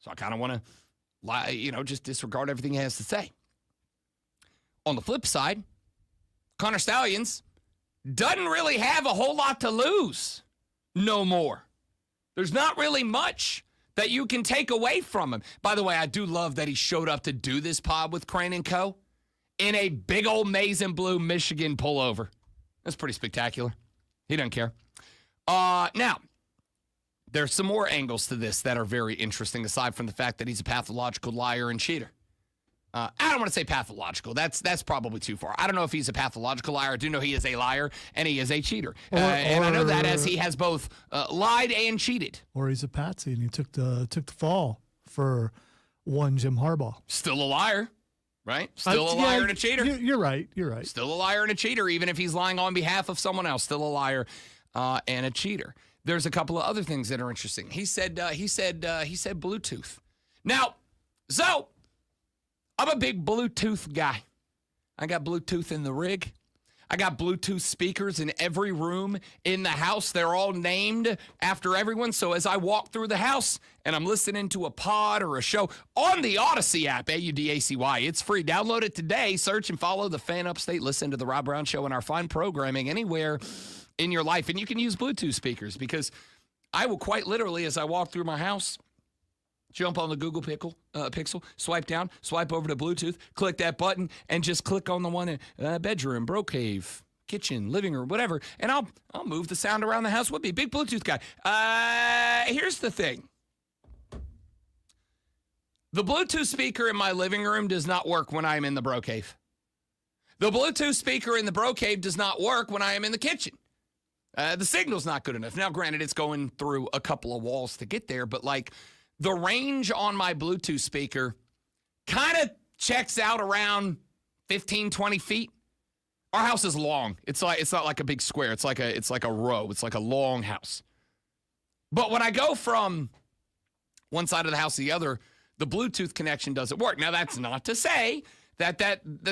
So I kind of want to just disregard everything he has to say. On the flip side, Connor Stallions doesn't really have a whole lot to lose no more. There's not really much that you can take away from him. By the way, I do love that he showed up to do this pod with Crane and Co. in a big old maize and blue Michigan pullover. That's pretty spectacular. He doesn't care. Now, there's some more angles to this that are very interesting, aside from the fact that he's a pathological liar and cheater. I don't want to say pathological. That's probably too far. I don't know if he's a pathological liar. I do know he is a liar and he is a cheater. And I know that as he has both lied and cheated. Or he's a patsy and he took the fall for one Jim Harbaugh. Still a liar, right? Still a liar and a cheater. You're right. You're right. Still a liar and a cheater, even if he's lying on behalf of someone else. Still a liar and a cheater. There's a couple of other things that are interesting. He said Bluetooth. Now, so I'm a big Bluetooth guy. I got Bluetooth in the rig. I got Bluetooth speakers in every room in the house. They're all named after everyone. So as I walk through the house and I'm listening to a pod or a show on the Odyssey app, AUDACY, it's free. Download it today. Search and follow the Fan Upstate. Listen to the Rob Brown Show and our fine programming anywhere in your life. And you can use Bluetooth speakers because I will quite literally, as I walk through my house, jump on the Google Pixel, swipe down, swipe over to Bluetooth, click that button, and just click on the one in bedroom, bro cave, kitchen, living room, whatever, and I'll move the sound around the house with me. Big Bluetooth guy. Here's the thing. The Bluetooth speaker in my living room does not work when I am in the bro cave. The Bluetooth speaker in the bro cave does not work when I am in the kitchen. The signal's not good enough. Now, granted, it's going through a couple of walls to get there, but like the range on my Bluetooth speaker kind of checks out around 15, 20 feet. Our house is long. It's not like a big square. It's like a row. It's like a long house. But when I go from one side of the house to the other, the Bluetooth connection doesn't work. Now, that's not to say that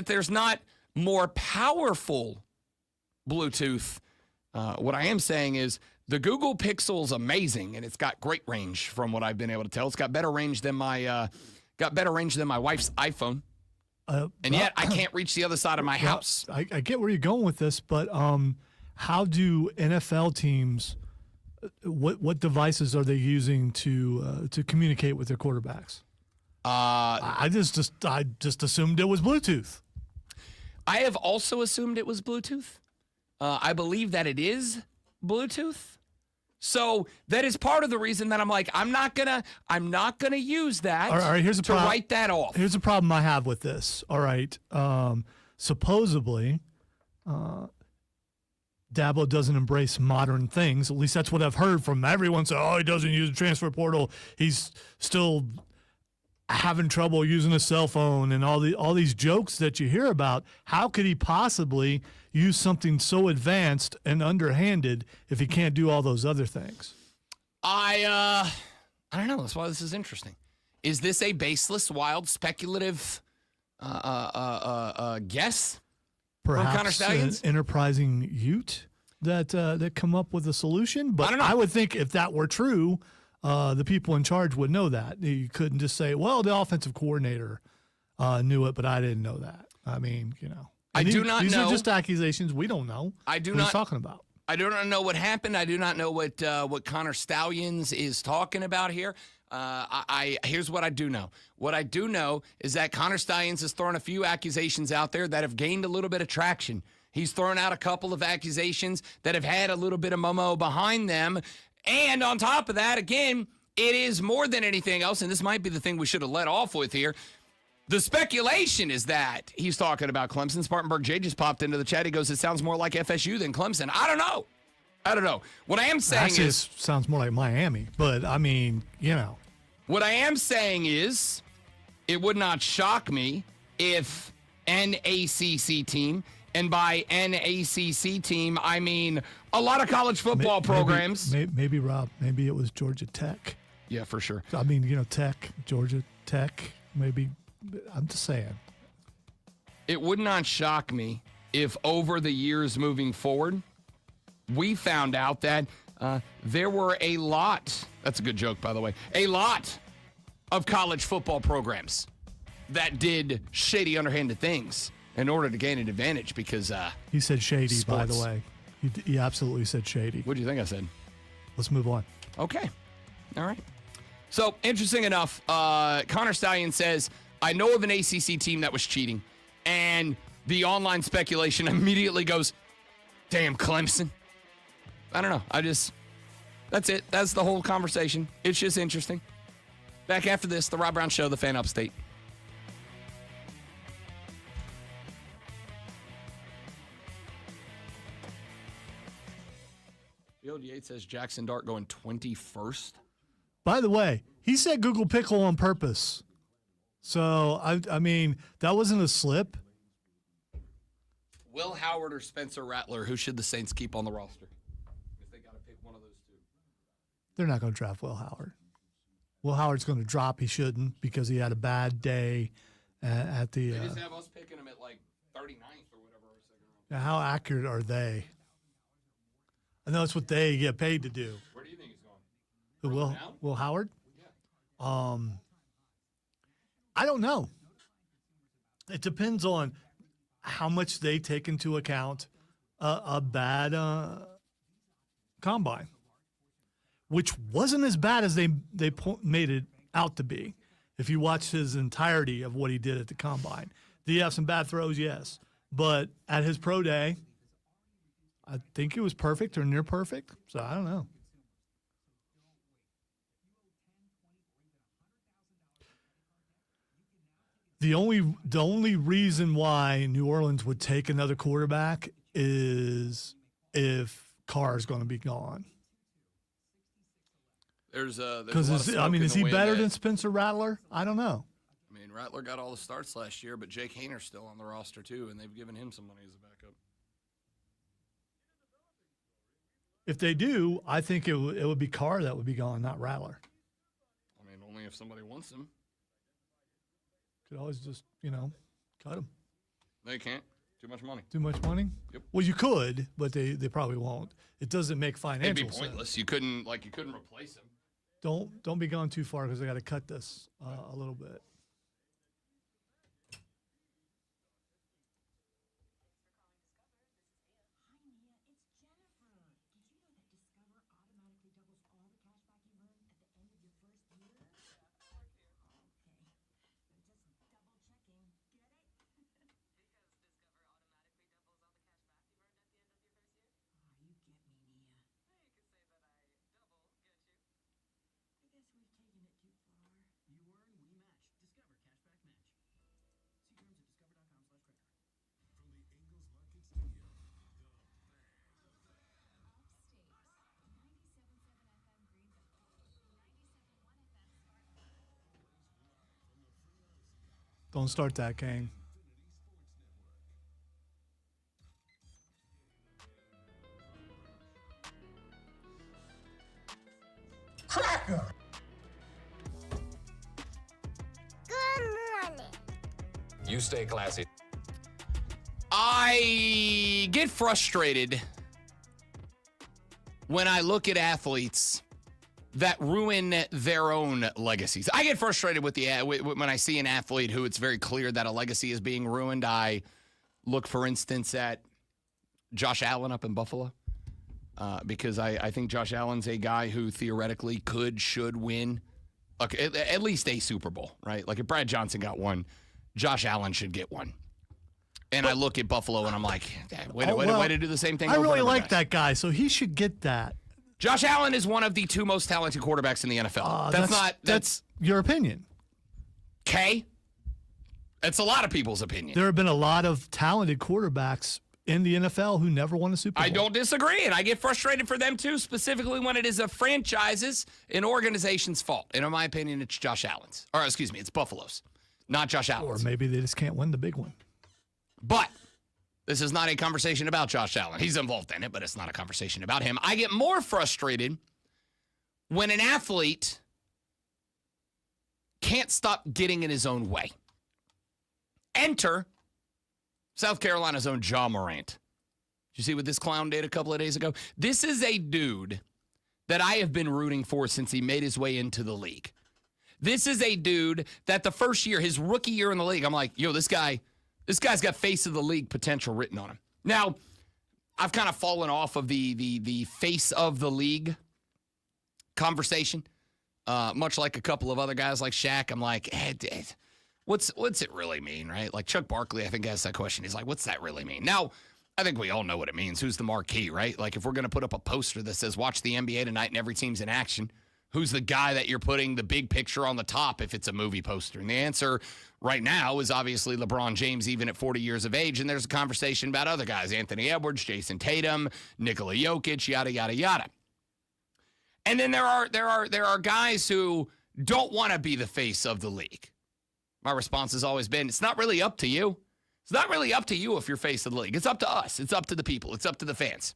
there's not more powerful Bluetooth. What I am saying is the Google Pixel is amazing, and it's got great range from what I've been able to tell. It's got better range than my wife's iPhone, and yet I can't reach the other side of my house. I get where you're going with this, but how do NFL teams? What devices are they using to communicate with their quarterbacks? I just assumed it was Bluetooth. I have also assumed it was Bluetooth. I believe that it is Bluetooth. So that is part of the reason that I'm like, I'm not gonna use that all right, here's to write that off. Here's a problem I have with this. All right. Supposedly, Dabo doesn't embrace modern things. At least that's what I've heard from everyone. So, he doesn't use the transfer portal. He's still having trouble using a cell phone and all these jokes that you hear about. How could he possibly use something so advanced and underhanded if he can't do all those other things? I don't know. That's why this is interesting. Is this a baseless, wild, speculative guess? Perhaps from Connor Stallions? An enterprising Ute that come up with a solution. But I don't know. I would think if that were true, the people in charge would know that. You couldn't just say, well, the offensive coordinator knew it, but I didn't know that. I mean, These are just accusations. We don't know. What he's talking about. I do not know what happened. I do not know what Connor Stallions is talking about here. Here's what I do know. What I do know is that Connor Stallions has thrown a few accusations out there that have gained a little bit of traction He's thrown out a couple of accusations that have had a little bit of momo behind them. And on top of that, again, it is more than anything else, and this might be the thing we should have let off with here. The speculation is that he's talking about Clemson. Spartanburg J just popped into the chat. He goes, it sounds more like FSU than Clemson. I don't know. What I am saying Actually, is... it sounds more like Miami, but I mean, What I am saying is it would not shock me if an ACC team, and by an ACC team, I mean a lot of college football programs. Maybe, Rob, maybe it was Georgia Tech. Yeah, for sure. I mean, Tech, Georgia Tech, maybe. I'm just saying. It would not shock me if over the years moving forward, we found out that there were a lot, that's a good joke, by the way, a lot of college football programs that did shady, underhanded things in order to gain an advantage because he said shady, sports. by the way. He absolutely said shady. What do you think I said? Let's move on. Okay. All right. So, interesting enough, Connor Stallion says, I know of an ACC team that was cheating, and the online speculation immediately goes, damn, Clemson. I don't know. That's it. That's the whole conversation. It's just interesting. Back after this, The Rob Brown Show, The Fan Upstate. Field Yates says Jackson Dart going 21st. By the way, he said Google Pickle on purpose. So, I mean, that wasn't a slip. Will Howard or Spencer Rattler, who should the Saints keep on the roster? If they got to pick one of those two. They're not going to draft Will Howard. Will Howard's going to drop. He shouldn't because he had a bad day at the. They just have us picking him at like 39th or whatever. Now, how accurate are they? I know that's what they get paid to do. Where do you think he's going? Will Howard? Yeah. I don't know. It depends on how much they take into account a bad combine, which wasn't as bad as they made it out to be. If you watch his entirety of what he did at the combine, did he have some bad throws? Yes, but at his pro day, I think it was perfect or near perfect. So I don't know. The only reason why New Orleans would take another quarterback is if Carr is going to be gone. There's because is he better than Spencer Rattler? I don't know. I mean, Rattler got all the starts last year, but Jake Hayner's still on the roster too, and they've given him some money as a backup. If they do, I think it would be Carr that would be gone, not Rattler. I mean, only if somebody wants him. Could always just, cut him. They can't. Too much money. Too much money? Yep. Well, you could, but they probably won't. It doesn't make financial sense. It'd be pointless. Sense. You couldn't replace him. Don't be going too far because I got to cut this a little bit. Don't start that, Kane. Cracker! Good morning. You stay classy. I get frustrated when I look at athletes that ruin their own legacies. I get frustrated with when I see an athlete who it's very clear that a legacy is being ruined. I look, for instance, at Josh Allen up in Buffalo because I think Josh Allen's a guy who theoretically should win at least a Super Bowl, right? Like if Brad Johnson got one, Josh Allen should get one. And I look at Buffalo and I'm like, way to do the same thing. I over really and over like again. that guy, so he should get that. Josh Allen is one of the 2 most talented quarterbacks in the NFL. That's your opinion. Okay. It's a lot of people's opinion. There have been a lot of talented quarterbacks in the NFL who never won a Super Bowl. I don't disagree, and I get frustrated for them too, specifically when it is a franchise's, an organization's fault. And in my opinion, it's Josh Allen's. Or excuse me, it's Buffalo's, not Josh Allen's. Or maybe they just can't win the big one. But this is not a conversation about Josh Allen. He's involved in it, but it's not a conversation about him. I get more frustrated when an athlete can't stop getting in his own way. Enter South Carolina's own Ja Morant. Did you see what this clown did a couple of days ago? This is a dude that I have been rooting for since he made his way into the league. This is a dude that the first year, his rookie year in the league, I'm like, yo, this guy's got face of the league potential written on him. Now, I've kind of fallen off of the face of the league conversation, much like a couple of other guys like Shaq. I'm like, what's it really mean, right? Like Chuck Barkley, I think, asked that question. He's like, what's that really mean? Now, I think we all know what it means. Who's the marquee, right? Like if we're going to put up a poster that says, watch the NBA tonight and every team's in action, who's the guy that you're putting the big picture on the top if it's a movie poster? And the answer right now is obviously LeBron James, even at 40 years of age. And there's a conversation about other guys, Anthony Edwards, Jason Tatum, Nikola Jokic, yada, yada, yada. And then there are guys who don't want to be the face of the league. My response has always been, it's not really up to you. It's not really up to you if you're face of the league. It's up to us. It's up to the people. It's up to the fans,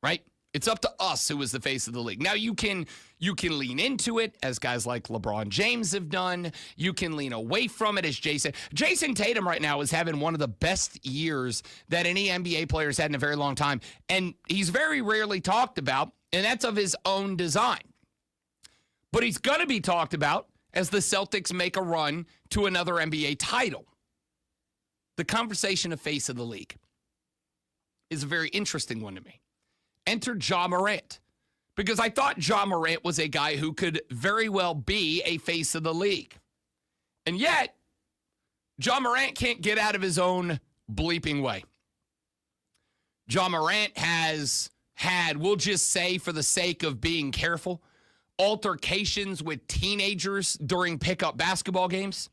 right? It's up to us who is the face of the league. Now, you can lean into it, as guys like LeBron James have done. You can lean away from it, as Jason Tatum right now is having one of the best years that any NBA player has had in a very long time. And he's very rarely talked about, and that's of his own design. But he's going to be talked about as the Celtics make a run to another NBA title. The conversation of face of the league is a very interesting one to me. Enter Ja Morant, because I thought Ja Morant was a guy who could very well be a face of the league. And yet, Ja Morant can't get out of his own bleeping way. Ja Morant has had, we'll just say for the sake of being careful, altercations with teenagers during pickup basketball games.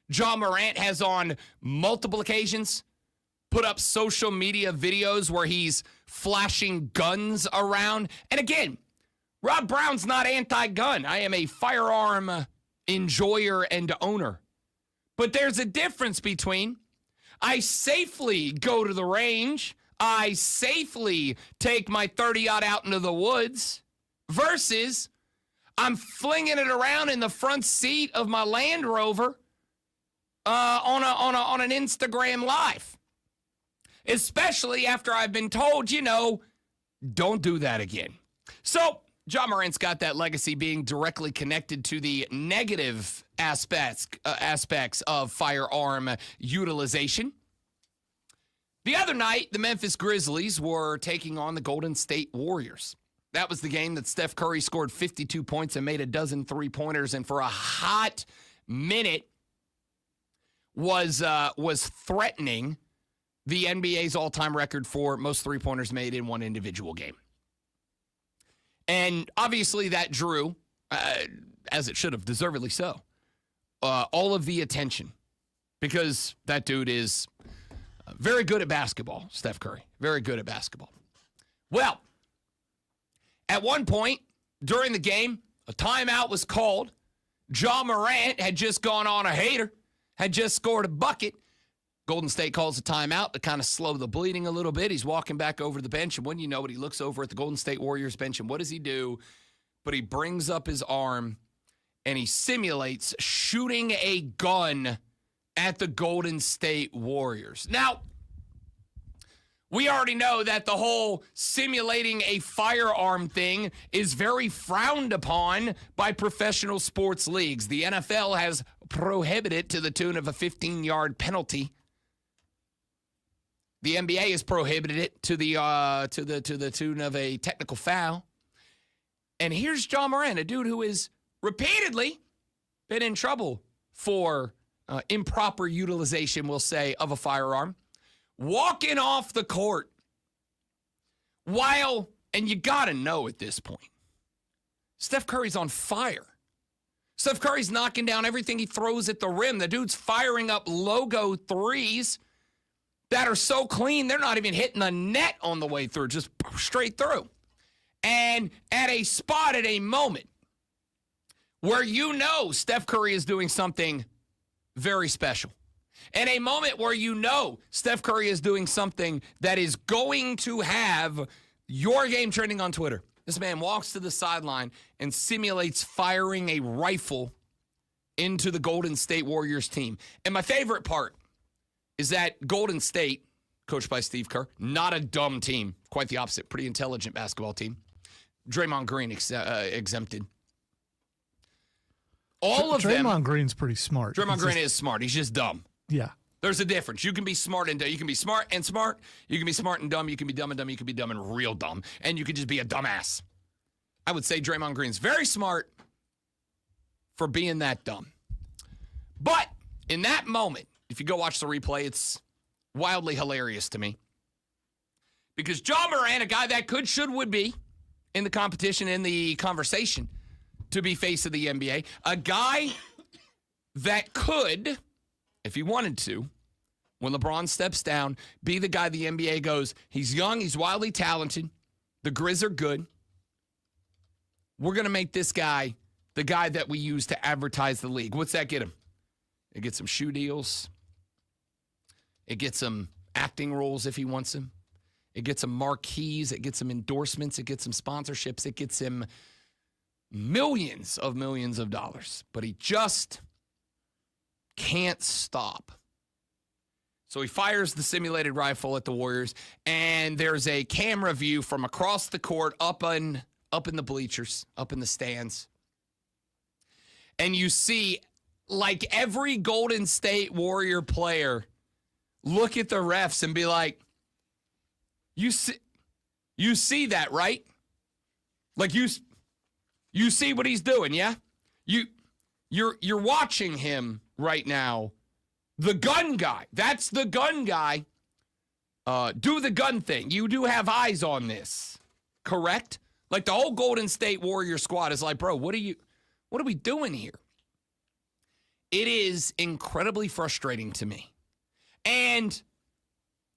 Ja Morant has on multiple occasions put up social media videos where he's flashing guns around. And again, Rob Brown's not anti-gun. I am a firearm enjoyer and owner. But there's a difference between I safely go to the range, I safely take my 30-aught out into the woods, versus I'm flinging it around in the front seat of my Land Rover on an Instagram Live. Especially after I've been told, don't do that again. So, Ja Morant's got that legacy being directly connected to the negative aspects of firearm utilization. The other night, the Memphis Grizzlies were taking on the Golden State Warriors. That was the game that Steph Curry scored 52 points and made a dozen three-pointers, and for a hot minute was threatening the NBA's all-time record for most three-pointers made in one individual game. And obviously that drew, as it should have, deservedly so, all of the attention, because that dude is very good at basketball, Steph Curry. Very good at basketball. Well, at one point during the game, a timeout was called. Ja Morant had just gone on a hater, had just scored a bucket. Golden State calls a timeout to kind of slow the bleeding a little bit. He's walking back over to the bench, and when you know it, he looks over at the Golden State Warriors bench, and what does he do? But he brings up his arm, and he simulates shooting a gun at the Golden State Warriors. Now, we already know that the whole simulating a firearm thing is very frowned upon by professional sports leagues. The NFL has prohibited it to the tune of a 15-yard penalty. The NBA has prohibited it to the tune of a technical foul. And here's Ja Morant, a dude who has repeatedly been in trouble for improper utilization, we'll say, of a firearm. walking off the court while, and you got to know at this point, Steph Curry's on fire. Steph Curry's knocking down everything he throws at the rim. The dude's firing up logo threes that are so clean, they're not even hitting the net on the way through, just straight through. And at a spot, at a moment, where you know Steph Curry is doing something very special. And a moment where you know Steph Curry is doing something that is going to have your game trending on Twitter. This man walks to the sideline and simulates firing a rifle into the Golden State Warriors team. And my favorite part is that Golden State, coached by Steve Kerr, not a dumb team. Quite the opposite. Pretty intelligent basketball team. Draymond Green exempted. All of them. Draymond Green's pretty smart. Draymond Green is smart. He's just dumb. Yeah. There's a difference. You can be smart and you can be smart and smart. You can be smart and dumb. You can be dumb and dumb. You can be dumb and real dumb. And you can just be a dumbass. I would say Draymond Green's very smart for being that dumb. But in that moment, if you go watch the replay, it's wildly hilarious to me. Because John Moran, a guy that could, should, would be in the competition, in the conversation to be face of the NBA, a guy that could, if he wanted to, when LeBron steps down, be the guy the NBA goes, he's young, he's wildly talented, the Grizz are good. We're going to make this guy the guy that we use to advertise the league. What's that get him? It gets him shoe deals. It gets him acting roles if he wants them. It gets him marquees. It gets him endorsements. It gets him sponsorships. It gets him millions of dollars. But he just can't stop. So he fires the simulated rifle at the Warriors, and there's a camera view from across the court up in the bleachers, up in the stands. And you see, like every Golden State Warrior player, look at the refs and be like, you see that, right? Like you see what he's doing, yeah? You're watching him right now. The gun guy. That's the gun guy. Do the gun thing. You do have eyes on this, correct? Like the whole Golden State Warrior squad is like, bro, what are we doing here? It is incredibly frustrating to me. And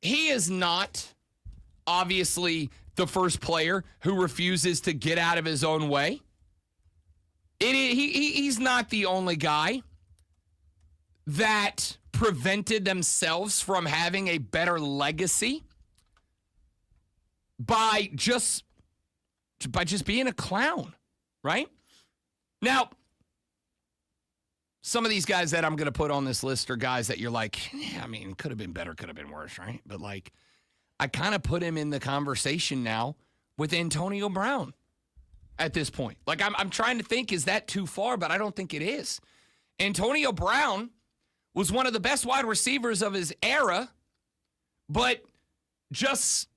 he is not obviously the first player who refuses to get out of his own way. He's not the only guy that prevented themselves from having a better legacy by just being a clown, right? Now, some of these guys that I'm going to put on this list are guys that you're like, yeah, I mean, could have been better, could have been worse, right? But like, I kind of put him in the conversation now with Antonio Brown at this point. Like, I'm trying to think, is that too far? But I don't think it is. Antonio Brown was one of the best wide receivers of his era, but just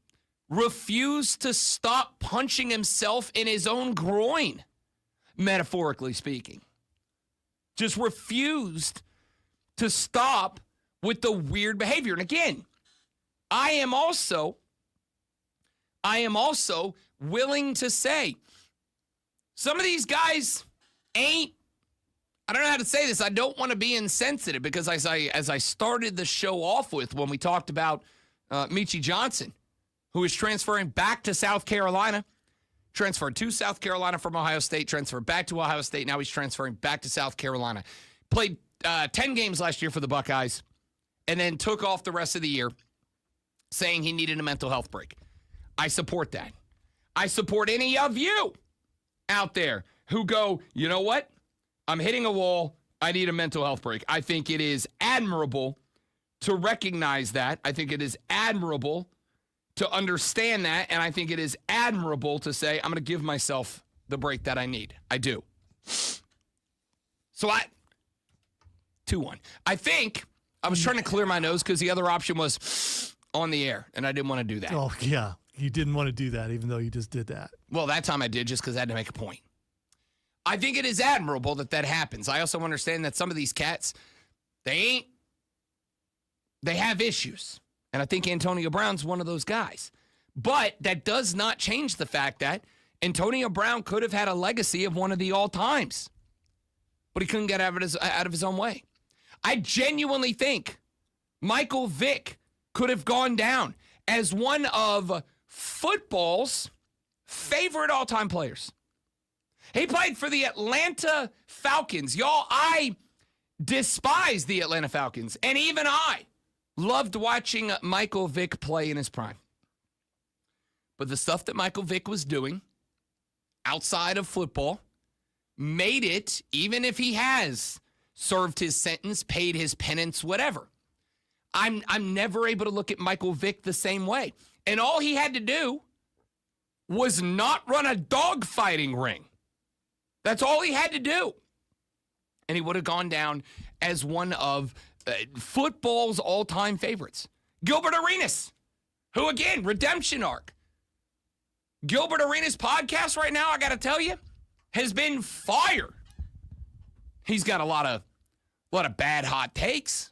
refused to stop punching himself in his own groin, metaphorically speaking. Just refused to stop with the weird behavior. And again, I am also willing to say some of these guys ain't, I don't know how to say this. I don't want to be insensitive because as I started the show off with when we talked about Michi Johnson, who is transferring back to South Carolina, transferred to South Carolina from Ohio State, transferred back to Ohio State. Now he's transferring back to South Carolina. Played 10 games last year for the Buckeyes and then took off the rest of the year saying he needed a mental health break. I support that. I support any of you out there who go, you know what? I'm hitting a wall. I need a mental health break. I think it is admirable to recognize that. I think it is admirable to understand that, and I think it is admirable to say, I'm going to give myself the break that I need. I do. So 2-1. I think I was trying to clear my nose because the other option was on the air, and I didn't want to do that. Oh, yeah. You didn't want to do that, even though you just did that. Well, that time I did just because I had to make a point. I think it is admirable that happens. I also understand that some of these cats, they have issues. And I think Antonio Brown's one of those guys. But that does not change the fact that Antonio Brown could have had a legacy of one of the all-times. But he couldn't get out of his own way. I genuinely think Michael Vick could have gone down as one of football's favorite all-time players. He played for the Atlanta Falcons. Y'all, I despise the Atlanta Falcons. And even I loved watching Michael Vick play in his prime. But the stuff that Michael Vick was doing outside of football made it, even if he has served his sentence, paid his penance, whatever. I'm never able to look at Michael Vick the same way. And all he had to do was not run a dogfighting ring. That's all he had to do. And he would have gone down as one of football's all-time favorites. Gilbert Arenas, who, again, redemption arc. Gilbert Arenas' podcast right now, I got to tell you, has been fire. He's got a lot of bad hot takes,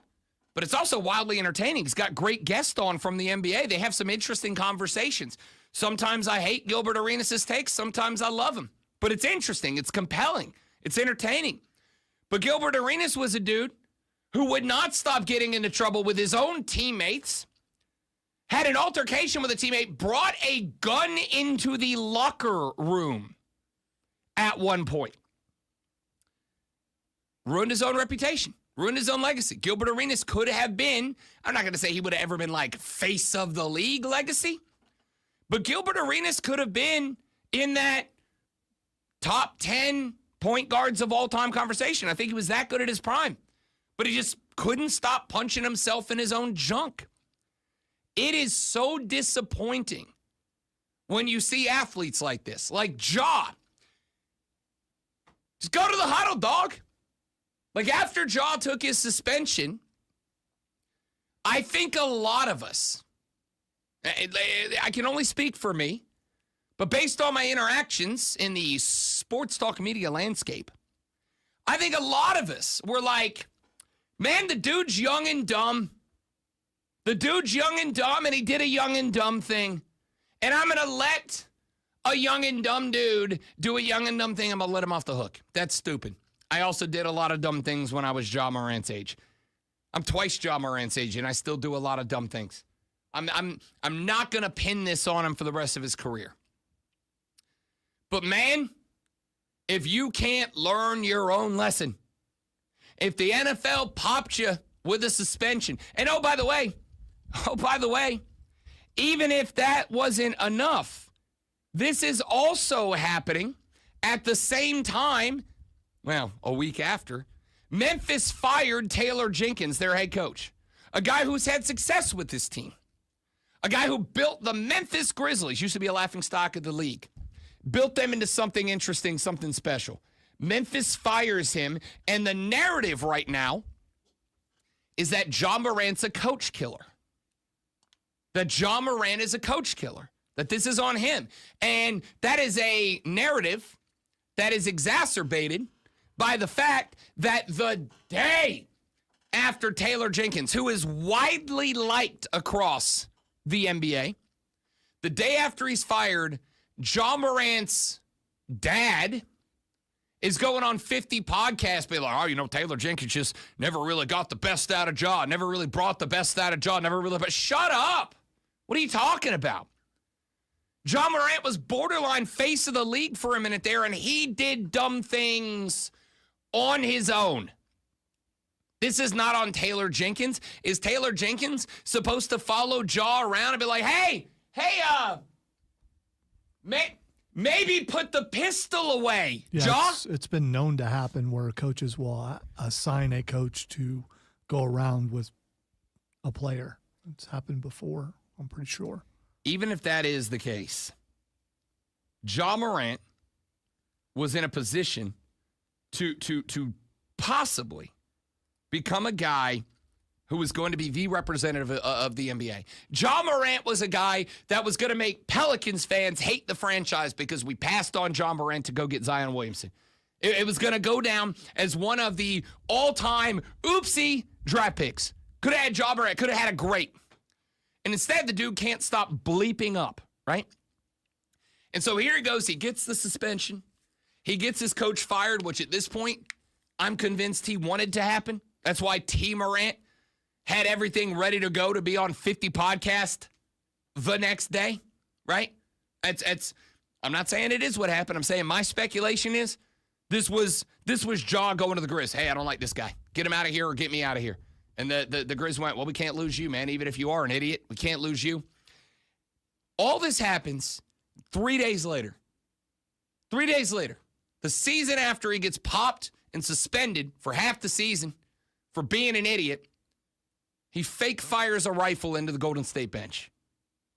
but it's also wildly entertaining. He's got great guests on from the NBA. They have some interesting conversations. Sometimes I hate Gilbert Arenas' takes. Sometimes I love him. But it's interesting. It's compelling. It's entertaining. But Gilbert Arenas was a dude who would not stop getting into trouble with his own teammates, had an altercation with a teammate, brought a gun into the locker room at one point. Ruined his own reputation. Ruined his own legacy. Gilbert Arenas could have been, I'm not going to say he would have ever been like face of the league legacy, but Gilbert Arenas could have been in that top 10 point guards of all time conversation. I think he was that good at his prime, but he just couldn't stop punching himself in his own junk. It is so disappointing when you see athletes like this, like Ja. Just go to the huddle, dog. Like after Ja took his suspension, I think a lot of us, I can only speak for me, but based on my interactions in the sports talk media landscape, I think a lot of us were like, man, the dude's young and dumb. The dude's young and dumb, and he did a young and dumb thing. And I'm going to let a young and dumb dude do a young and dumb thing. I'm going to let him off the hook. That's stupid. I also did a lot of dumb things when I was Ja Morant's age. I'm twice Ja Morant's age, and I still do a lot of dumb things. I'm not going to pin this on him for the rest of his career. But, man, if you can't learn your own lesson, if the NFL popped you with a suspension, and oh, by the way, even if that wasn't enough, this is also happening at the same time, well, a week after, Memphis fired Taylor Jenkins, their head coach, a guy who's had success with this team, a guy who built the Memphis Grizzlies, used to be a laughingstock of the league, built them into something interesting, something special. Memphis fires him, and the narrative right now is that Ja Morant's a coach killer. That Ja Morant is a coach killer. That this is on him. And that is a narrative that is exacerbated by the fact that the day after Taylor Jenkins, who is widely liked across the NBA, the day after he's fired, Ja Morant's dad is going on 50 podcasts, being like, oh, Taylor Jenkins just never really got the best out of Ja, never really brought the best out of Ja, never really, but shut up. What are you talking about? Ja Morant was borderline face of the league for a minute there, and he did dumb things on his own. This is not on Taylor Jenkins. Is Taylor Jenkins supposed to follow Ja around and be like, hey, maybe put the pistol away, Yeah, Ja? it's been known to happen where coaches will assign a coach to go around with a player. It's happened before, I'm pretty sure. Even if that is the case, Ja Morant was in a position to possibly become a guy who was going to be the representative of the NBA. Ja Morant was a guy that was going to make Pelicans fans hate the franchise because we passed on Ja Morant to go get Zion Williamson. It was going to go down as one of the all-time oopsie draft picks. Could have had Ja Morant, could have had a great. And instead, the dude can't stop bleeping up, right? And so here he goes. He gets the suspension. He gets his coach fired, which at this point, I'm convinced he wanted to happen. That's why T. Morant had everything ready to go to be on 50 podcast the next day, right? I'm not saying it is what happened. I'm saying my speculation is this was Jaw going to the Grizz. Hey, I don't like this guy. Get him out of here or get me out of here. And the Grizz went, well, we can't lose you, man. Even if you are an idiot, we can't lose you. All this happens 3 days later. 3 days later, the season after he gets popped and suspended for half the season for being an idiot, he fake fires a rifle into the Golden State bench.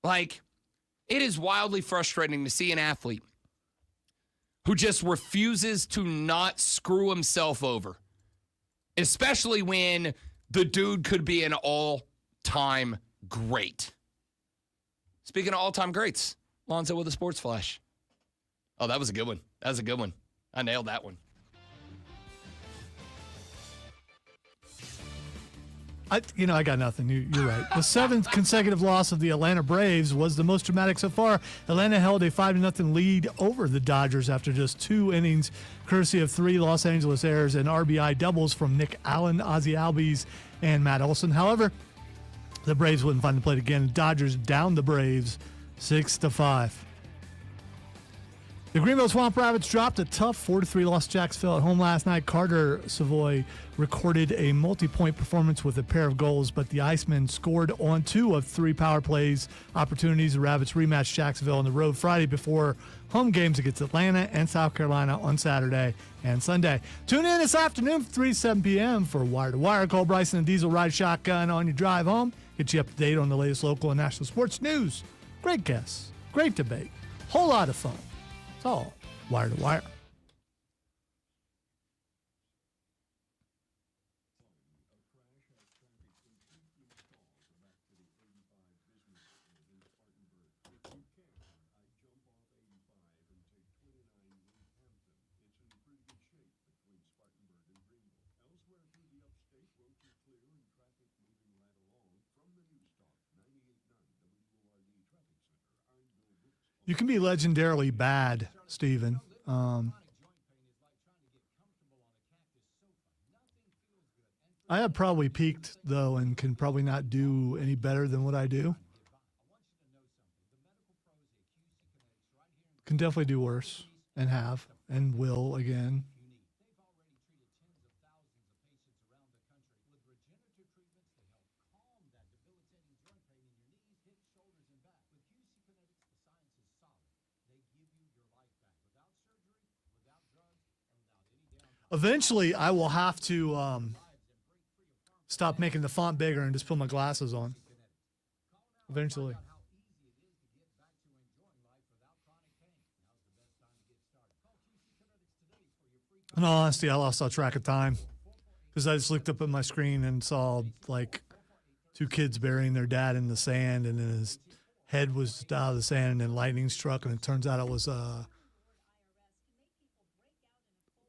Like, it is wildly frustrating to see an athlete who just refuses to not screw himself over, especially when the dude could be an all-time great. Speaking of all-time greats, Lonzo with a sports flash. Oh, that was a good one. That was a good one. I nailed that one. I got nothing. You're right. The 7th consecutive loss of the Atlanta Braves was the most dramatic so far. Atlanta held a 5-0 lead over the Dodgers after just 2 innings, courtesy of 3 Los Angeles errors and RBI doubles from Nick Allen, Ozzie Albies, and Matt Olson. However, the Braves wouldn't find the plate again. Dodgers downed the Braves 6-5. The Greenville Swamp Rabbits dropped a tough 4-3 loss to Jacksonville at home last night. Carter Savoy recorded a multi-point performance with a pair of goals, but the Icemen scored on 2 of 3 power plays opportunities. The Rabbits rematched Jacksonville on the road Friday before home games against Atlanta and South Carolina on Saturday and Sunday. Tune in this afternoon from 3 to 7 p.m. for Wire to Wire. Call Bryson and Diesel Ride Shotgun on your drive home. Get you up to date on the latest local and national sports news. Great guests, great debate, whole lot of fun. It's all Wire to Wire. You can be legendarily bad, Steven. I have probably peaked, though, and can probably not do any better than what I do. Can definitely do worse, and have, and will again. Eventually, I will have to stop making the font bigger and just put my glasses on. Eventually. In all honesty, I lost all track of time because I just looked up at my screen and saw like 2 kids burying their dad in the sand, and then his head was out of the sand, and then lightning struck, and it turns out it was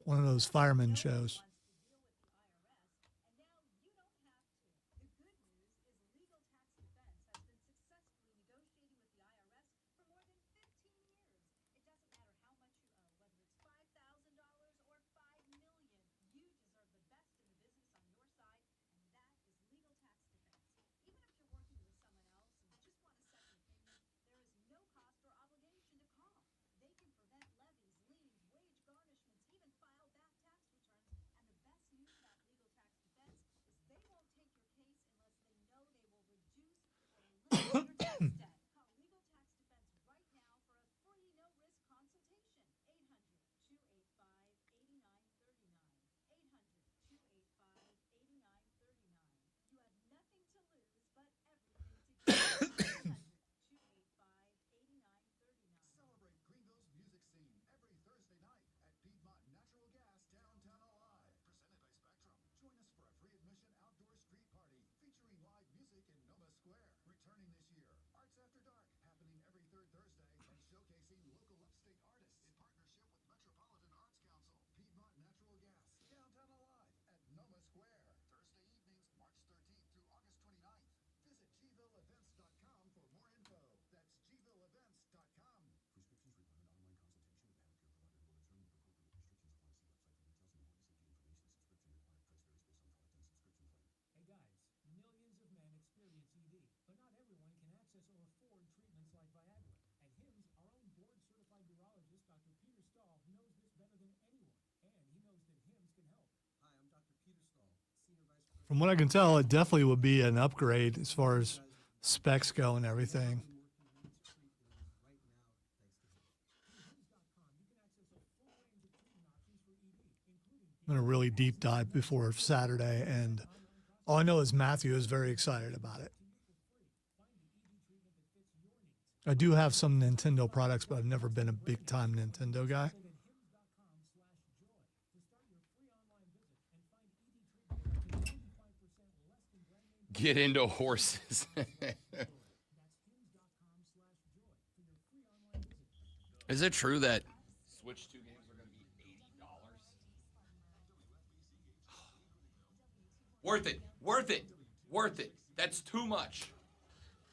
one of those fireman shows. From what I can tell, it definitely would be an upgrade as far as specs go and everything. I'm going to really deep dive before Saturday, and all I know is Matthew is very excited about it. I do have some Nintendo products, but I've never been a big-time Nintendo guy. Get into horses. Is it true that Switch 2 games are going to be $80? Worth it. Worth it. Worth it. That's too much.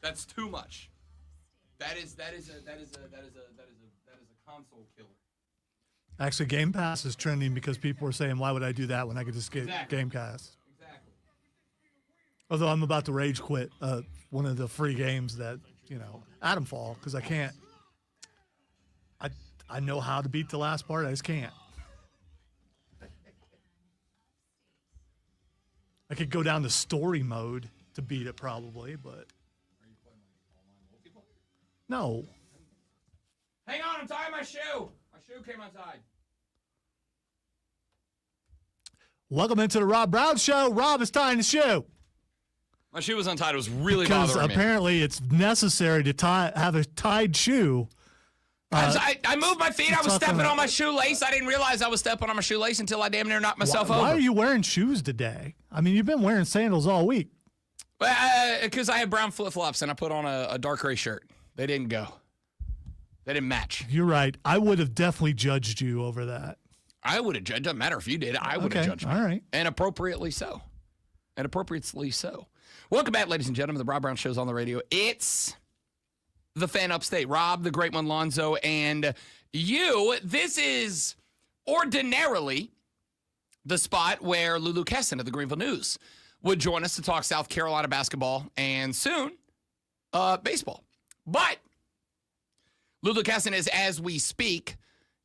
That's too much. That is a console killer. Actually, Game Pass is trending because people are saying, why would I do that when I could just get Game Pass? Exactly. Although I'm about to rage quit one of the free games that, Atomfall, because I can't. I know how to beat the last part. I just can't. I could go down to story mode to beat it probably, but. Are you playing like online multiplayer? No. Hang on, I'm tying my shoe. My shoe came untied. Welcome into the Rob Brown Show. Rob is tying the shoe. My shoe was untied. It was really because bothering me. Apparently it's necessary to have a tied shoe. I moved my feet. I was stepping on my shoelace. I didn't realize I was stepping on my shoelace until I damn near knocked myself over. Why are you wearing shoes today? I mean, you've been wearing sandals all week. Because I had brown flip-flops and I put on a dark gray shirt. They didn't go. They didn't match. You're right. I would have definitely judged you over that. I would have judged. Doesn't matter if you did. I would have judged. All right. And appropriately so. And appropriately so. Welcome back, ladies and gentlemen. The Rob Brown Show's on the radio. It's the fan upstate. Rob, the great one, Lonzo, and you. This is ordinarily the spot where Lulu Kesson of the Greenville News would join us to talk South Carolina basketball and soon baseball. But Lulu Kesson is, as we speak,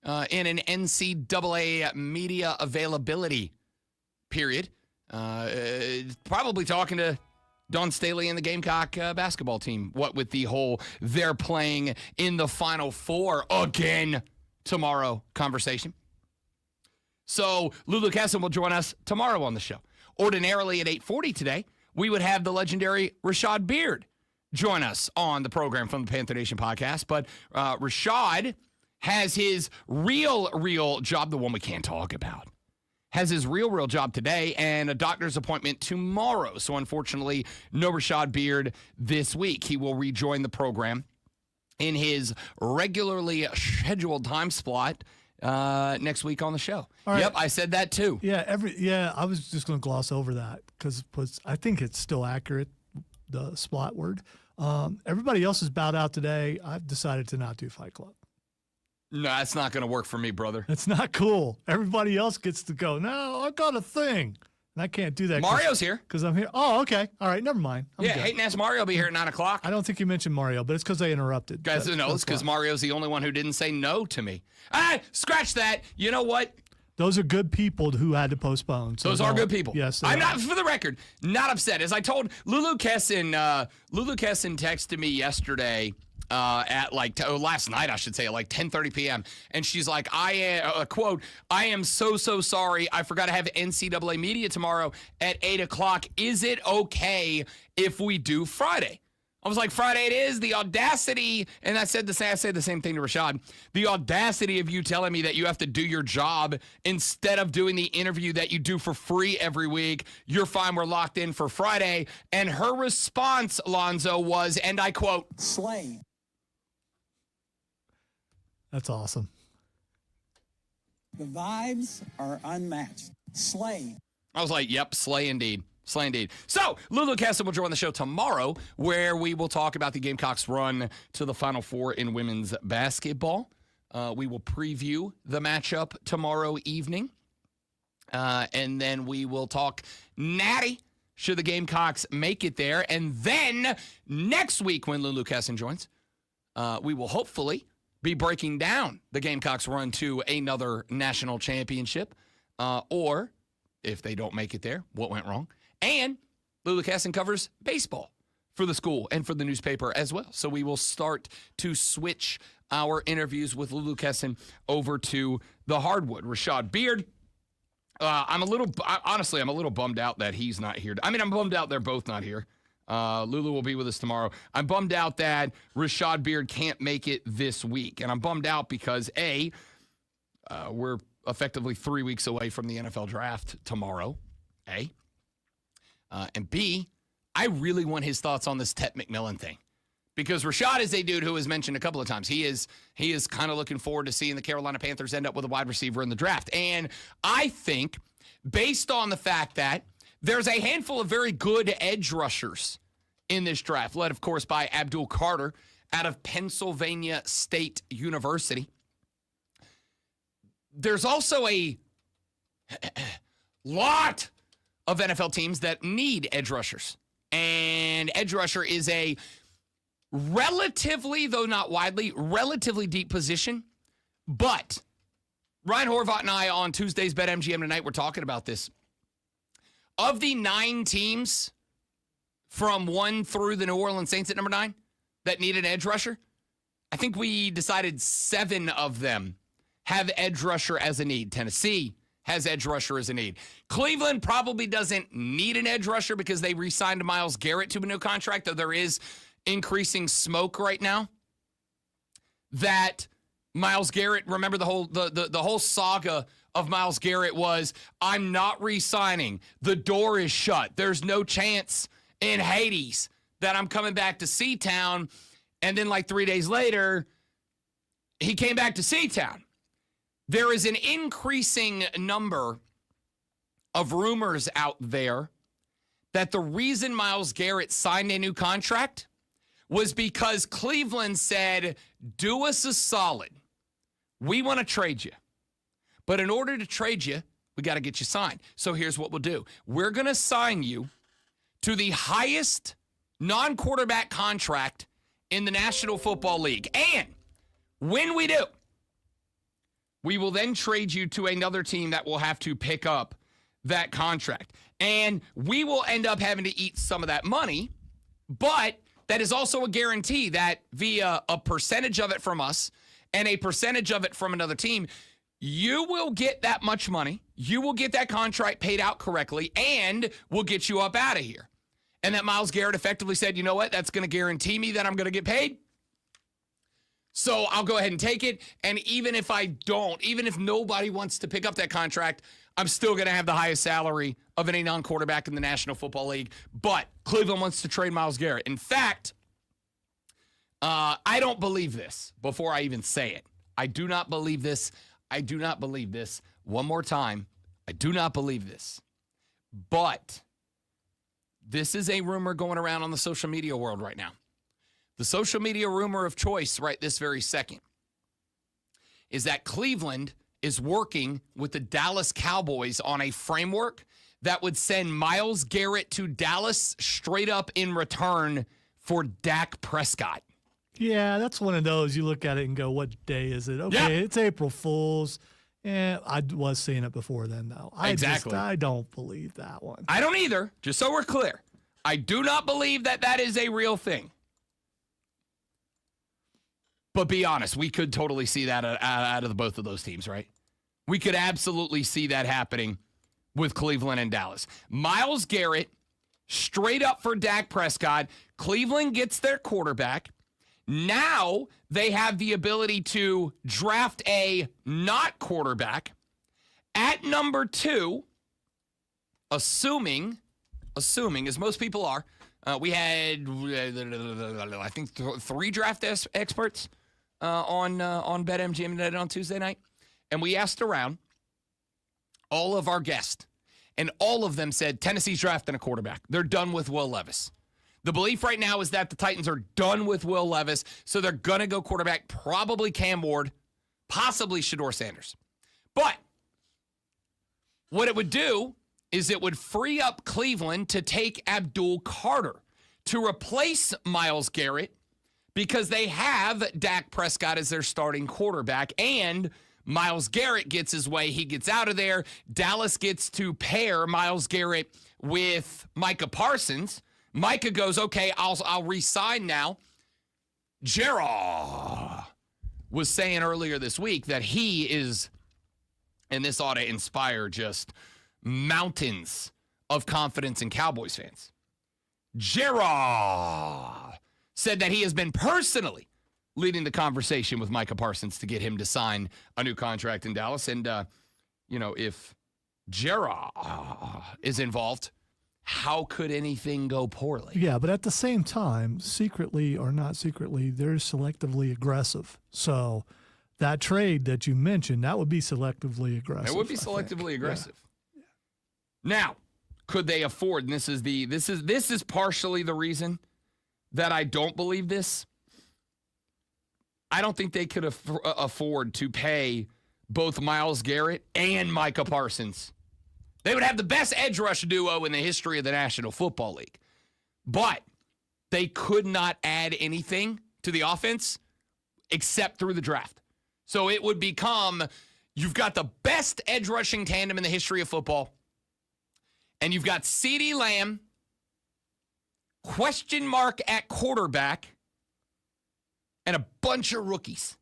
in an NCAA media availability period. Probably talking to Don Staley and the Gamecock basketball team. What with the whole they're playing in the Final Four again tomorrow conversation. So Lulu Kesson will join us tomorrow on the show. Ordinarily at 8:40 today, we would have the legendary Rashad Beard join us on the program from the Panther Nation podcast. But Rashad has his real job, the one we can't talk about, has his real job today and a doctor's appointment tomorrow. So unfortunately, no Rashad Beard this week. He will rejoin the program in his regularly scheduled time slot next week on the show. Right. Yep, I said that too. Yeah, I was just going to gloss over that because I think it's still accurate, the spot word. Everybody else is bowed out today. I've decided to not do Fight Club. No, that's not going to work for me, brother. It's not cool. Everybody else gets to go, no, I got a thing. And I can't do that. Mario's here. Because I'm here. Oh, okay. All right, never mind. Hayden asked Mario will be here at 9 o'clock. I don't think you mentioned Mario, but it's because I interrupted. Guys, no, it's because Mario's the only one who didn't say no to me. Scratch that. You know what? Those are good people who had to postpone. So those are good people. Yes, I'm not, for the record, not upset. As I told Lulu Kesson texted me yesterday at last night, I should say, at like 10:30 p.m. And she's like, quote, I am so sorry. I forgot to have NCAA media tomorrow at 8 o'clock. Is it okay if we do Friday? I was like, Friday it is. The audacity, and I said the same thing to Rashad. The audacity of you telling me that you have to do your job instead of doing the interview that you do for free every week. You're fine. We're locked in for Friday. And her response, Lonzo, was, and I quote, Slay. That's awesome. The vibes are unmatched. Slay. I was like, yep, slay indeed. Slay indeed. So, Lulu Kesson will join the show tomorrow, where we will talk about the Gamecocks' run to the Final Four in women's basketball. We will preview the matchup tomorrow evening. And then we will talk natty, should the Gamecocks make it there. And then next week, when Lulu Kesson joins, we will hopefully be breaking down the Gamecocks' run to another national championship. Or, if they don't make it there, what went wrong. And Lulu Casson covers baseball for the school and for the newspaper as well. So we will start to switch our interviews with Lulu Casson over to the hardwood. Rashad Beard. I'm a little bummed out that he's not here. I mean, I'm bummed out they're both not here. Lulu will be with us tomorrow. I'm bummed out that Rashad Beard can't make it this week. And I'm bummed out because, A, we're effectively 3 weeks away from the NFL draft tomorrow, A. And B, I really want his thoughts on this Tet McMillan thing. Because Rashad is a dude who has mentioned a couple of times. He is kind of looking forward to seeing the Carolina Panthers end up with a wide receiver in the draft. And I think, based on the fact that there's a handful of very good edge rushers in this draft, led, of course, by Abdul Carter out of Pennsylvania State University. There's also a lot of NFL teams that need edge rushers. And edge rusher is a relatively, though not widely, relatively deep position. But Ryan Horvath and I on Tuesday's BetMGM tonight were talking about this. Of the 9 teams from 1 through the New Orleans Saints at number 9 that need an edge rusher, I think we decided 7 of them have edge rusher as a need. Tennessee has edge rusher as a need. Cleveland probably doesn't need an edge rusher because they re-signed Myles Garrett to a new contract, though there is increasing smoke right now that Myles Garrett, remember the whole saga of Myles Garrett was, I'm not re-signing. The door is shut. There's no chance in Hades that I'm coming back to C-Town. And then like 3 days later, he came back to C-Town. There is an increasing number of rumors out there that the reason Myles Garrett signed a new contract was because Cleveland said, do us a solid. We want to trade you. But in order to trade you, we got to get you signed. So here's what we'll do. We're going to sign you to the highest non-quarterback contract in the National Football League. And when we do, we will then trade you to another team that will have to pick up that contract. And we will end up having to eat some of that money, but that is also a guarantee that via a percentage of it from us and a percentage of it from another team, you will get that much money, you will get that contract paid out correctly, and we'll get you up out of here. And that Myles Garrett effectively said, you know what, that's going to guarantee me that I'm going to get paid. So I'll go ahead and take it. And even if I don't, even if nobody wants to pick up that contract, I'm still going to have the highest salary of any non-quarterback in the National Football League. But Cleveland wants to trade Myles Garrett. In fact, I don't believe this before I even say it. I do not believe this. I do not believe this. One more time. I do not believe this. But this is a rumor going around on the social media world right now. The social media rumor of choice right this very second is that Cleveland is working with the Dallas Cowboys on a framework that would send Myles Garrett to Dallas straight up in return for Dak Prescott. Yeah, that's one of those. You look at it and go, what day is it? Okay, It's April Fool's. Yeah, I was seeing it before then, though. I don't believe that one. I don't either, just so we're clear. I do not believe that that is a real thing. But be honest, we could totally see that out of both of those teams, right? We could absolutely see that happening with Cleveland and Dallas. Myles Garrett, straight up for Dak Prescott. Cleveland gets their quarterback. Now they have the ability to draft a not quarterback at number 2, assuming, as most people are, we had, I think, 3 draft experts on BetMGM on Tuesday night. And we asked around all of our guests, and all of them said Tennessee's drafting a quarterback. They're done with Will Levis. The belief right now is that the Titans are done with Will Levis, so they're going to go quarterback, probably Cam Ward, possibly Shedeur Sanders. But what it would do is it would free up Cleveland to take Abdul Carter to replace Myles Garrett because they have Dak Prescott as their starting quarterback, and Myles Garrett gets his way. He gets out of there. Dallas gets to pair Myles Garrett with Micah Parsons. Micah goes, okay, I'll re-sign now. Gerard was saying earlier this week that he is, and this ought to inspire just mountains of confidence in Cowboys fans. Gerard said that he has been personally leading the conversation with Micah Parsons to get him to sign a new contract in Dallas. And, if Gerard is involved, how could anything go poorly? Yeah, but at the same time, secretly or not secretly, they're selectively aggressive. So that trade that you mentioned, that would be selectively aggressive. It would be selectively aggressive. Yeah. Now, could they afford? And this is partially the reason that I don't believe this. I don't think they could afford to pay both Myles Garrett and Micah Parsons. They would have the best edge rush duo in the history of the National Football League. But they could not add anything to the offense except through the draft. So it would become, you've got the best edge rushing tandem in the history of football, and you've got CeeDee Lamb, question mark at quarterback, and a bunch of rookies.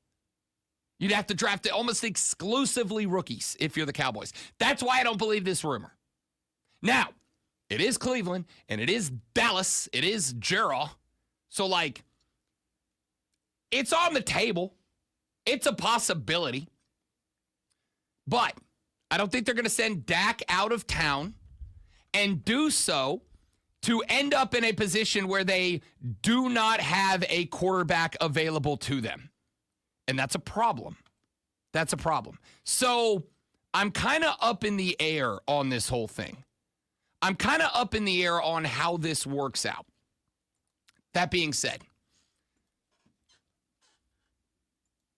You'd have to draft almost exclusively rookies if you're the Cowboys. That's why I don't believe this rumor. Now, it is Cleveland, and it is Dallas. It is Gerald. So, it's on the table. It's a possibility. But I don't think they're going to send Dak out of town and do so to end up in a position where they do not have a quarterback available to them. And that's a problem. That's a problem. So I'm kind of up in the air on this whole thing. I'm kind of up in the air on how this works out. That being said,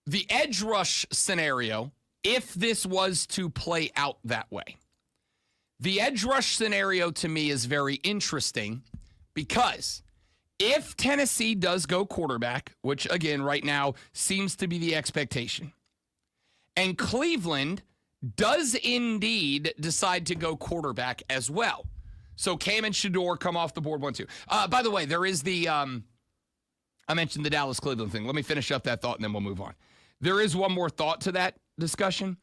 the edge rush scenario, if this was to play out that way, the edge rush scenario to me is very interesting because if Tennessee does go quarterback, which again right now seems to be the expectation, and Cleveland does indeed decide to go quarterback as well. So Cam and Shador come off the board 1-2. By the way, there is the, I mentioned the Dallas-Cleveland thing. Let me finish up that thought and then we'll move on. There is one more thought to that discussion,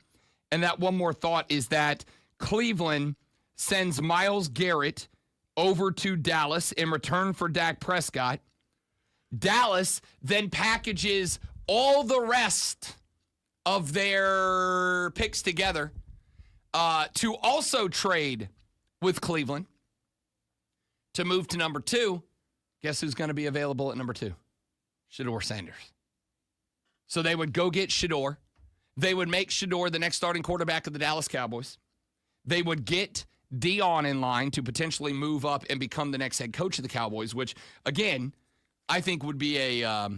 and that one more thought is that Cleveland sends Myles Garrett over to Dallas in return for Dak Prescott. Dallas then packages all the rest of their picks together to also trade with Cleveland to move to number 2. Guess who's going to be available at number 2? Shador Sanders. So they would go get Shador. They would make Shador the next starting quarterback of the Dallas Cowboys. They would get Dion in line to potentially move up and become the next head coach of the Cowboys, which, again, I think would be a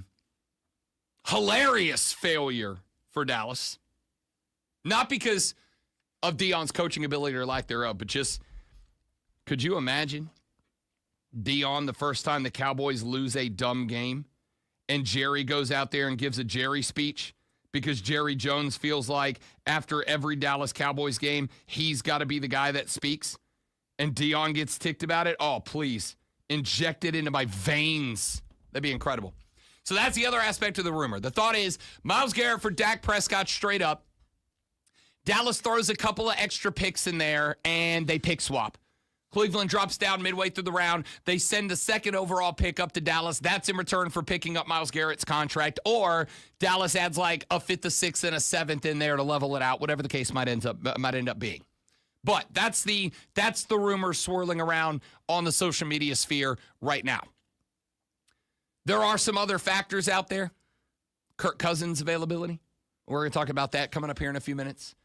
hilarious failure for Dallas. Not because of Dion's coaching ability or lack thereof, but just, could you imagine Dion the first time the Cowboys lose a dumb game and Jerry goes out there and gives a Jerry speech because Jerry Jones feels like after every Dallas Cowboys game, he's got to be the guy that speaks, and Dion gets ticked about it? Oh, please, inject it into my veins. That'd be incredible. So that's the other aspect of the rumor. The thought is Myles Garrett for Dak Prescott straight up. Dallas throws a couple of extra picks in there, and they pick swap. Cleveland drops down midway through the round. They send the second overall pick up to Dallas. That's in return for picking up Myles Garrett's contract. Or Dallas adds like a 5th, a 6th, and a 7th in there to level it out, whatever the case might end up being. But that's the rumor swirling around on the social media sphere right now. There are some other factors out there. Kirk Cousins' availability. We're going to talk about that coming up here in a few minutes.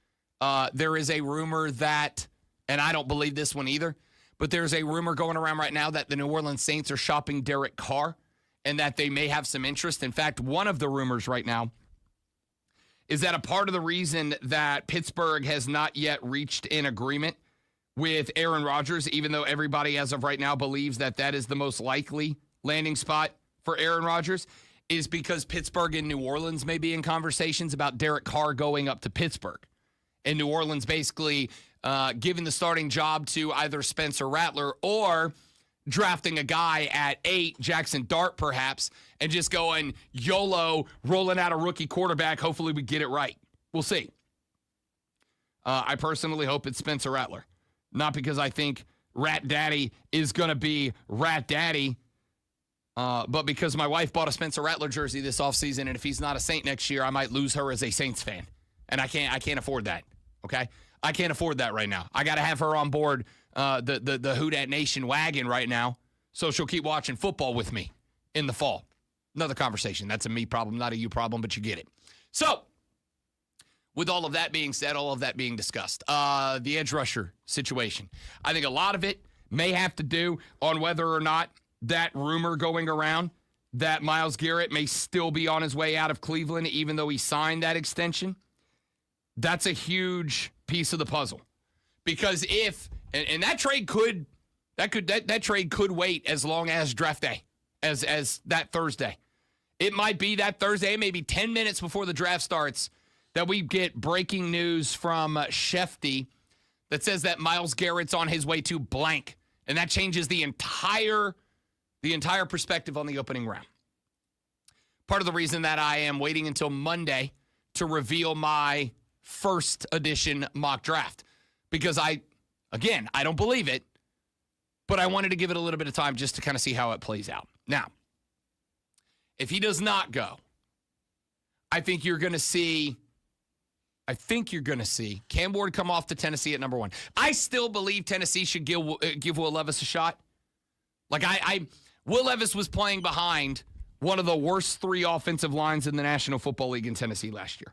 There is a rumor that, and I don't believe this one either, but there's a rumor going around right now that the New Orleans Saints are shopping Derek Carr and that they may have some interest. In fact, one of the rumors right now is that a part of the reason that Pittsburgh has not yet reached an agreement with Aaron Rodgers, even though everybody as of right now believes that that is the most likely landing spot for Aaron Rodgers, is because Pittsburgh and New Orleans may be in conversations about Derek Carr going up to Pittsburgh. And New Orleans basically giving the starting job to either Spencer Rattler or drafting a guy at 8, Jackson Dart perhaps, and just going YOLO, rolling out a rookie quarterback. Hopefully we get it right. We'll see. I personally hope it's Spencer Rattler. Not because I think Rat Daddy is going to be Rat Daddy, but because my wife bought a Spencer Rattler jersey this offseason, and if he's not a Saint next year, I might lose her as a Saints fan. And I can't afford that, okay? I can't afford that right now. I got to have her on board the Who Dat Nation wagon right now, so she'll keep watching football with me in the fall. Another conversation. That's a me problem, not a you problem, but you get it. So, with all of that being said, all of that being discussed, the edge rusher situation. I think a lot of it may have to do on whether or not that rumor going around that Myles Garrett may still be on his way out of Cleveland, even though he signed that extension. That's a huge piece of the puzzle. Because if, and that trade could wait as long as draft day, as that Thursday. It might be that Thursday, maybe 10 minutes before the draft starts, that we get breaking news from Shefty that says that Myles Garrett's on his way to blank. And that changes the entire perspective on the opening round. Part of the reason that I am waiting until Monday to reveal my first edition mock draft. Because I don't believe it, but I wanted to give it a little bit of time just to kind of see how it plays out. Now, if he does not go, I think you're going to see Cam Ward come off to Tennessee at number 1. I still believe Tennessee should give Will Levis a shot. Like Will Levis was playing behind one of the worst 3 offensive lines in the National Football League in Tennessee last year.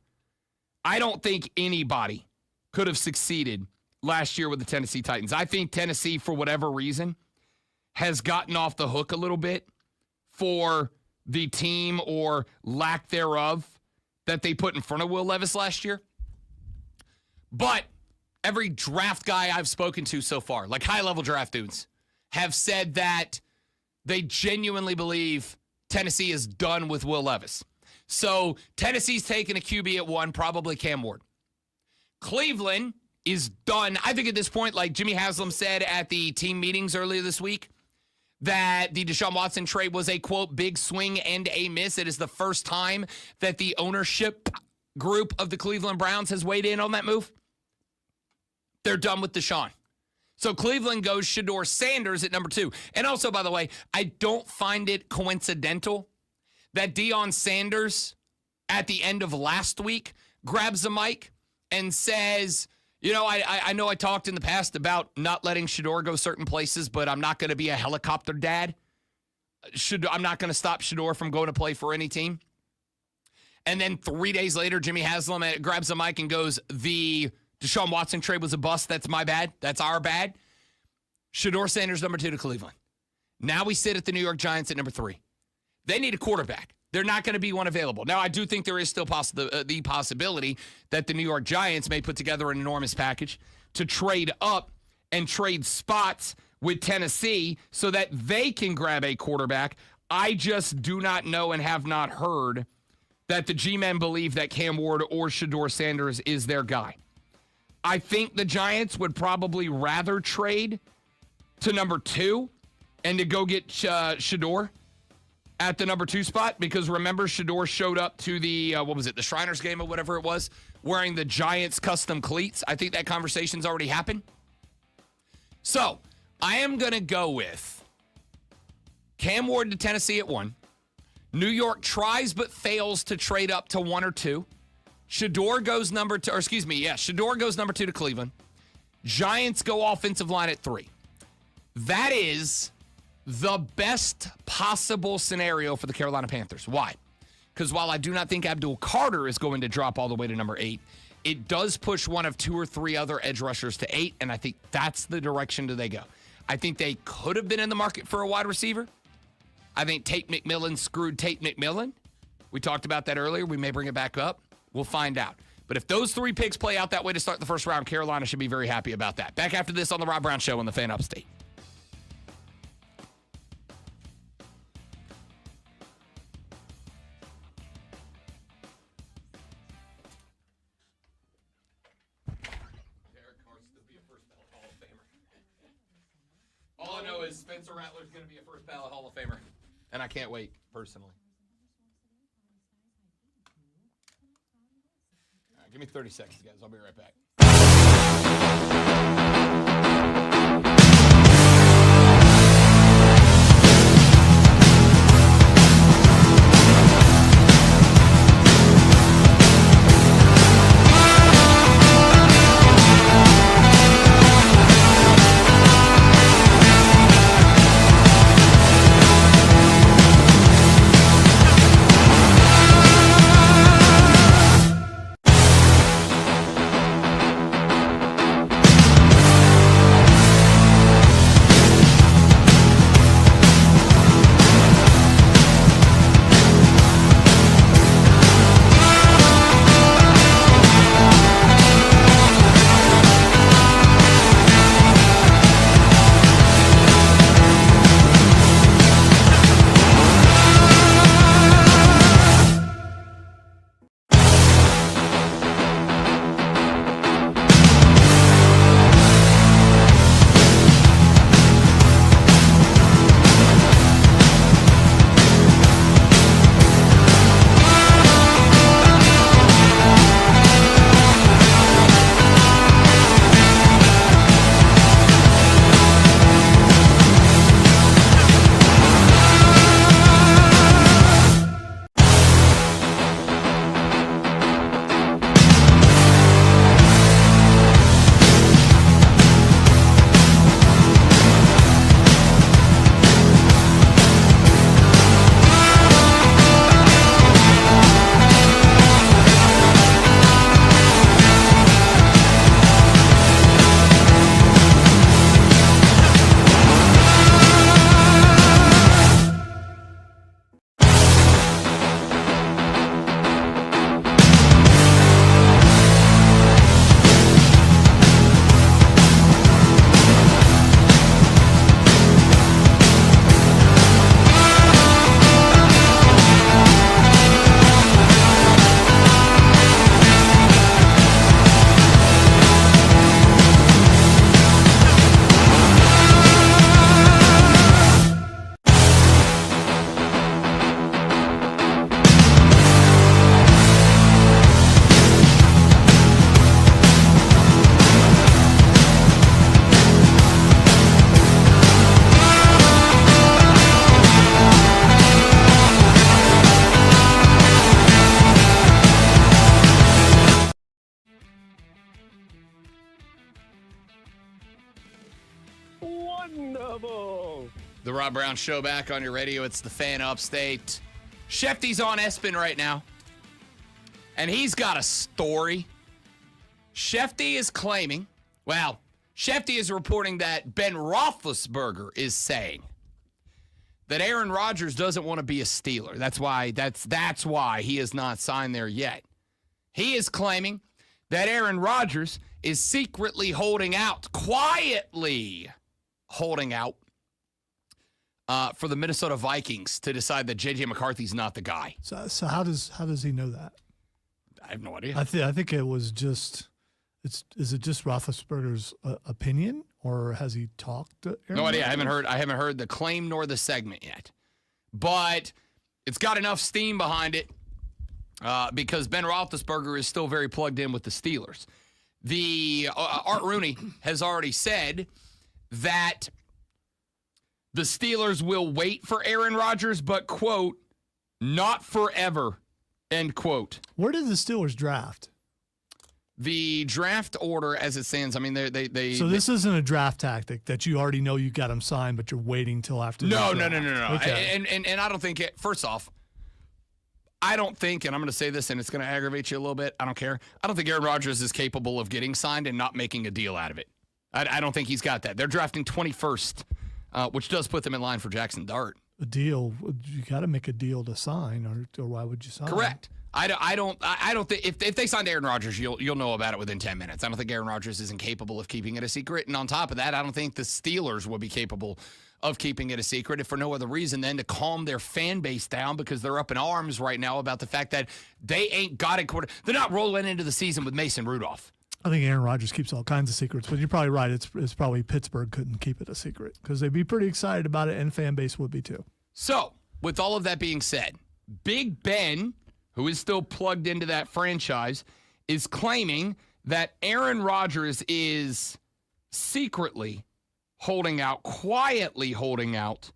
I don't think anybody could have succeeded last year with the Tennessee Titans. I think Tennessee, for whatever reason, has gotten off the hook a little bit for the team or lack thereof that they put in front of Will Levis last year. But every draft guy I've spoken to so far, like high-level draft dudes, have said that they genuinely believe Tennessee is done with Will Levis. So Tennessee's taking a QB at 1, probably Cam Ward. Cleveland is done. I think at this point, like Jimmy Haslam said at the team meetings earlier this week, that the Deshaun Watson trade was a, quote, big swing and a miss. It is the first time that the ownership group of the Cleveland Browns has weighed in on that move. They're done with Deshaun. So Cleveland goes Shedeur Sanders at number 2. And also, by the way, I don't find it coincidental that Deion Sanders at the end of last week grabs the mic and says, you know, I know I talked in the past about not letting Shedeur go certain places, but I'm not going to be a helicopter dad. I'm not going to stop Shedeur from going to play for any team. And then 3 days later, Jimmy Haslam grabs the mic and goes, the Deshaun Watson trade was a bust. That's my bad. That's our bad. Shedeur Sanders, number 2 to Cleveland. Now we sit at the New York Giants at number 3. They need a quarterback. They're not going to be one available. Now, I do think there is still the possibility that the New York Giants may put together an enormous package to trade up and trade spots with Tennessee so that they can grab a quarterback. I just do not know and have not heard that the G-men believe that Cam Ward or Shedeur Sanders is their guy. I think the Giants would probably rather trade to number 2 and to go get Shedeur at the number 2 spot, because remember, Shedeur showed up to the, the Shriners game or whatever it was, wearing the Giants custom cleats. I think that conversation's already happened. So, I am going to go with Cam Ward to Tennessee at 1. New York tries but fails to trade up to 1 or 2. Shedeur goes number 2 to Cleveland. Giants go offensive line at 3. That is the best possible scenario for the Carolina Panthers. Why? Because while I do not think Abdul Carter is going to drop all the way to number 8, it does push one of 2 or 3 other edge rushers to 8, and I think that's the direction that they go. I think they could have been in the market for a wide receiver. I think Tate McMillan screwed Tate McMillan. We talked about that earlier. We may bring it back up. We'll find out. But if those 3 picks play out that way to start the first round, Carolina should be very happy about that. Back after this on the Rob Brown Show on the Fan Upstate. All I know is Spencer Rattler's going to be a first ballot Hall of Famer, and I can't wait, personally. All right, give me 30 seconds, guys. I'll be right back. The Rob Brown Show back on your radio. It's the Fan Upstate. Shefty's on Espen right now, and he's got a story. Shefty is claiming, well, Shefty is reporting that Ben Roethlisberger is saying that Aaron Rodgers doesn't want to be a Steeler. That's why he has not signed there yet. He is claiming that Aaron Rodgers is secretly holding out, quietly holding out for the Minnesota Vikings to decide that J.J. McCarthy's not the guy. So how does he know that? I have no idea. I think it was just is it just Roethlisberger's opinion, or has he talked to Aaron No idea. Rodgers? I haven't heard the claim nor the segment yet, but it's got enough steam behind it because Ben Roethlisberger is still very plugged in with the Steelers. The Art Rooney has already said that the Steelers will wait for Aaron Rodgers, but, quote, not forever, end quote. Where did the Steelers draft? The draft order, as it stands, I mean, they. So this isn't a draft tactic that you already know you got him signed, but you're waiting till after. No. Okay. And I don't think it. First off, I don't think, and I'm going to say this, and it's going to aggravate you a little bit. I don't care. I don't think Aaron Rodgers is capable of getting signed and not making a deal out of it. I don't think he's got that. They're drafting 21st, which does put them in line for Jackson Dart. A deal, you got to make a deal to sign, or why would you sign? Correct. I don't think if they signed Aaron Rodgers, you'll know about it within 10 minutes. I don't think Aaron Rodgers is incapable of keeping it a secret. And on top of that, I don't think the Steelers will be capable of keeping it a secret, if for no other reason than to calm their fan base down, because they're up in arms right now about the fact that they ain't got a quarter. They're not rolling into the season with Mason Rudolph. I think Aaron Rodgers keeps all kinds of secrets, but you're probably right. It's probably Pittsburgh couldn't keep it a secret because they'd be pretty excited about it, and fan base would be too. So, with all of that being said, Big Ben, who is still plugged into that franchise, is claiming that Aaron Rodgers is secretly quietly holding out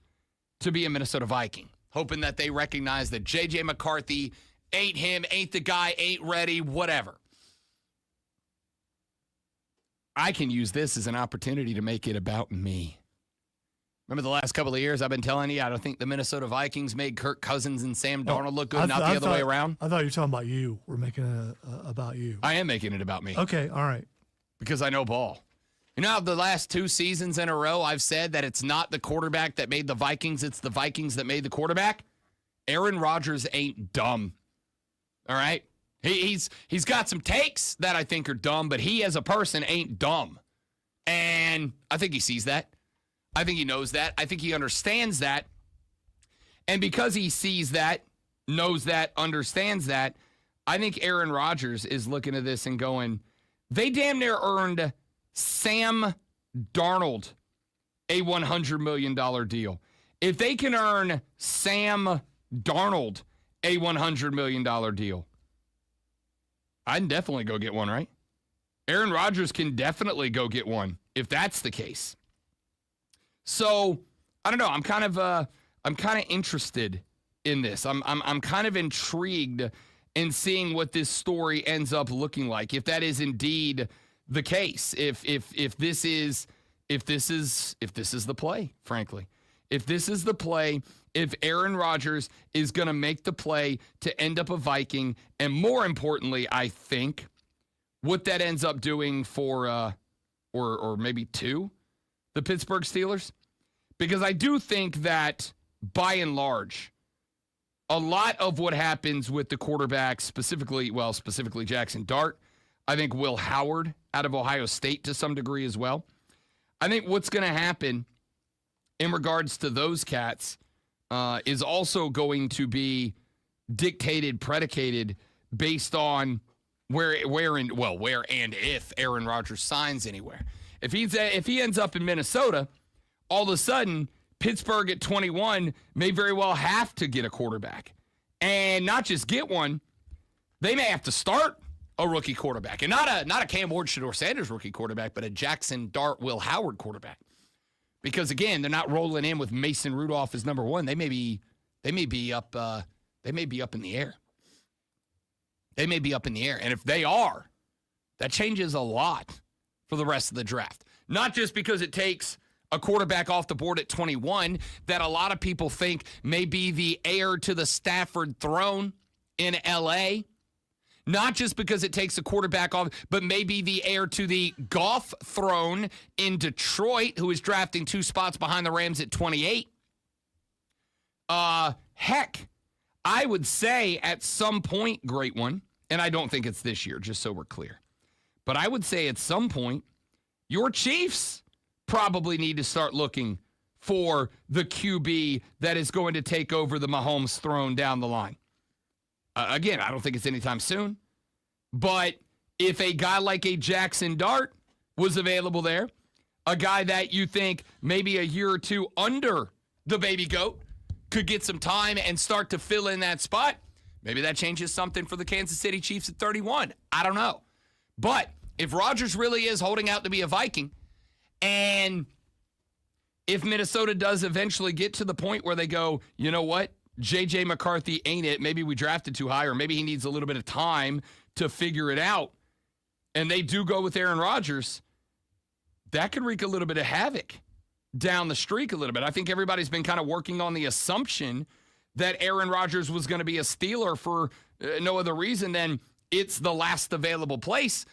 to be a Minnesota Viking, hoping that they recognize that J.J. McCarthy ain't him, ain't the guy, ain't ready, whatever. I can use this as an opportunity to make it about me. Remember the last couple of years I've been telling you I don't think the Minnesota Vikings made Kirk Cousins and Sam Darnold look good, not the other way around? I thought you were talking about you. We're making it about you. I am making it about me. Okay, all right. Because I know ball. You know how the last 2 seasons in a row I've said that it's not the quarterback that made the Vikings, it's the Vikings that made the quarterback? Aaron Rodgers ain't dumb. All right? He's got some takes that I think are dumb, but he as a person ain't dumb. And I think he sees that. I think he knows that. I think he understands that. And because he sees that, knows that, understands that, I think Aaron Rodgers is looking at this and going, they damn near earned Sam Darnold a $100 million deal. If they can earn Sam Darnold a $100 million deal, I'd definitely go get one, right? Aaron Rodgers can definitely go get one if that's the case. So, I don't know. I'm kind of interested in this. I'm kind of intrigued in seeing what this story ends up looking like. If that is indeed the case, if this is the play, frankly. If this is the play, if Aaron Rodgers is going to make the play to end up a Viking, and more importantly, I think what that ends up doing for or maybe 2, the Pittsburgh Steelers, because I do think that by and large, a lot of what happens with the quarterbacks, specifically Jackson Dart, I think Will Howard out of Ohio State to some degree as well. I think what's going to happen in regards to those cats is also going to be predicated based on where and if Aaron Rodgers signs anywhere. If he ends up in Minnesota, all of a sudden Pittsburgh at 21 may very well have to get a quarterback, and not just get one, they may have to start a rookie quarterback, and not a Cam Ward, Shedeur Sanders rookie quarterback, but a Jackson Dart, Will Howard quarterback. Because again, they're not rolling in with Mason Rudolph as number 1. They may be up in the air. They may be up in the air. And if they are, that changes a lot for the rest of the draft. Not just because it takes a quarterback off the board at 21 that a lot of people think may be the heir to the Stafford throne in LA. Not just because it takes a quarterback off, but maybe the heir to the Goff throne in Detroit, who is drafting 2 spots behind the Rams at 28. Heck, I would say at some point, great one, and I don't think it's this year, just so we're clear. But I would say at some point, your Chiefs probably need to start looking for the QB that is going to take over the Mahomes throne down the line. Again, I don't think it's anytime soon. But if a guy like a Jackson Dart was available there, a guy that you think maybe a year or 2 under the baby goat could get some time and start to fill in that spot, maybe that changes something for the Kansas City Chiefs at 31. I don't know. But if Rodgers really is holding out to be a Viking, and if Minnesota does eventually get to the point where they go, you know what, J.J. McCarthy ain't it, maybe we drafted too high, or maybe he needs a little bit of time to figure it out, and they do go with Aaron Rodgers, that could wreak a little bit of havoc down the streak a little bit. I think everybody's been kind of working on the assumption that Aaron Rodgers was going to be a Steeler for no other reason than it's the last available place.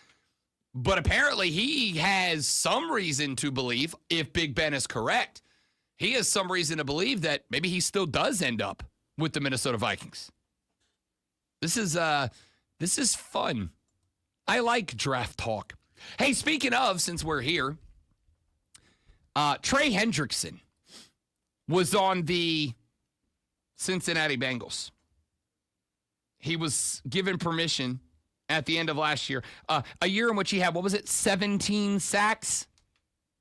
But apparently he has some reason to believe, if Big Ben is correct, he has some reason to believe that maybe he still does end up with the Minnesota Vikings. This is fun. I like draft talk. Hey, speaking of, since we're here, Trey Hendrickson was on the Cincinnati Bengals. He was given permission at the end of last year. A year in which he had, 17 sacks?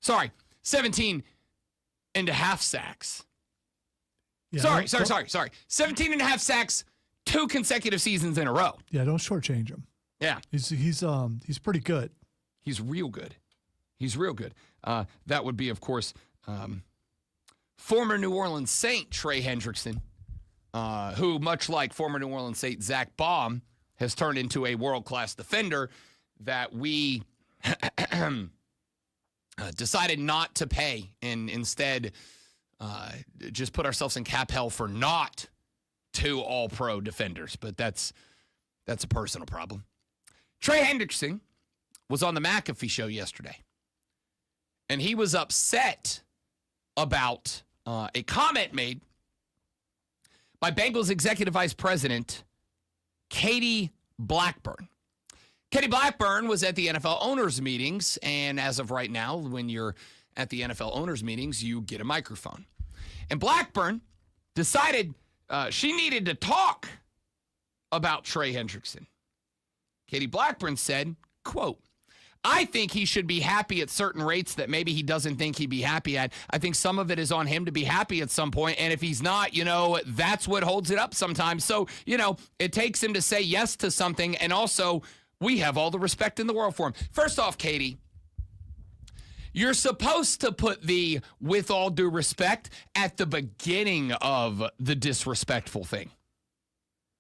Sorry, 17 and a half sacks. Yeah, Sorry. 17 and a half sacks 2 consecutive seasons in a row. Yeah, don't shortchange him. Yeah. He's pretty good. He's real good. That would be, of course, former New Orleans Saint Trey Hendrickson, who, much like former New Orleans Saint Zach Baum, has turned into a world-class defender that we decided not to pay and instead just put ourselves in cap hell for not 2 all-pro defenders. But that's a personal problem. Trey Hendrickson was on the McAfee show yesterday, and he was upset about a comment made by Bengals Executive Vice President Katie Blackburn. Katie Blackburn was at the NFL owners meetings, and as of right now, when you're at the NFL owners meetings, you get a microphone. And Blackburn decided she needed to talk about Trey Hendrickson. Katie Blackburn said, quote, "I think he should be happy at certain rates that maybe he doesn't think he'd be happy at. I think some of it is on him to be happy at some point. And if he's not, that's what holds it up sometimes. So, it takes him to say yes to something. And also, we have all the respect in the world for him." First off, Katie, you're supposed to put the "with all due respect" at the beginning of the disrespectful thing.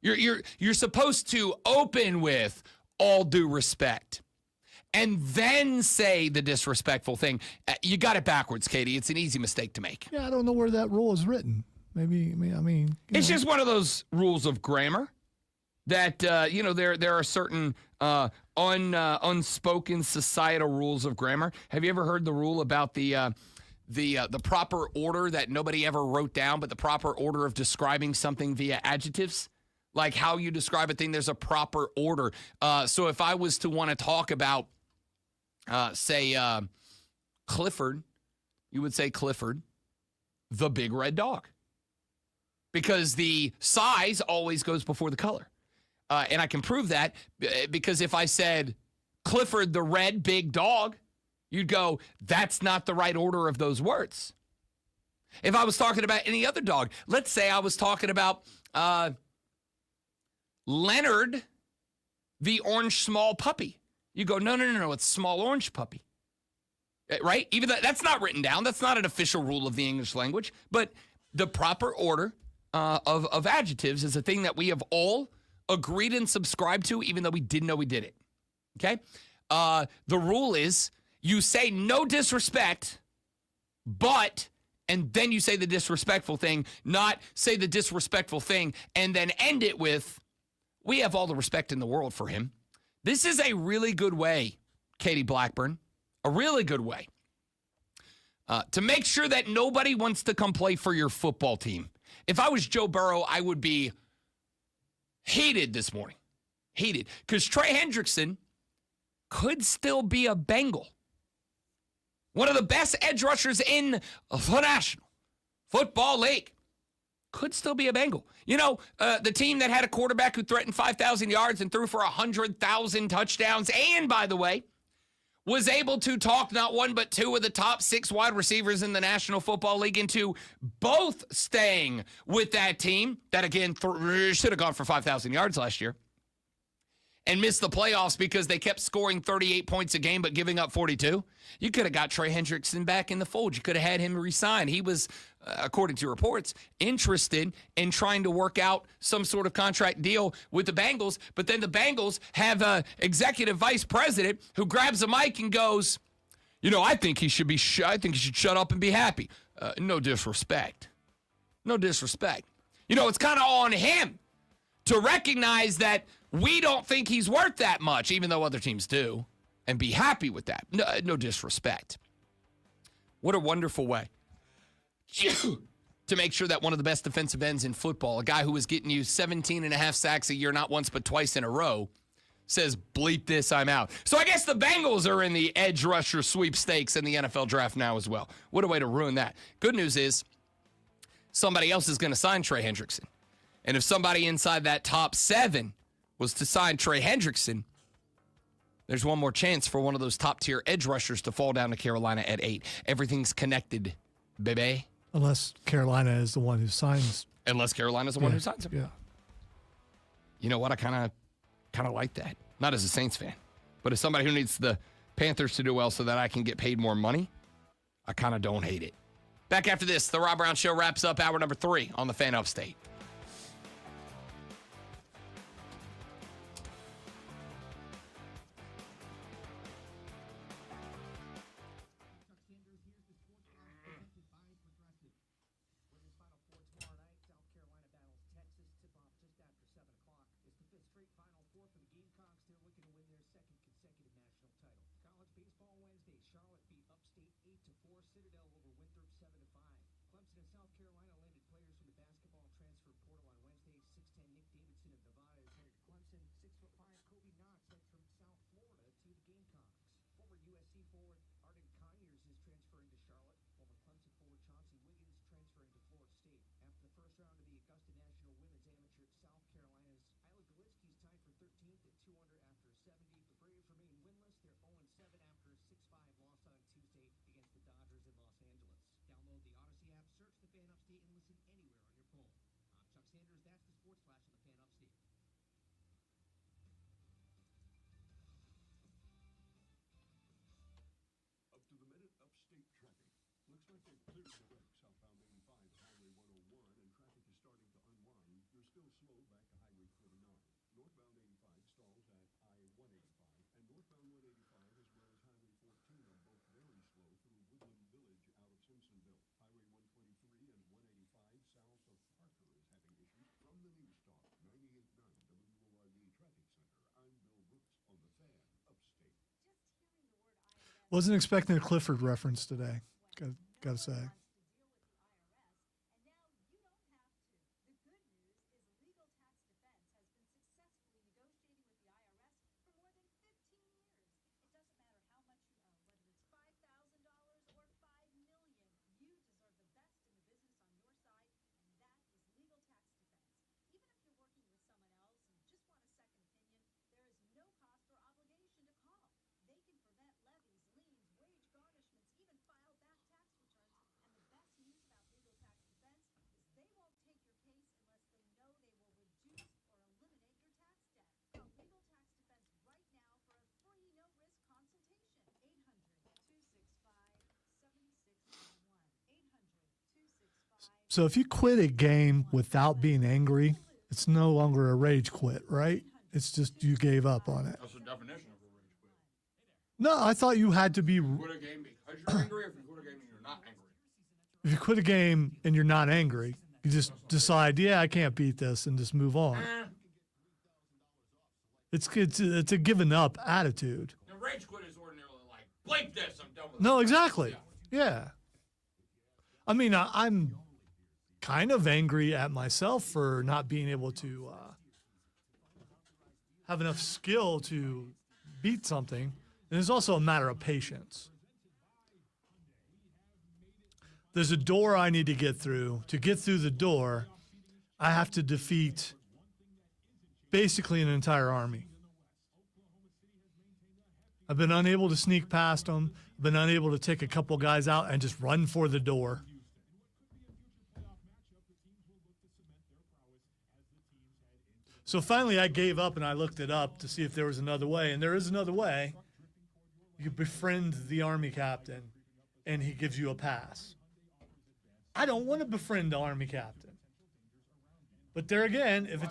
You're supposed to open with "all due respect" and then say the disrespectful thing. You got it backwards, Katie. It's an easy mistake to make. Yeah, I don't know where that rule is written. It's just one of those rules of grammar that, there are certain unspoken societal rules of grammar. Have you ever heard the rule about the proper order that nobody ever wrote down, but the proper order of describing something via adjectives? Like how you describe a thing, there's a proper order. So if I was to want to talk about, say, Clifford, you would say Clifford, the big red dog. Because the size always goes before the color. And I can prove that because if I said Clifford, the red big dog, you'd go, that's not the right order of those words. If I was talking about any other dog, let's say I was talking about Leonard, the orange small puppy. You go, no, it's small orange puppy. Right? Even that's not written down. That's not an official rule of the English language. But the proper order of adjectives is a thing that we have all agreed and subscribed to, even though we didn't know we did it. Okay? The rule is you say no disrespect, but, and then you say the disrespectful thing, not say the disrespectful thing and then end it with, we have all the respect in the world for him. This is a really good way, Katie Blackburn, a really good way to make sure that nobody wants to come play for your football team. If I was Joe Burrow, I would be heated this morning. Heated. Because Trey Hendrickson could still be a Bengal. One of the best edge rushers in the National Football League. Could still be a Bengal. The team that had a quarterback who threatened 5,000 yards and threw for 100,000 touchdowns, and, by the way, was able to talk not one but 2 of the top 6 wide receivers in the National Football League into both staying with that team that, again, should have gone for 5,000 yards last year and missed the playoffs because they kept scoring 38 points a game but giving up 42. You could have got Trey Hendrickson back in the fold. You could have had him resign. He was, according to reports, interested in trying to work out some sort of contract deal with the Bengals. But then the Bengals have an executive vice president who grabs a mic and goes, I think he should shut up and be happy. No disrespect. No disrespect. It's kind of on him to recognize that we don't think he's worth that much, even though other teams do, and be happy with that. No disrespect. What a wonderful way to make sure that one of the best defensive ends in football, a guy who was getting you 17 and a half sacks a year, not once but twice in a row, says, bleep this, I'm out. So I guess the Bengals are in the edge rusher sweepstakes in the NFL draft now as well. What a way to ruin that. Good news is somebody else is going to sign Trey Hendrickson. And if somebody inside that top 7 was to sign Trey Hendrickson, There's one more chance for one of those top-tier edge rushers to fall down to Carolina at 8. Everything's connected, baby. Unless Carolina is the one who signs. Unless Carolina's the one who signs him. Yeah. You know what? I kind of like that. Not as a Saints fan, but as somebody who needs the Panthers to do well so that I can get paid more money, I kind of don't hate it. Back after this, the Rob Brown Show wraps up hour number 3 on the Fan Upstate. Wasn't expecting a Clifford reference today. Got to say. So if you quit a game without being angry, it's no longer a rage quit, right? It's just you gave up on it. That's the definition of a rage quit. No, I thought you had to be. Quit a game because you're angry, or if you quit a game and you're not angry? If you quit a game and you're not angry, you just decide, yeah, I can't beat this, and just move on. It's a giving up attitude. The rage quit is ordinarily like, blink this, I'm done with it. No, exactly. Yeah. I mean, I'm kind of angry at myself for not being able to have enough skill to beat something. And it's also a matter of patience. There's a door I need to get through. To get through the door, I have to defeat basically an entire army. I've been unable to sneak past them. I've been unable to take a couple guys out and just run for the door. So finally I gave up and I looked it up to see if there was another way. And there is another way. You befriend the army captain and he gives you a pass. I don't want to befriend the army captain. But there again, if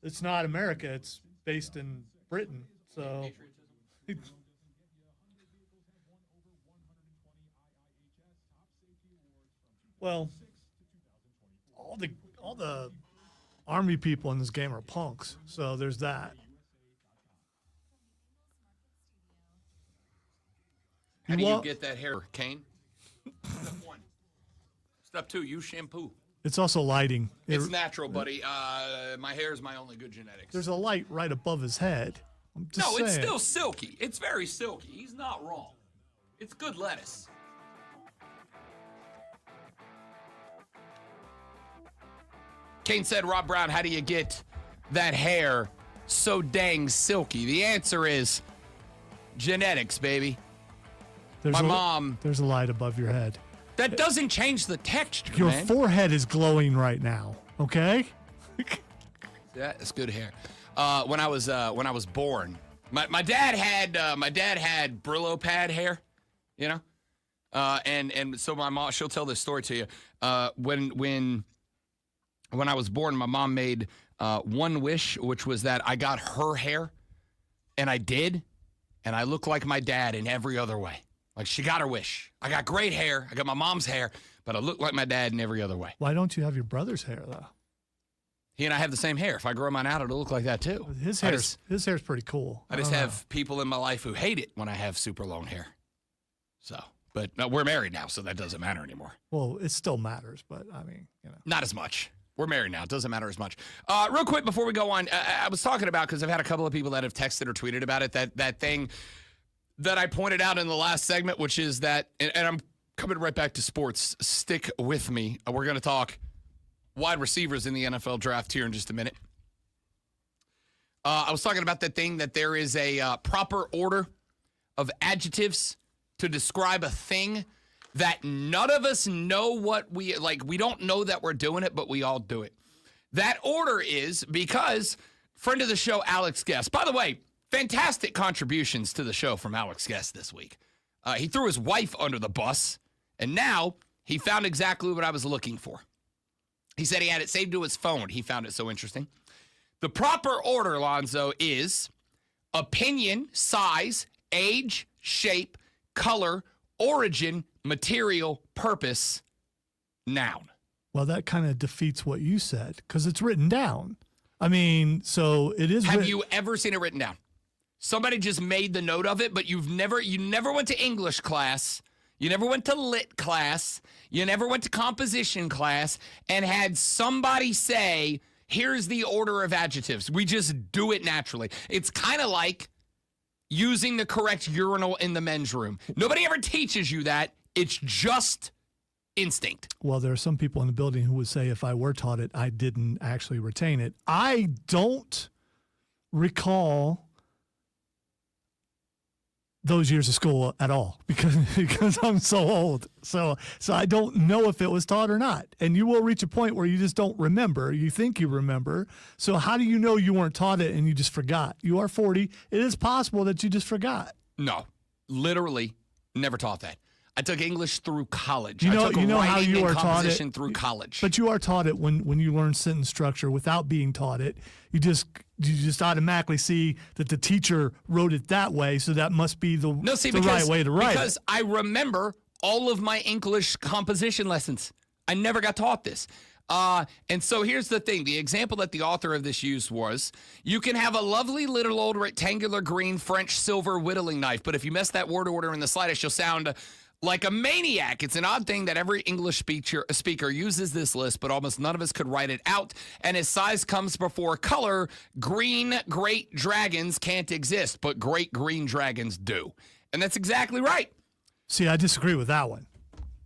it's not America, it's based in Britain. So well, all the army people in this game are punks. So there's that. How do you get that hair, Kane? Step 1. Step 2, use shampoo. It's also lighting. It's natural, buddy. My hair is my only good genetics. There's a light right above his head. I'm just saying. It's still silky. It's very silky. He's not wrong. It's good lettuce. Kane said, Rob Brown, how do you get that hair so dang silky? The answer is genetics, baby. There's My mom. There's a light above your head. That doesn't change the texture, Your man. forehead is glowing right now. Okay. Yeah, it's good hair. When I was born, my dad had Brillo pad hair, you know, and so my mom, she'll tell this story to you. When I was born, my mom made one wish, which was that I got her hair, and I did, and I look like my dad in every other way. Like, she got her wish. I got great hair. I got my mom's hair, but I look like my dad in every other way. Why don't you have your brother's hair though? He and I have the same hair. If I grow mine out, it'll look like that too. His hair's pretty cool. I just have people in my life who hate it when I have super long hair. So, but no, we're married now, so that doesn't matter anymore. Well, it still matters, but I mean, you know. Not as much. We're married now. It doesn't matter as much. Real quick before we go on, I was talking about, because I've had a couple of people that have texted or tweeted about it, that thing that I pointed out in the last segment, which is that, and I'm coming right back to sports. Stick with me. We're going to talk wide receivers in the NFL draft here in just a minute. I was talking about that thing that there is a proper order of adjectives to describe a thing that none of us know what we like. We don't know that we're doing it, but we all do it. That order is because friend of the show, Alex Guest. By the way, fantastic contributions to the show from Alex Guest this week. He threw his wife under the bus, and now he found exactly what I was looking for. He said he had it saved to his phone. He found it so interesting. The proper order, Lonzo, is opinion, size, age, shape, color, origin, material, purpose, noun. Well, that kind of defeats what you said because it's written down. I mean, so it is. Have you ever seen it written down? Somebody just made the note of it, but you never went to English class. You never went to lit class. You never went to composition class and had somebody say, here's the order of adjectives. We just do it naturally. It's kind of like using the correct urinal in the men's room. Nobody ever teaches you that. It's just instinct. Well, there are some people in the building who would say if I were taught it, I didn't actually retain it. I don't recall those years of school at all because I'm so old. So I don't know if it was taught or not. And you will reach a point where you just don't remember. You think you remember. So how do you know you weren't taught it and you just forgot? You are 40. It is possible that you just forgot. No, literally never taught that. I took English through college. You know I took how you are taught it through college. But you are taught it when you learn sentence structure without being taught it. You just automatically see that the teacher wrote it that way, so that must be the right way to write it. Because I remember all of my English composition lessons. I never got taught this. And so here's the thing. The example that the author of this used was, you can have a lovely little old rectangular green French silver whittling knife, but if you mess that word order in the slightest, you'll sound like a maniac. It's an odd thing that every English speaker uses this list, but almost none of us could write it out. And as size comes before color, green great dragons can't exist, but great green dragons do. And that's exactly right. See, I disagree with that one,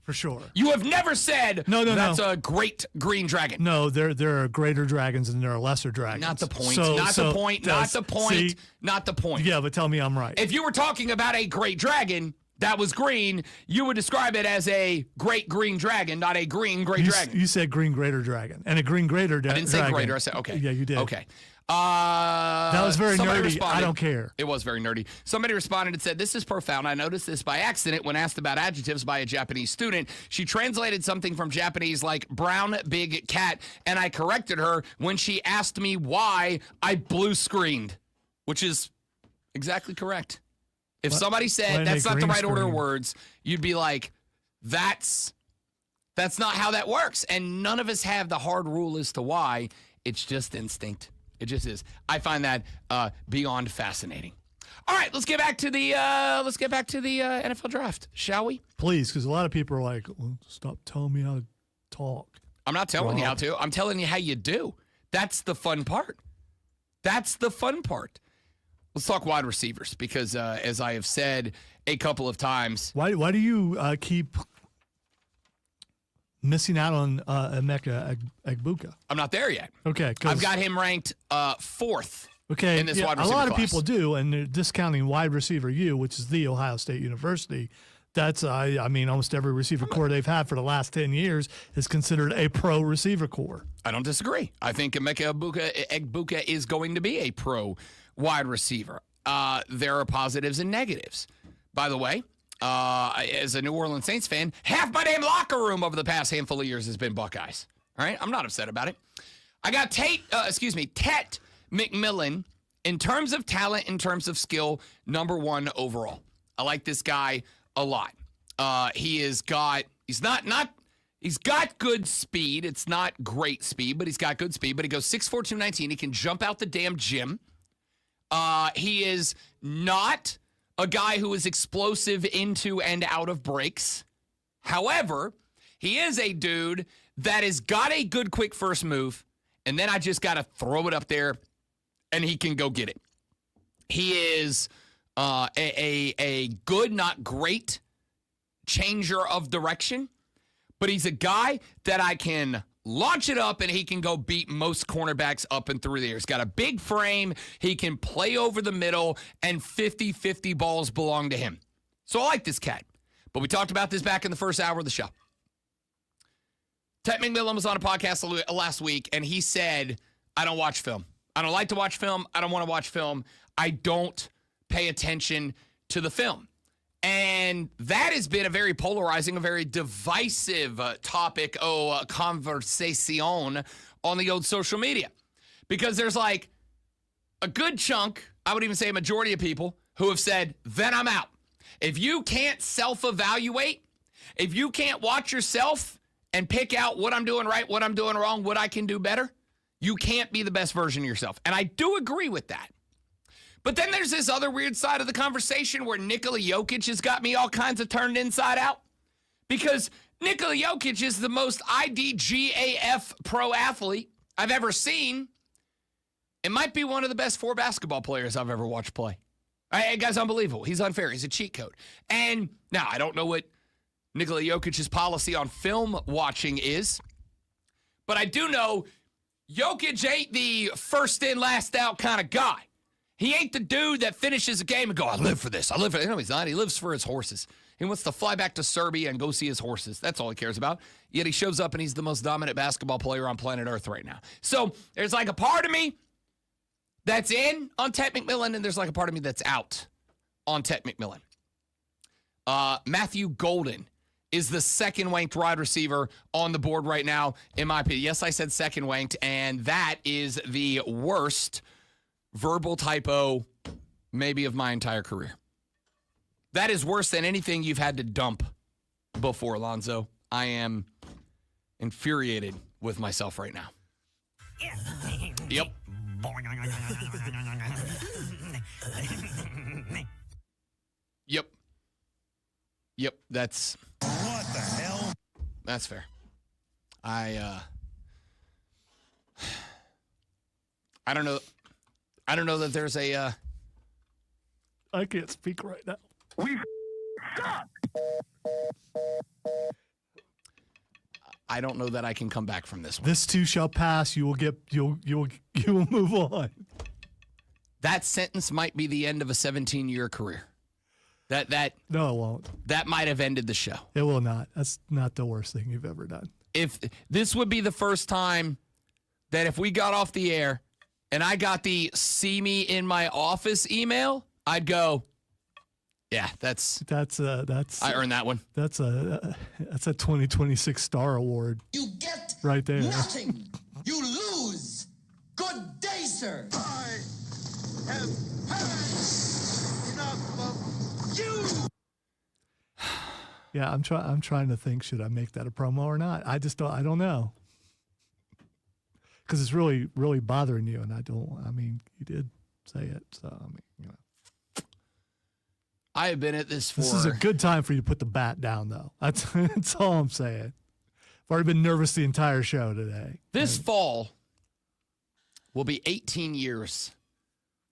for sure. You have never said that's a great green dragon. No, there are greater dragons and there are lesser dragons. Not the point. Not the point. Yeah, but tell me I'm right. If you were talking about a great dragon that was green, you would describe it as a great green dragon, not a green great dragon. You said green greater dragon. And a green greater dragon. I didn't say greater. I said, okay. Yeah, you did. Okay. That was very nerdy. I don't care. It was very nerdy. Somebody responded and said, this is profound. I noticed this by accident when asked about adjectives by a Japanese student. She translated something from Japanese like brown big cat, and I corrected her when she asked me why I blue screened, which is exactly correct. If somebody said that's not the right order of words, you'd be like, that's not how that works. And none of us have the hard rule as to why. It's just instinct. It just is. I find that beyond fascinating. All right, let's get back to the NFL draft, shall we? Please, because a lot of people are like, well, stop telling me how to talk. I'm not telling you how to. I'm telling you how you do. That's the fun part. Let's talk wide receivers because, as I have said a couple of times, why do you keep missing out on Emeka Egbuka? I'm not there yet. Okay, I've got him ranked 4th Okay, in this yeah, wide a receiver lot of class. people do, and they're discounting wide receiver U, which is the Ohio State University. That's, I mean, almost every receiver core they've had for the last 10 years is considered a pro receiver core. I don't disagree. I think Emeka Egbuka is going to be a pro wide receiver. There are positives and negatives. By the way, as a New Orleans Saints fan, half my damn locker room over the past handful of years has been Buckeyes. All right? I'm not upset about it. I got Tet McMillan, in terms of talent, in terms of skill, number 1 overall. I like this guy a lot. He's got good speed. It's not great speed, but he's got good speed. But he goes 6'4", 219. He can jump out the damn gym. He is not a guy who is explosive into and out of breaks. However, he is a dude that has got a good quick first move, and then I just got to throw it up there, and he can go get it. He is a good, not great changer of direction, but he's a guy that I can launch it up and he can go beat most cornerbacks up and through there. He's got a big frame. He can play over the middle, and 50-50 balls belong to him. So I like this cat. But we talked about this back in the first hour of the show. Tet McMillan was on a podcast last week, and he said, I don't watch film. I don't like to watch film. I don't want to watch film. I don't pay attention to the film. And that has been a very polarizing, a very divisive topic, conversation on the old social media. Because there's like a good chunk, I would even say a majority of people who have said, then I'm out. If you can't self-evaluate, if you can't watch yourself and pick out what I'm doing right, what I'm doing wrong, what I can do better, you can't be the best version of yourself. And I do agree with that. But then there's this other weird side of the conversation where Nikola Jokic has got me all kinds of turned inside out. Because Nikola Jokic is the most IDGAF pro athlete I've ever seen. It might be one of the best 4 basketball players I've ever watched play. Guy's unbelievable. He's unfair. He's a cheat code. And now I don't know what Nikola Jokic's policy on film watching is, but I do know Jokic ain't the first in, last out kind of guy. He ain't the dude that finishes a game and go, I live for this. I live for it. No, he's not. He lives for his horses. He wants to fly back to Serbia and go see his horses. That's all he cares about. Yet he shows up and he's the most dominant basketball player on planet Earth right now. So there's like a part of me that's in on Tet McMillan, and there's like a part of me that's out on Tet McMillan. Matthew Golden is the second ranked wide receiver on the board right now, in my opinion. Yes, I said second ranked, and that is the worst verbal typo maybe of my entire career. That is worse than anything you've had to dump before, Lonzo. I am infuriated with myself right now. Yep. Yep, that's... What the hell? That's fair. I don't know. I don't know that there's a... I can't speak right now. We suck. I don't know that I can come back from this one. This too shall pass. You will move on. That sentence might be the end of a 17-year career. No, it won't. That might have ended the show. It will not. That's not the worst thing you've ever done. If this would be the first time that if we got off the air and I got the see me in my office email, I'd go, yeah, that's I earned that one. That's a 2026 Star Award. You get right there. nothing. You lose. Good day, sir. I have had enough of you. Yeah, I'm trying to think, should I make that a promo or not? I don't know. Because it's really, really bothering you, and you did say it, so, I have been at this for... This is a good time for you to put the bat down, though. That's all I'm saying. I've already been nervous the entire show today. This fall will be 18 years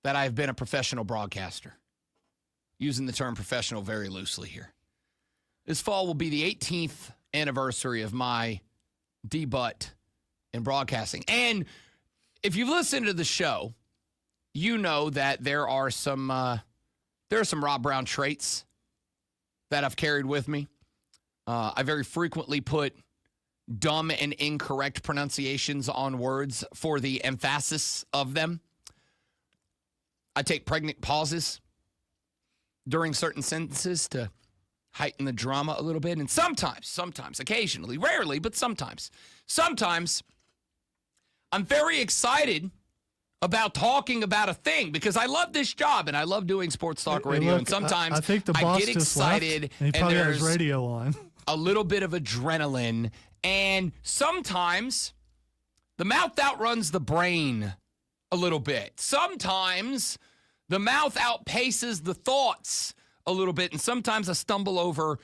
that I've been a professional broadcaster. Using the term professional very loosely here. This fall will be the 18th anniversary of my debut in broadcasting. And if you've listened to the show, you know that there are some Rob Brown traits that I've carried with me. I very frequently put dumb and incorrect pronunciations on words for the emphasis of them. I take pregnant pauses during certain sentences to heighten the drama a little bit. And sometimes, occasionally, rarely, but sometimes I'm very excited about talking about a thing because I love this job and I love doing sports talk radio. Look, and sometimes I think the boss get just excited left, and he probably had his there's radio on. a little bit of adrenaline. And sometimes the mouth outruns the brain a little bit. Sometimes the mouth outpaces the thoughts a little bit. And sometimes I stumble over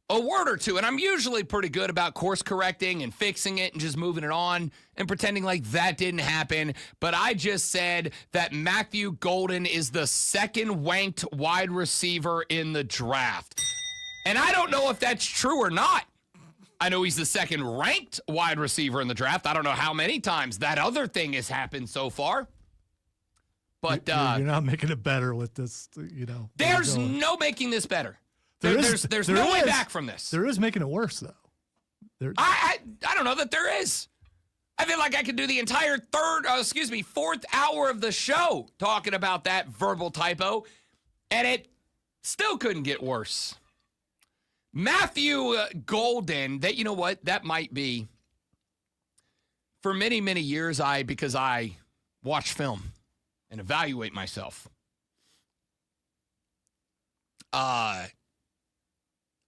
a word or two. And I'm usually pretty good about course correcting and fixing it and just moving it on and pretending like that didn't happen. But I just said that Matthew Golden is the second ranked wide receiver in the draft. And I don't know if that's true or not. I know he's the second ranked wide receiver in the draft. I don't know how many times that other thing has happened so far. But You're not making it better with this, you know. There's no making this better. There's no way back from this. There is making it worse, though. I don't know that there is. I feel like I could do the entire fourth hour of the show talking about that verbal typo, and it still couldn't get worse. Matthew Golden, you know what? That might be, for many, many years, because I watch film and evaluate myself. I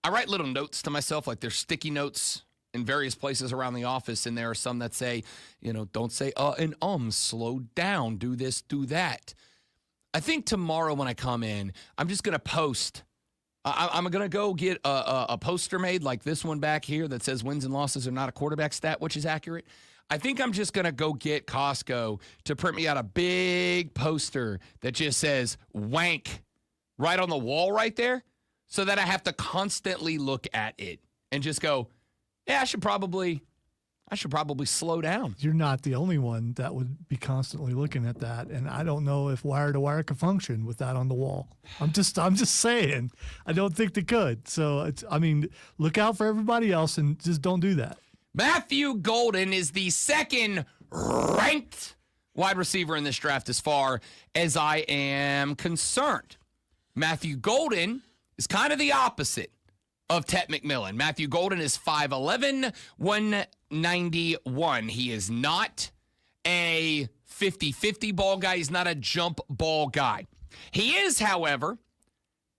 write little notes to myself, like there's sticky notes in various places around the office, and there are some that say, don't say and slow down, do this, do that. I think tomorrow when I come in, I'm just going to post. I'm going to go get a poster made like this one back here that says wins and losses are not a quarterback stat, which is accurate. I think I'm just going to go get Costco to print me out a big poster that just says wank right on the wall right there so that I have to constantly look at it and just go, yeah, I should probably slow down. You're not the only one that would be constantly looking at that, and I don't know if wire to wire could function with that on the wall. I'm just saying, I don't think they could. So look out for everybody else and just don't do that. Matthew Golden is the second ranked wide receiver in this draft as far as I am concerned. Matthew Golden is kind of the opposite of Tet McMillan. Matthew Golden is 5'11", 191. He is not a 50-50 ball guy. He's not a jump ball guy. He is, however,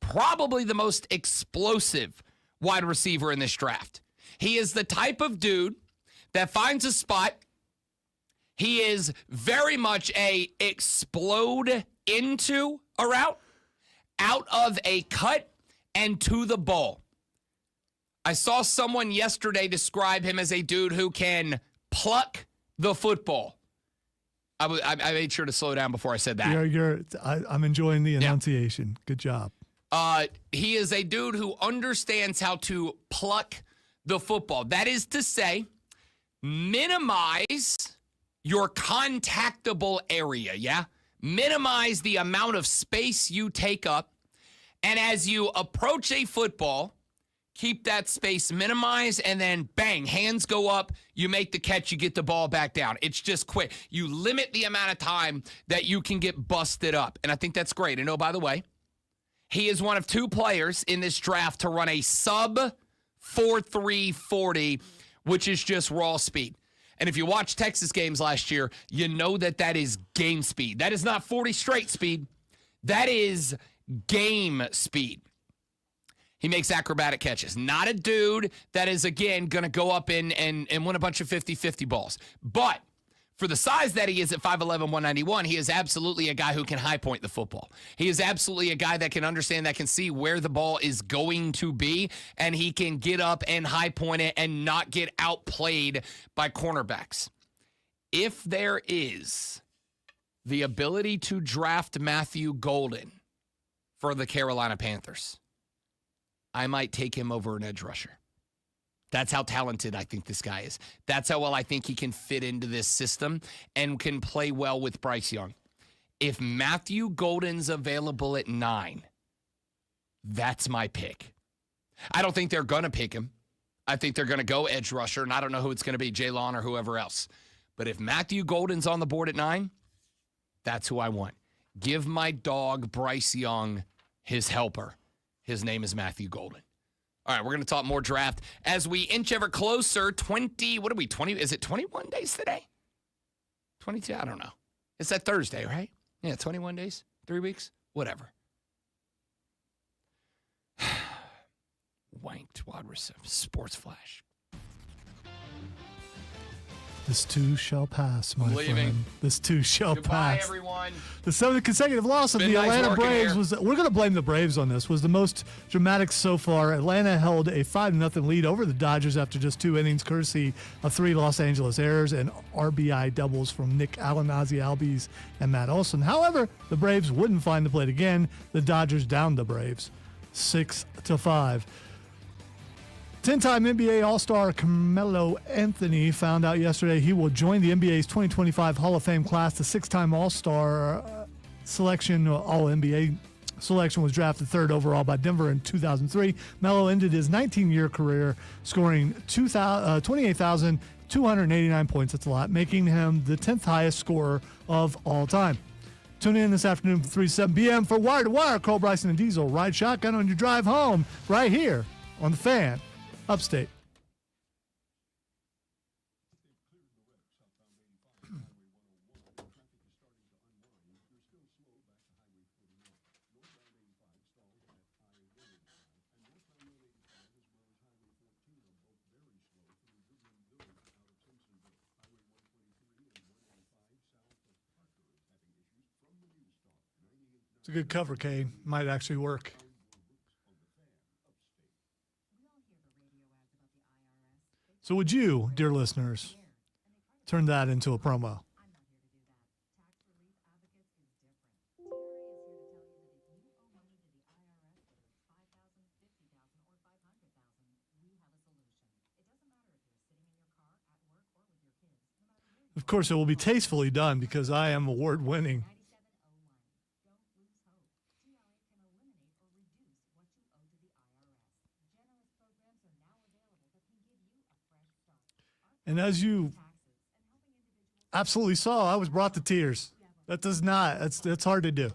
probably the most explosive wide receiver in this draft. He is the type of dude that finds a spot. He is very much a explode into a route, out of a cut, and to the ball. I saw someone yesterday describe him as a dude who can pluck the football. I made sure to slow down before I said that. I'm enjoying the enunciation. Good job. He is a dude who understands how to pluck the football. That is to say, minimize your contactable area, yeah? Minimize the amount of space you take up. And as you approach a football, keep that space minimized, and then bang, hands go up, you make the catch, you get the ball back down. It's just quick. You limit the amount of time that you can get busted up. And I think that's great. And oh, by the way, he is one of two players in this draft to run a sub 4.3 40, which is just raw speed. And if you watch Texas games last year, you know that is game speed. That is not 40 straight speed. That is game speed. He makes acrobatic catches. Not a dude that is, again, going to go up and win a bunch of 50-50 balls. But for the size that he is at 5'11", 191, he is absolutely a guy who can high point the football. He is absolutely a guy that can understand, that can see where the ball is going to be, and he can get up and high point it and not get outplayed by cornerbacks. If there is the ability to draft Matthew Golden for the Carolina Panthers, I might take him over an edge rusher. That's how talented I think this guy is. That's how well I think he can fit into this system and can play well with Bryce Young. If Matthew Golden's available at 9, that's my pick. I don't think they're going to pick him. I think they're going to go edge rusher, and I don't know who it's going to be, Jaylon or whoever else. But if Matthew Golden's on the board at 9, that's who I want. Give my dog Bryce Young his helper. His name is Matthew Golden. All right, we're going to talk more draft as we inch ever closer. 20, what are we, 20? Is it 21 days today? 22? I don't know. It's that Thursday, right? Yeah, 21 days, 3 weeks, whatever. Wanked wide receiver, sports flash. This too shall pass, my Leaving. friend. This too shall Goodbye, pass. everyone. The 7th consecutive loss of Been the nice Atlanta working Braves here. we're going to blame the Braves on this, was the most dramatic so far. Atlanta held a 5-0 lead over the Dodgers after just 2 innings, courtesy of 3 Los Angeles errors and RBI doubles from Nick Ozzie Albies and Matt Olson. However, the Braves wouldn't find the plate again. The Dodgers downed the Braves 6-5. 10-time NBA All-Star Carmelo Anthony found out yesterday he will join the NBA's 2025 Hall of Fame class. The 6-time All-Star selection, All-NBA selection, was drafted 3rd overall by Denver in 2003. Melo ended his 19-year career scoring 28,289 points. That's a lot, making him the 10th highest scorer of all time. Tune in this afternoon from 3 to 7 p.m. for Wire to Wire. Cole Bryson and Diesel. Ride shotgun on your drive home right here on The Fan. Upstate. It's a good cover, Kane. Might actually work. So would you, dear listeners, turn that into a promo? Of course, it will be tastefully done because I am award-winning. And as you absolutely saw, I was brought to tears. That does not, that's hard to do.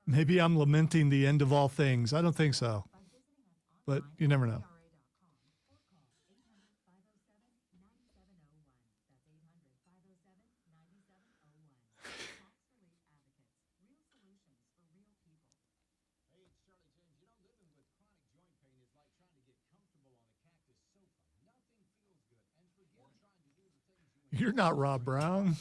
Maybe I'm lamenting the end of all things. I don't think so. But you never know. You're not Rob Brown.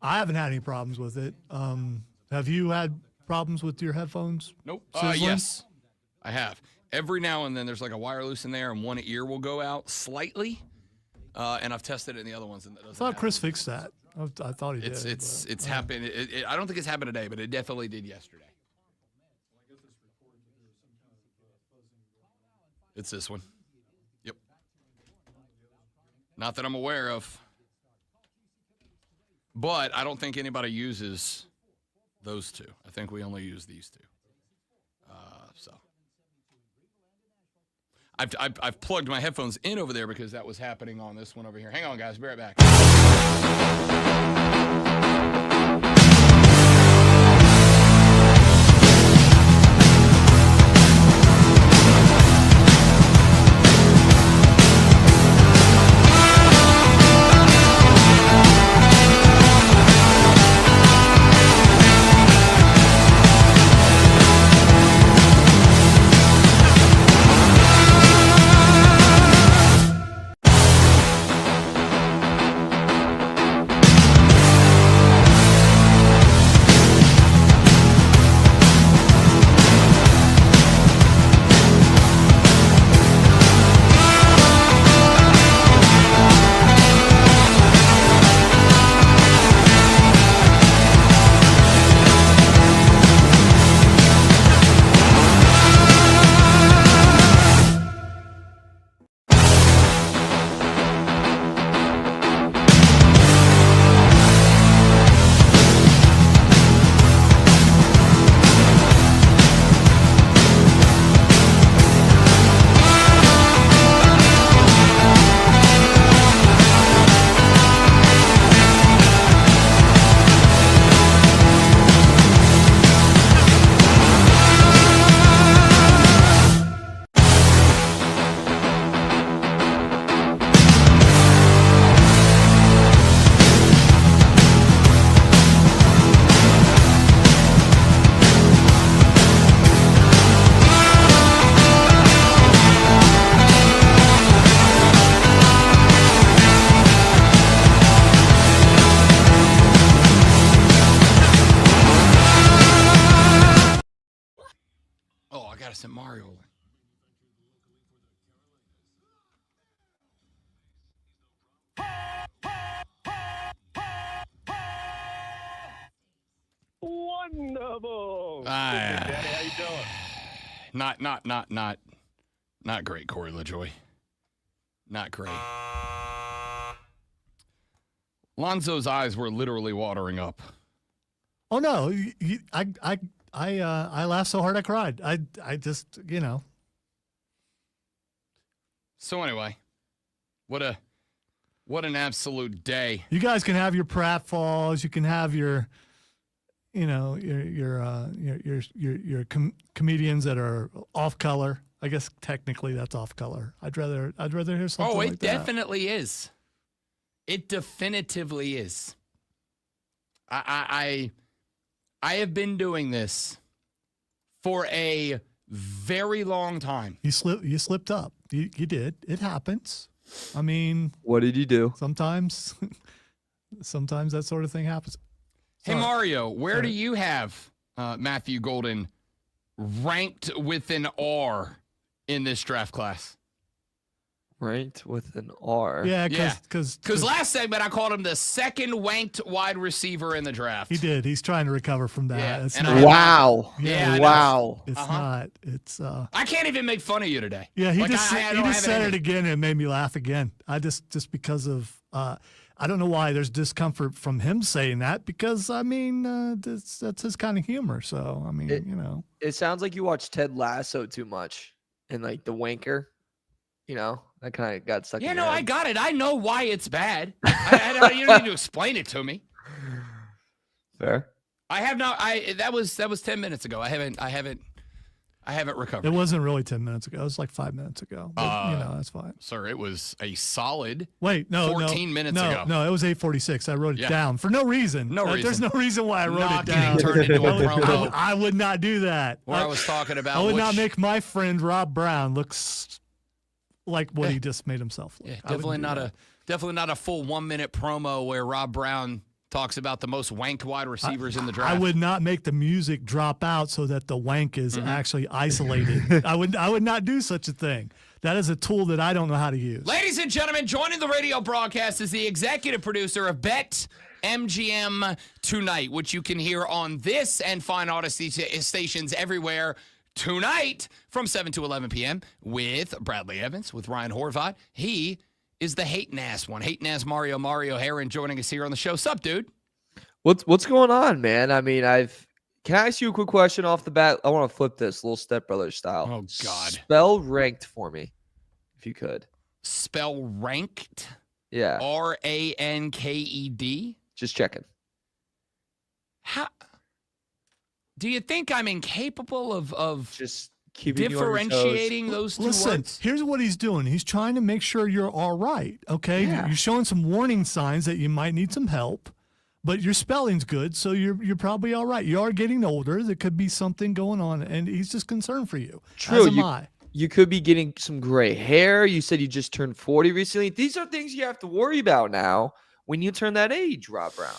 I haven't had any problems with it. Have you had problems with your headphones? Nope. Sizzling? Yes, I have. Every now and then there's like a wire loose in there and one ear will go out slightly. And I've tested it in the other ones. And I thought Chris fixed that. I thought he did. It's happened. I don't think it's happened today, but it definitely did yesterday. It's this one. Yep. Not that I'm aware of. But I don't think anybody uses those two. I think we only use these two. So I've plugged my headphones in over there because that was happening on this one over here. Hang on, guys. Be right back. Double. Ah. Big Daddy, how you doing? Not great, Corey LaJoy. Not great. Lonzo's eyes were literally watering up. Oh no, I laughed so hard I cried. I just, you know. So anyway, what an absolute day. You guys can have your pratfalls. You can have your, you know, your comedians that are off color. I guess technically that's off color. I'd rather hear something. Oh, it like that. definitely is. It definitively is. I have been doing this for a very long time. You slipped up. You did. It happens. I mean, what did you do? Sometimes that sort of thing happens. Hey, Mario, where do you have Matthew Golden ranked with an R in this draft class? Ranked with an R. Yeah, because last segment I called him the second wanked wide receiver in the draft. he did. He's trying to recover from that. Yeah, It's and not, Wow. Yeah, Wow. it's not. It's I can't even make fun of you today. Yeah, he Like, just I he don't just have said any- it again and it made me laugh again. I just because of I don't know why there's discomfort from him saying that because I mean that's his kind of humor. So I mean you know. It sounds like you watch Ted Lasso too much and like the wanker. You know, that kind of got stuck. Yeah, in no, your I head. got it. I know why it's bad. You don't need to explain it to me. Fair. I have not. That was 10 minutes ago. I haven't recovered. It wasn't really 10 minutes ago. It was like 5 minutes ago. But, you know, that's fine. Sir, it was a solid. Wait, no, 14 minutes ago. No, it was 8:46. I wrote it down for no reason. No reason. There's no reason why I wrote Not it down. getting turned into a promo. I would not do that. Where I was talking about. I would not which- make my friend Rob Brown look like what he just made himself look. Yeah, I wouldn't definitely not a full 1 minute promo where Rob Brown talks about the most wanked wide receivers in the draft. I would not make the music drop out so that the wank is actually isolated. I would not do such a thing. That is a tool that I don't know how to use. Ladies and gentlemen, joining the radio broadcast is the executive producer of Bet MGM Tonight, which you can hear on this and Fine Odyssey stations everywhere tonight from 7 to 11 p.m. with Bradley Evans, with Ryan Horvath. He is the hatin' one. Hatin' Mario Herron joining us here on the show. Sup, dude? What's going on, man? I mean, can I ask you a quick question off the bat? I want to flip this little stepbrother style. Oh, God. Spell ranked for me, if you could. Spell ranked? Yeah. RANKED? Just checking. How do you think I'm incapable of just keeping you on your toes? differentiating those two Listen, words? here's what he's doing. He's trying to make sure you're all right. Okay, Yeah. You're showing some warning signs that you might need some help, but your spelling's good, so you're probably all right. You are getting older. There could be something going on, and he's just concerned for you. True. As am I. You could be getting some gray hair. You said you just turned 40 recently. These are things you have to worry about now when you turn that age, Rob Brown.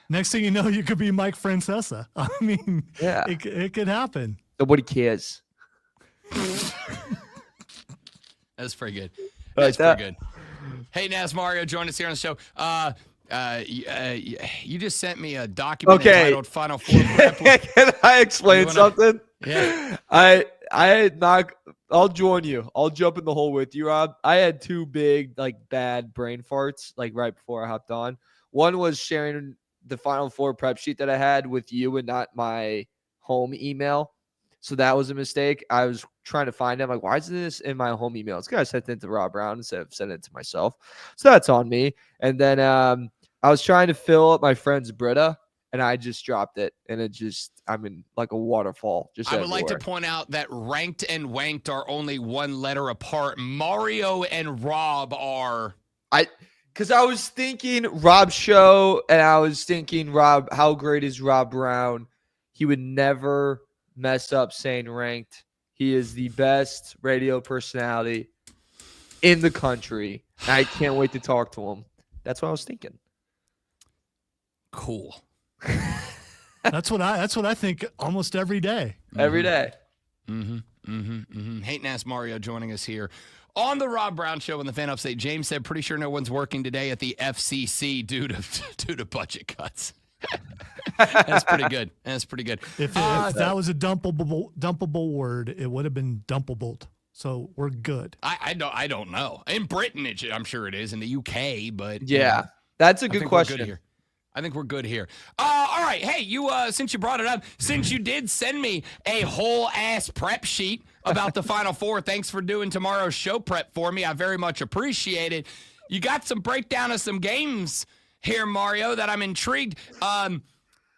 Next thing you know, you could be Mike Francesa. I mean, Yeah. it could happen. Nobody cares. That's pretty good. Like That's that. pretty good. Hey, Nas Mario, join us here on the show. You just sent me a document entitled Final Four Prep. Can I explain something? Yeah. I'll join you. I'll jump in the hole with you, Rob. I had two big, bad brain farts, right before I hopped on. One was sharing the Final Four prep sheet that I had with you and not my home email. So that was a mistake. I was trying to find it. I'm like, why is this in my home email? It's because I sent it to Rob Brown instead of sending it to myself. So that's on me. And then I was trying to fill up my friend's Brita, and I just dropped it. And I'm in like a waterfall. I would like to point out that ranked and wanked are only one letter apart. Mario and Rob are. Because I was thinking Rob's show, and I was thinking, Rob, how great is Rob Brown? He would never mess up saying ranked. He is the best radio personality in the country. I can't wait to talk to him. That's what I was thinking. Cool. That's what I think almost every day. Every day. Hate Nas Mario joining us here on the Rob Brown Show in the Fan Upstate. James said, pretty sure no one's working today at the FCC due to budget cuts. That's pretty good. That's pretty good. If that was a dumpable word, it would have been dumpable. So we're good. I don't know. In Britain, I'm sure it is. In the UK, but Yeah, that's a good We're good question. here. I think we're good here. All right. Hey, you. Since you brought it up, since you did send me a whole ass prep sheet about the Final Four, thanks for doing tomorrow's show prep for me. I very much appreciate it. You got some breakdown of some games here, Mario, that I'm intrigued.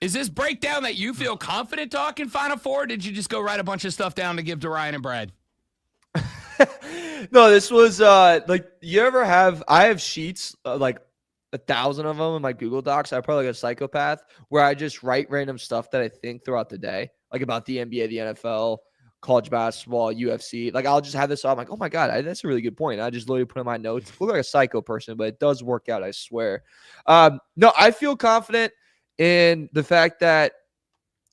Is this breakdown that you feel confident talking Final Four? Or did you just go write a bunch of stuff down to give to Ryan and Brad? No, this was like, you ever have? I have sheets like 1,000 of them in my Google Docs. I'm probably like a psychopath where I just write random stuff that I think throughout the day, like about the NBA, the NFL, college basketball, UFC. Like I'll just have this. I'm like, oh my god, that's a really good point. I just literally put in my notes. Look like a psycho person, but it does work out. I swear. No, I feel confident in the fact that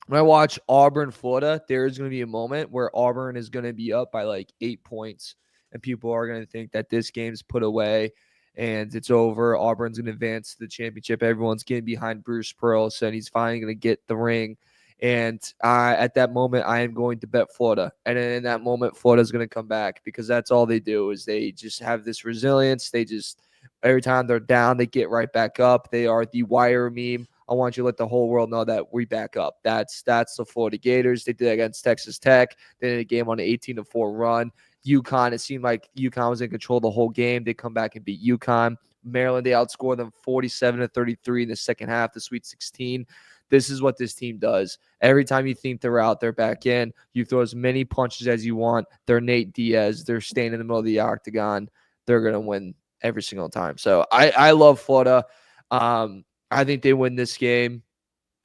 when I watch Auburn, Florida, there is going to be a moment where Auburn is going to be up by like 8 points, and people are going to think that this game's put away and it's over. Auburn's going to advance to the championship. Everyone's getting behind Bruce Pearl, so he's finally going to get the ring. And at that moment, I am going to bet Florida. And in that moment, Florida's going to come back because that's all they do is they just have this resilience. They just, every time they're down, they get right back up. They are the Wire meme. I want you to let the whole world know that we back up. That's the Florida Gators. They did it against Texas Tech. They did a game on an 18-4 run. UConn, it seemed like UConn was in control the whole game. They come back and beat UConn. Maryland, they outscored them 47-33 in the second half, the Sweet 16. This is what this team does. Every time you think they're out, they're back in. You throw as many punches as you want. They're Nate Diaz. They're staying in the middle of the octagon. They're going to win every single time. So I love Florida. I think they win this game.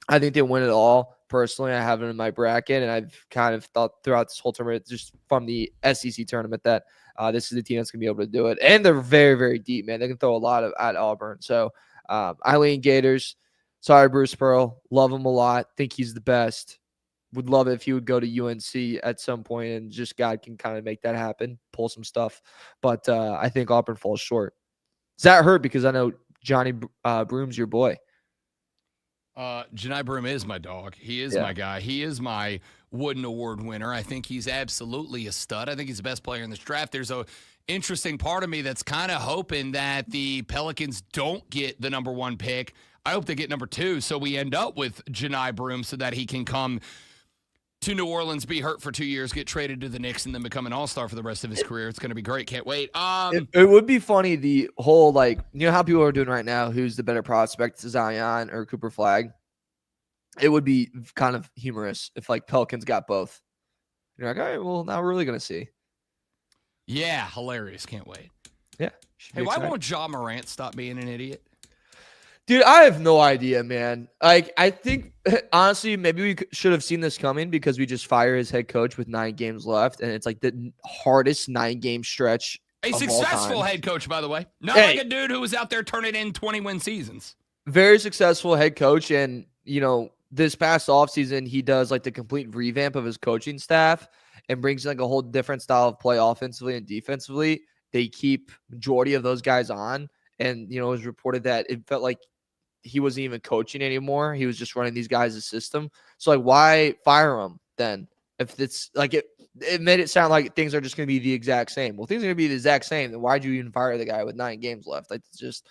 I think they win it all. Personally, I have them in my bracket, and I've kind of thought throughout this whole tournament, just from the SEC tournament, that this is the team that's going to be able to do it. And they're very, very deep, man. They can throw a lot at Auburn. So I lean Gators. Sorry, Bruce Pearl. Love him a lot. Think he's the best. Would love it if he would go to UNC at some point, and just God can kind of make that happen, pull some stuff. But I think Auburn falls short. Does that hurt? Because I know Johnny Broom's your boy. Janai Broom is my dog. He is my guy. He is my Wooden Award winner. I think he's absolutely a stud. I think he's the best player in this draft. There's a interesting part of me that's kind of hoping that the Pelicans don't get the number 1 pick. I hope they get number 2, so we end up with Janai Broom so that he can come to New Orleans, be hurt for 2 years, get traded to the Knicks, and then become an all-star for the rest of his career. It's going to be great. Can't wait. It would be funny, the whole, like, you know how people are doing right now, who's the better prospect, Zion or Cooper Flag? It would be kind of humorous if, like, Pelicans got both. You're like, all right, well, now we're really going to see. Yeah, hilarious. Can't wait. Yeah. Hey, why won't Ja Morant stop being an idiot? Dude, I have no idea, man. Like, I think, honestly, maybe we should have seen this coming because we just fired his head coach with 9 games left, and it's like the hardest 9-game stretch. A successful head coach, by the way. Not like a dude who was out there turning in 20-win seasons. Very successful head coach, and, you know, this past offseason, he does, like, the complete revamp of his coaching staff and brings, like, a whole different style of play offensively and defensively. They keep majority of those guys on, and, you know, it was reported that it felt like he wasn't even coaching anymore. He was just running these guys' a system. So, like, why fire him then? If it's like it made it sound like things are just going to be the exact same. Well, things are going to be the exact same. Then why'd you even fire the guy with 9 games left? Like, it's just,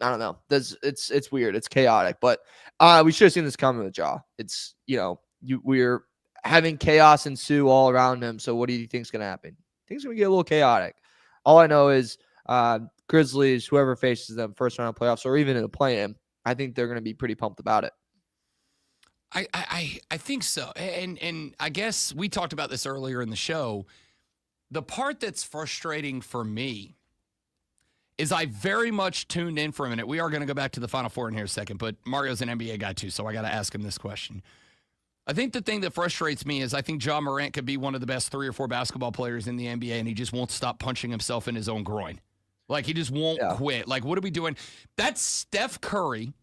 I don't know. It's weird. It's chaotic. But we should have seen this coming with Ja. It's, you know, we're having chaos ensue all around him. So what do you think's going to happen? Things are going to get a little chaotic. All I know is Grizzlies, whoever faces them first round of playoffs or even in the play-in, I think they're going to be pretty pumped about it. I think so. And I guess we talked about this earlier in the show. The part that's frustrating for me is I very much tuned in for a minute. We are going to go back to the Final Four in here a second, but Mario's an NBA guy too, so I got to ask him this question. I think the thing that frustrates me is I think Ja Morant could be one of the best 3 or 4 basketball players in the NBA, and he just won't stop punching himself in his own groin. Like, he just won't quit. Like, what are we doing? That's Steph Curry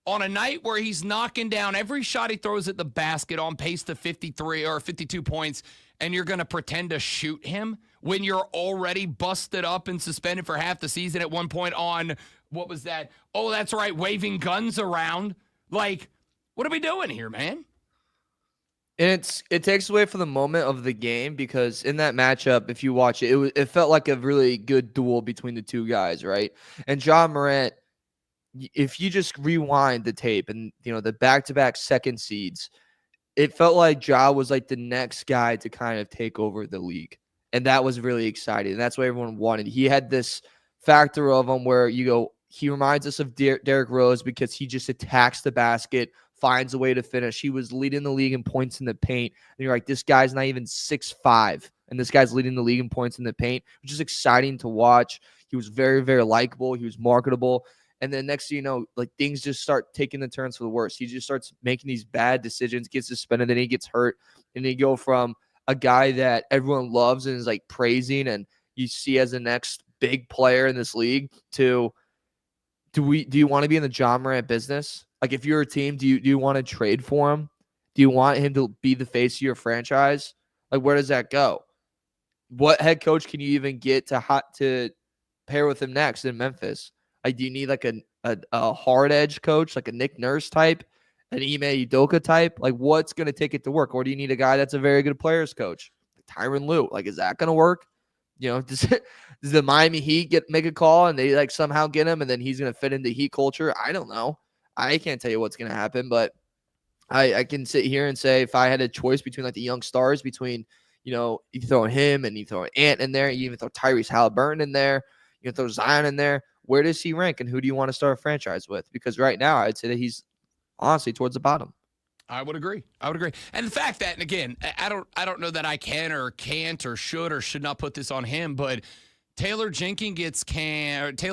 on a night where he's knocking down every shot he throws at the basket on pace to 53 or 52 points, and you're going to pretend to shoot him when you're already busted up and suspended for half the season at one point on, what was that? Oh, that's right, waving guns around Like, what are we doing here, man? And it takes away from the moment of the game because in that matchup, if you watch it, it felt like a really good duel between the two guys, right? And John Morant, if you just rewind the tape and the back-to-back second seeds, it felt like Ja was like the next guy to kind of take over the league, and that was really exciting. And that's what everyone wanted. He had this factor of him where you go, he reminds us of Derrick Rose because he just attacks the basket, finds a way to finish. He was leading the league in points in the paint. And you're like, this guy's not even 6'5", and this guy's leading the league in points in the paint, which is exciting to watch. He was very, very likable. He was marketable. And then next thing you know, like things just start taking the turns for the worse. He just starts making these bad decisions, gets suspended, then he gets hurt. And you go from a guy that everyone loves and is like praising and you see as the next big player in this league to do you want to be in the John Morant business? Like if you're a team, do you want to trade for him? Do you want him to be the face of your franchise? Like where does that go? What head coach can you even get to pair with him next in Memphis? Like, do you need like a hard edge coach, like a Nick Nurse type, an Ime Udoka type? Like, what's going to take it to work? Or do you need a guy that's a very good players coach, Tyronn Lue? Like, is that going to work? Does the Miami Heat make a call and they like somehow get him, and then he's going to fit into Heat culture? I don't know. I can't tell you what's going to happen, but I can sit here and say if I had a choice between like the young stars, between you throw him and you throw Ant in there, you even throw Tyrese Halliburton in there, you throw Zion in there. Where does he rank, and who do you want to start a franchise with? Because right now, I'd say that he's honestly towards the bottom. I would agree. And the fact that, and again, I don't know that I can or can't or should not put this on him, but Taylor Jenkins gets canned,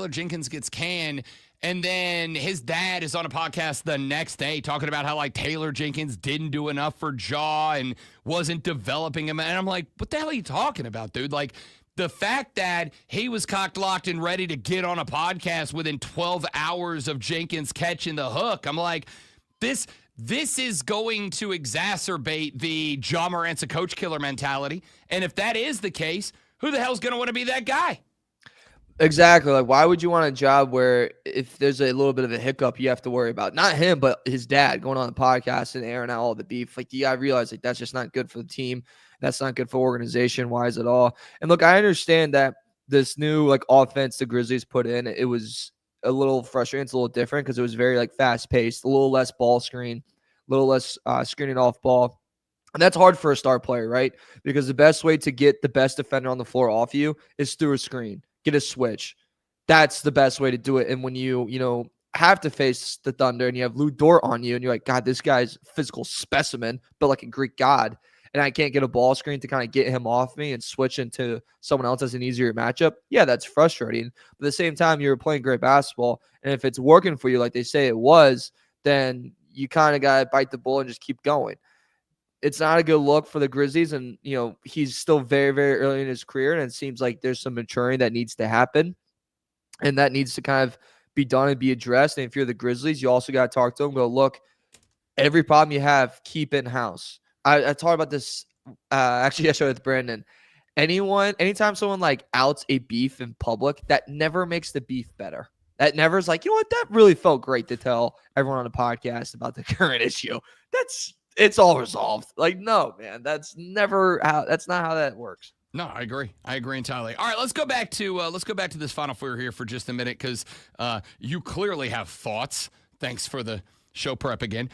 and then his dad is on a podcast the next day talking about how like Taylor Jenkins didn't do enough for Ja and wasn't developing him. And I'm like, what the hell are you talking about, dude? Like, the fact that he was cocked, locked, and ready to get on a podcast within 12 hours of Jenkins catching the hook, I'm like, this is going to exacerbate the Ja Morant's a coach killer mentality. And if that is the case, who the hell's going to want to be that guy? Exactly. Like, why would you want a job where if there's a little bit of a hiccup, you have to worry about not him, but his dad going on the podcast and airing out all the beef? Like, you got to realize like that's just not good for the team. That's not good for organization wise at all. And look, I understand that this new like offense the Grizzlies put in, it was a little frustrating. It's a little different because it was very like fast paced, a little less ball screen, a little less screening off ball. And that's hard for a star player, right? Because the best way to get the best defender on the floor off you is through a screen, get a switch. That's the best way to do it. And when you have to face the Thunder and you have Lou Dort on you and you're like, God, this guy's a physical specimen, but like a Greek god. And I can't get a ball screen to kind of get him off me and switch into someone else as an easier matchup. Yeah, that's frustrating. But at the same time, you're playing great basketball. And if it's working for you like they say it was, then you kind of got to bite the bullet and just keep going. It's not a good look for the Grizzlies. And, he's still very, very early in his career. And it seems like there's some maturing that needs to happen. And that needs to kind of be done and be addressed. And if you're the Grizzlies, you also got to talk to them. Go, look, every problem you have, keep in-house. I talked about this actually yesterday with Brandon. Anytime someone like outs a beef in public, that never makes the beef better. That never is like, you know what, that really felt great to tell everyone on a podcast about the current issue. It's all resolved. Like, no, man, that's not how that works. No, I agree entirely. All right, let's go back to this Final Four here for just a minute because you clearly have thoughts. Thanks for the show prep again.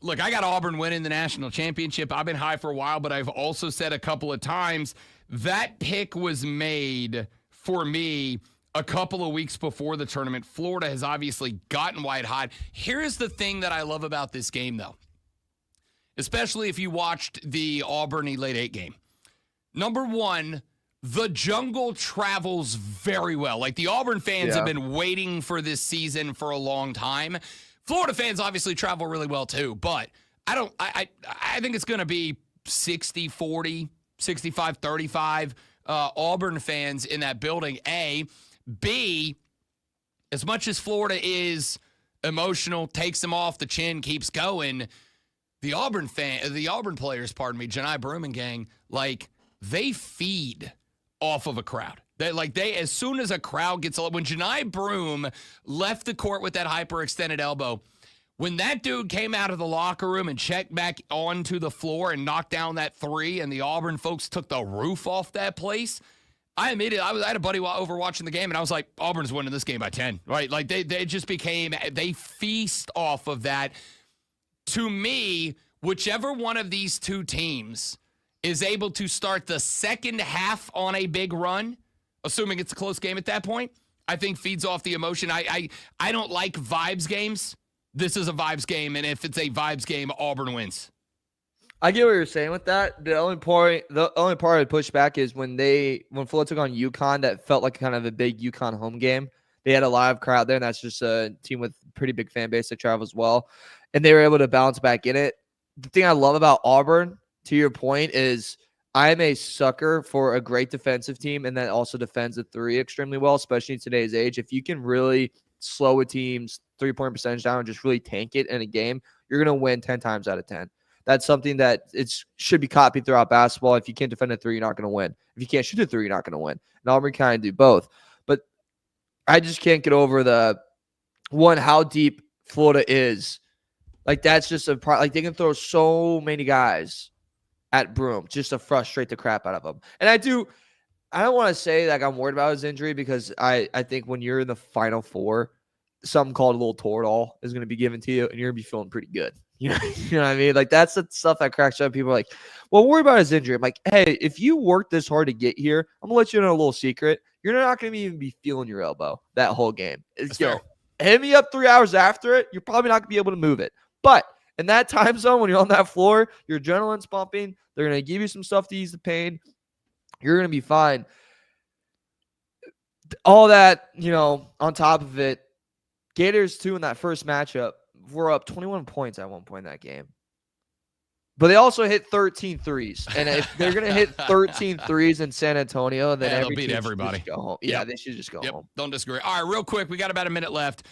Look, I got Auburn winning the national championship. I've been high for a while, but I've also said a couple of times that pick was made for me a couple of weeks before the tournament. Florida has obviously gotten white hot. Here's the thing that I love about this game, though, especially if you watched the Auburn Elite Eight game. Number one, the jungle travels very well. Like, the Auburn fans have been waiting for this season for a long time. Florida fans obviously travel really well too, but I think it's going to be 60-40, 65-35 Auburn fans in that building, A. B, as much as Florida is emotional, takes them off the chin, keeps going, the Auburn players, Janai Broom and gang, like, they feed off of a crowd. As soon as a crowd gets when Janai Broom left the court with that hyperextended elbow, When that dude came out of the locker room and checked back onto the floor and knocked down that three, and the Auburn folks took the roof off that place, I had a buddy over watching the game, and I was like, Auburn's winning this game by 10, right? Like, they just they feast off of that. To me, whichever one of these two teams is able to start the second half on a big run, assuming it's a close game at that point, I think feeds off the emotion. I don't like vibes games. This is a vibes game, and if it's a vibes game, Auburn wins. I get what you're saying with that. The only part I'd push back is when Florida took on UConn, that felt like kind of a big UConn home game. They had a live crowd there, and that's just a team with pretty big fan base that travels well, and they were able to bounce back in it. The thing I love about Auburn, to your point, is I'm a sucker for a great defensive team, and that also defends the three extremely well, especially in today's age. If you can really slow a team's three-point percentage down and just really tank it in a game, you're going to win 10 times out of 10. That's something that should be copied throughout basketball. If you can't defend a three, you're not going to win. If you can't shoot a three, you're not going to win. And Auburn kind of do both. But I just can't get over how deep Florida is. Like, that's just like, they can throw so many guys at Broome just to frustrate the crap out of them. And I don't want to say like I'm worried about his injury, because I think when you're in the Final Four, something called a little Toradol is going to be given to you, and you're going to be feeling pretty good. You know what I mean? Like, that's the stuff that cracks up. People are like, well, worry about his injury. I'm like, hey, if you work this hard to get here, I'm going to let you know a little secret. You're not going to even be feeling your elbow that whole game. Hit me up 3 hours after it. You're probably not going to be able to move it. But in that time zone, when you're on that floor, your adrenaline's pumping. They're going to give you some stuff to ease the pain. You're going to be fine. All that, on top of it, Gators, too, in that first matchup, were up 21 points at one point in that game. But they also hit 13 threes. And if they're going to hit 13 threes in San Antonio, then they'll beat everybody. Go home. Yeah, they should just go home. Don't disagree. All right, real quick, we got about a minute left.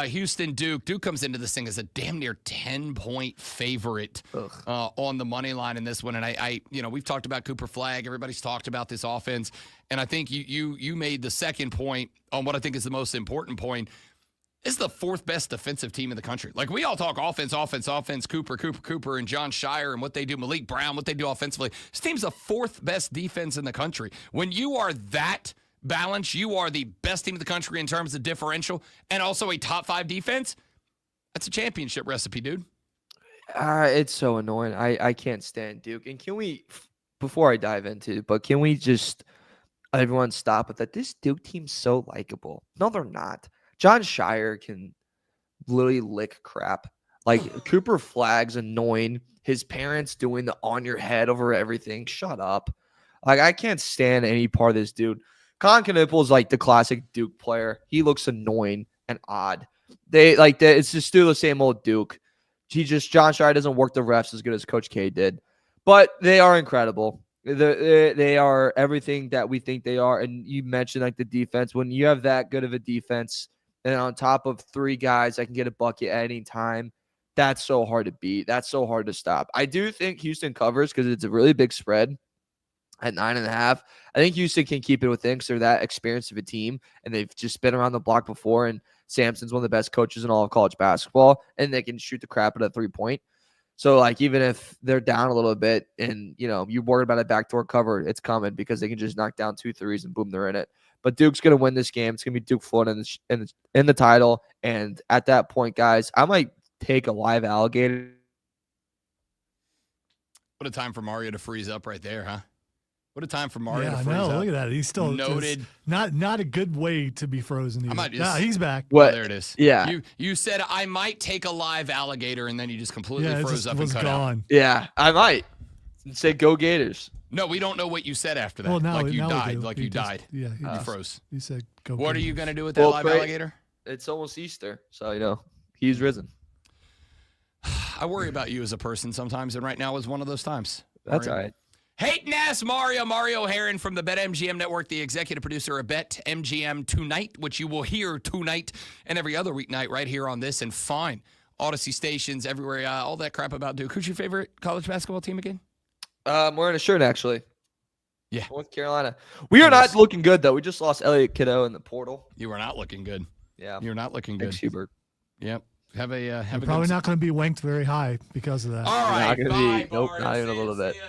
Houston, Duke. Duke comes into this thing as a damn near 10-point favorite on the money line in this one. And we've talked about Cooper Flagg. Everybody's talked about this offense. And I think you made the second point on what I think is the most important point. This is the fourth best defensive team in the country. Like, we all talk offense, Cooper, and John Shire and what they do, Malik Brown, what they do offensively. This team's the fourth best defense in the country. When you are that balanced, you are the best team in the country in terms of differential, and also a top 5 defense. That's a championship recipe, dude. It's so annoying. I can't stand Duke. And can we, before I dive into it, but can we just, everyone stop with that? This Duke team's so likable. No, they're not. John Shire can literally lick crap. Like, Cooper Flagg's annoying. His parents doing the on your head over everything. Shut up. Like, I can't stand any part of this dude. Colin Knippel is like the classic Duke player. He looks annoying and odd. It's just still the same old Duke. John Shire doesn't work the refs as good as Coach K did. But they are incredible. They are everything that we think they are. And you mentioned like the defense. When you have that good of a defense, and on top of 3 guys that can get a bucket at any time, that's so hard to beat. That's so hard to stop. I do think Houston covers because it's a really big spread at 9.5. I think Houston can keep it within because they're that experienced of a team, and they've just been around the block before, and Sampson's one of the best coaches in all of college basketball, and they can shoot the crap out of 3-point. So, like, even if they're down a little bit and, you're worried about a backdoor cover, it's coming because they can just knock down 2 threes and boom, they're in it. But Duke's going to win this game. It's going to be Duke Florida in the title. And at that point, guys, I might take a live alligator. What a time for Mario to freeze up right there, huh? What a time for Mario to freeze up. up. Look at that. He's still noted. Not a good way to be frozen. He's back. What? Oh, there it is. Yeah. You said I might take a live alligator, and then you just completely froze up and cut gone. out. Yeah, I might. Say go Gators. No, we don't know what you said after that. Well, now, like you now died. We do. Like He you just- died. Yeah, You froze. He said go. What are Gators. you going to do with that live alligator? It's almost Easter, so, he's risen. I worry about you as a person sometimes, and right now is one of those times. That's all right. Hating ass Mario Herron from the BetMGM Network, the executive producer of BetMGM Tonight, which you will hear tonight and every other weeknight right here on this and fine Odyssey stations everywhere. All that crap about Duke. Who's your favorite college basketball team again? I'm wearing a shirt, actually. Yeah. North Carolina. We are not looking good, though. We just lost Elliot Kiddo in the portal. You are not looking good. Yeah. You're not looking good. Thanks, Hubert. Yep. Have a Probably not going to be wanked very high because of that. All right, Not gonna bye, be. Nope, Mario. not even a See little ya, bit. See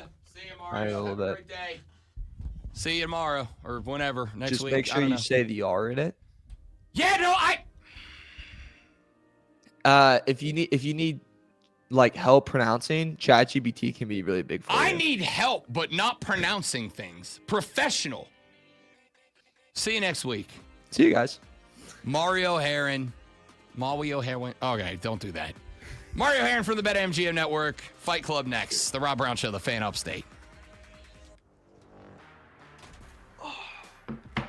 ya, Not Mario. even a little Have bit. a great day. See you tomorrow or whenever next Just week. make I sure don't you know. say the R in it. Yeah, no, If you need like help pronouncing, ChatGPT can be really big for you. I need help, but not pronouncing things. Professional. See you next week. See you guys. Mario Heron. Okay, don't do that. Mario Heron from the BetMGM Network. Fight Club next. The Rob Brown Show, the Fan Upstate.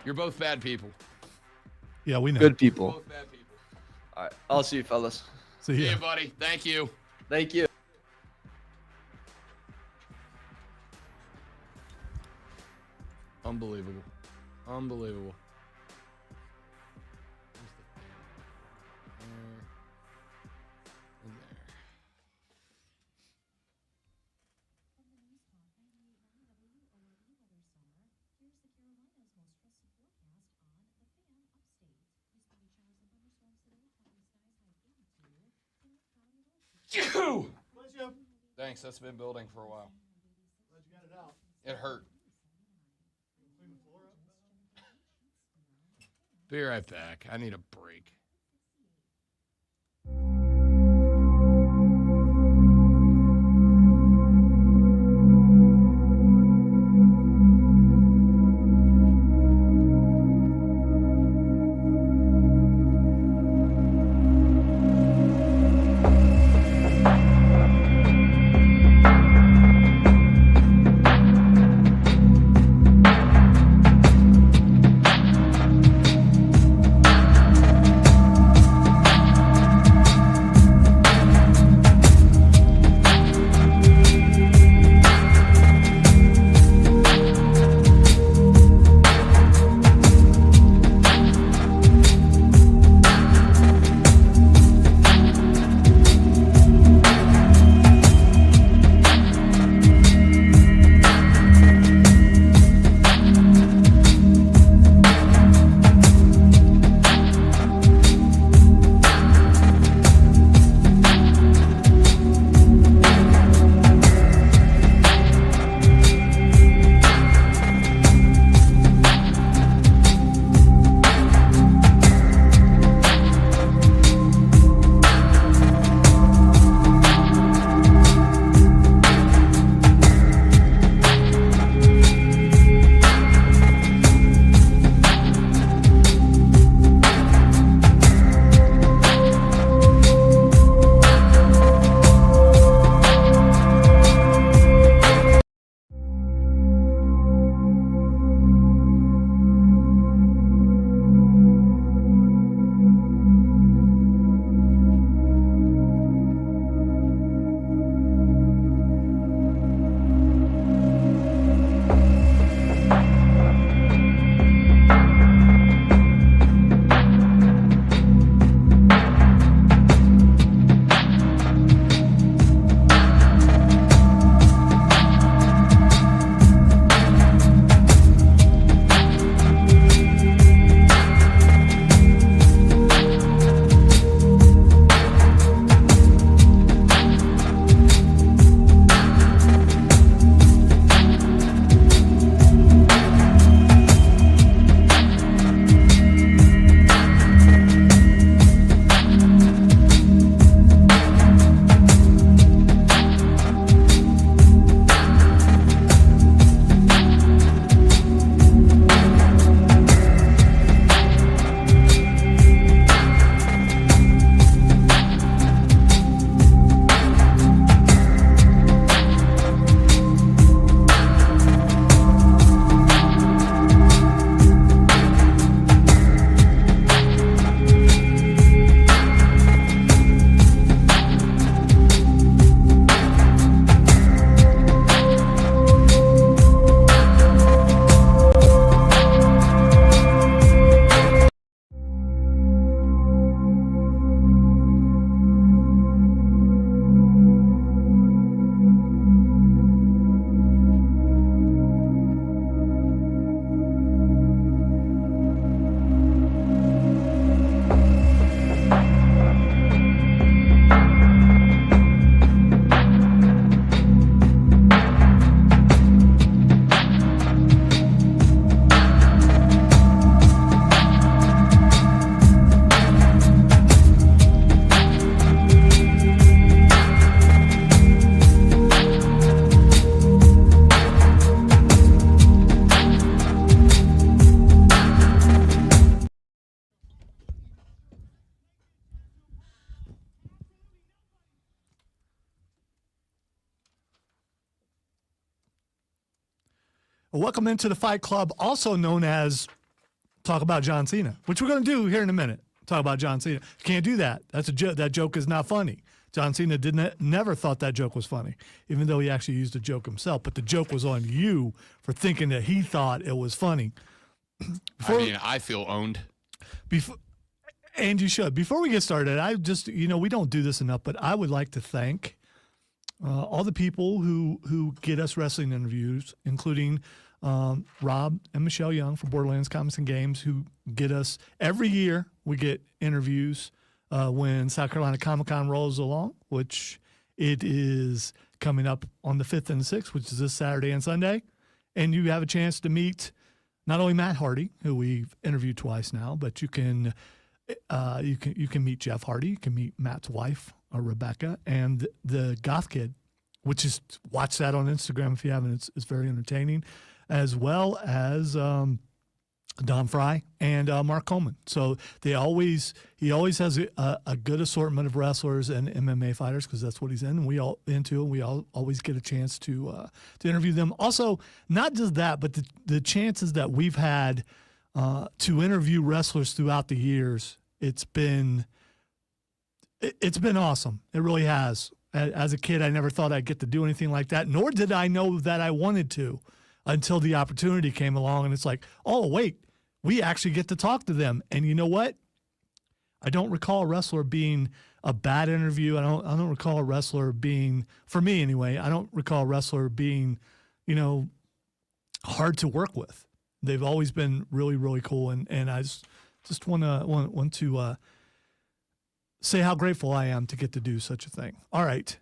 You're both bad people. Yeah, we know. Good people. Both bad people. All right. I'll see you, fellas. See See ya. you, buddy. Thank you. Thank you. Unbelievable. Unbelievable. Thanks. That's been building for a while. It hurt. Be right back. I need a break. Welcome into the Fight Club, also known as Talk About John Cena, which we're going to do here in a minute. Talk about John Cena. Can't do that. That's a joke. That joke is not funny. John Cena never thought that joke was funny, even though he actually used the joke himself. But the joke was on you for thinking that he thought it was funny. I feel owned. And you should. Before we get started, I just, we don't do this enough, but I would like to thank all the people who get us wrestling interviews, including Rob and Michelle Young from Borderlands Comics and Games, who get us every year. We get interviews when South Carolina Comic-Con rolls along, which it is coming up on the 5th and the 6th, which is this Saturday and Sunday. And you have a chance to meet not only Matt Hardy, who we've interviewed twice now, but you can meet Jeff Hardy, you can meet Matt's wife, Rebecca, and the Goth Kid, which is, watch that on Instagram if you haven't. It's very entertaining, as well as Don Fry and Mark Coleman. So he always has a good assortment of wrestlers and MMA fighters, because that's what he's in. And we always get a chance to interview them. Also, not just that, but the chances that we've had to interview wrestlers throughout the years, it's been awesome. It really has. As a kid, I never thought I'd get to do anything like that, nor did I know that I wanted to until the opportunity came along. And it's like, oh, wait, we actually get to talk to them. And you know what? I don't recall a wrestler being a bad interview. I don't recall a wrestler being, for me anyway, I don't recall a wrestler being, hard to work with. They've always been really, really cool. And I just want to say how grateful I am to get to do such a thing. All right.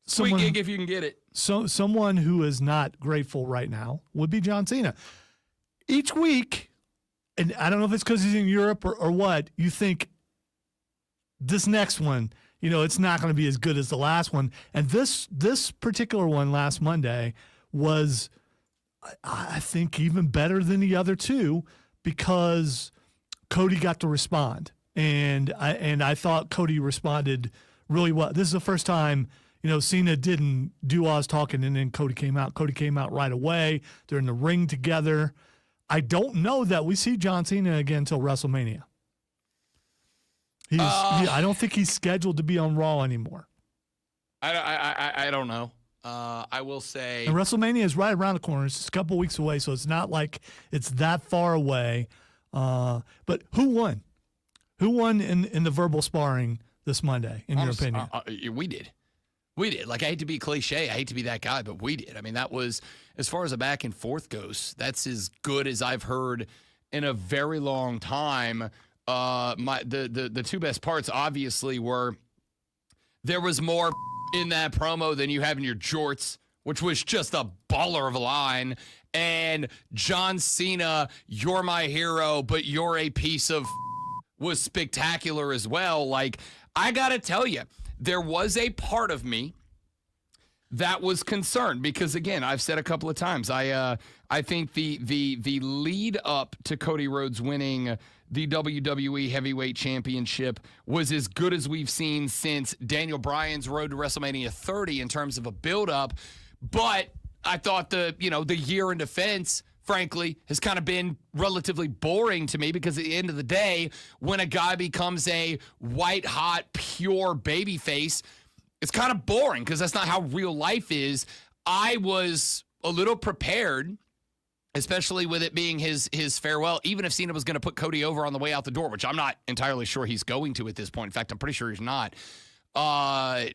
Sweet gig if you can get it. So someone who is not grateful right now would be John Cena. Each week, and I don't know if it's because he's in Europe or what, you think this next one, it's not going to be as good as the last one. And this particular one last Monday was, I think, even better than the other two, because Cody got to respond. And I thought Cody responded really well. This is the first time, Cena didn't do all his talking and then Cody came out. Cody came out right away. They're in the ring together. I don't know that we see John Cena again until WrestleMania. I don't think he's scheduled to be on Raw anymore. I don't know. I will say, and WrestleMania is right around the corner. It's just a couple weeks away, so it's not like it's that far away. But who won? Who won in the verbal sparring this Monday, in your opinion? We did. We did. Like, I hate to be cliche. I hate to be that guy, but we did. I mean, that was, as far as a back and forth goes, that's as good as I've heard in a very long time. The two best parts, obviously, were there was more in that promo than you have in your jorts, which was just a baller of a line. And John Cena, you're my hero, but you're a piece of was spectacular as well. Like, I got to tell you, there was a part of me that was concerned because, again, I've said a couple of times, I think the lead up to Cody Rhodes winning the WWE Heavyweight Championship was as good as we've seen since Daniel Bryan's road to WrestleMania 30 in terms of a build-up. But I thought the year in defense, frankly, has kind of been relatively boring to me, because at the end of the day, when a guy becomes a white-hot, pure babyface, it's kind of boring because that's not how real life is. I was a little prepared, especially with it being his farewell, even if Cena was going to put Cody over on the way out the door, which I'm not entirely sure he's going to at this point. In fact, I'm pretty sure he's not. I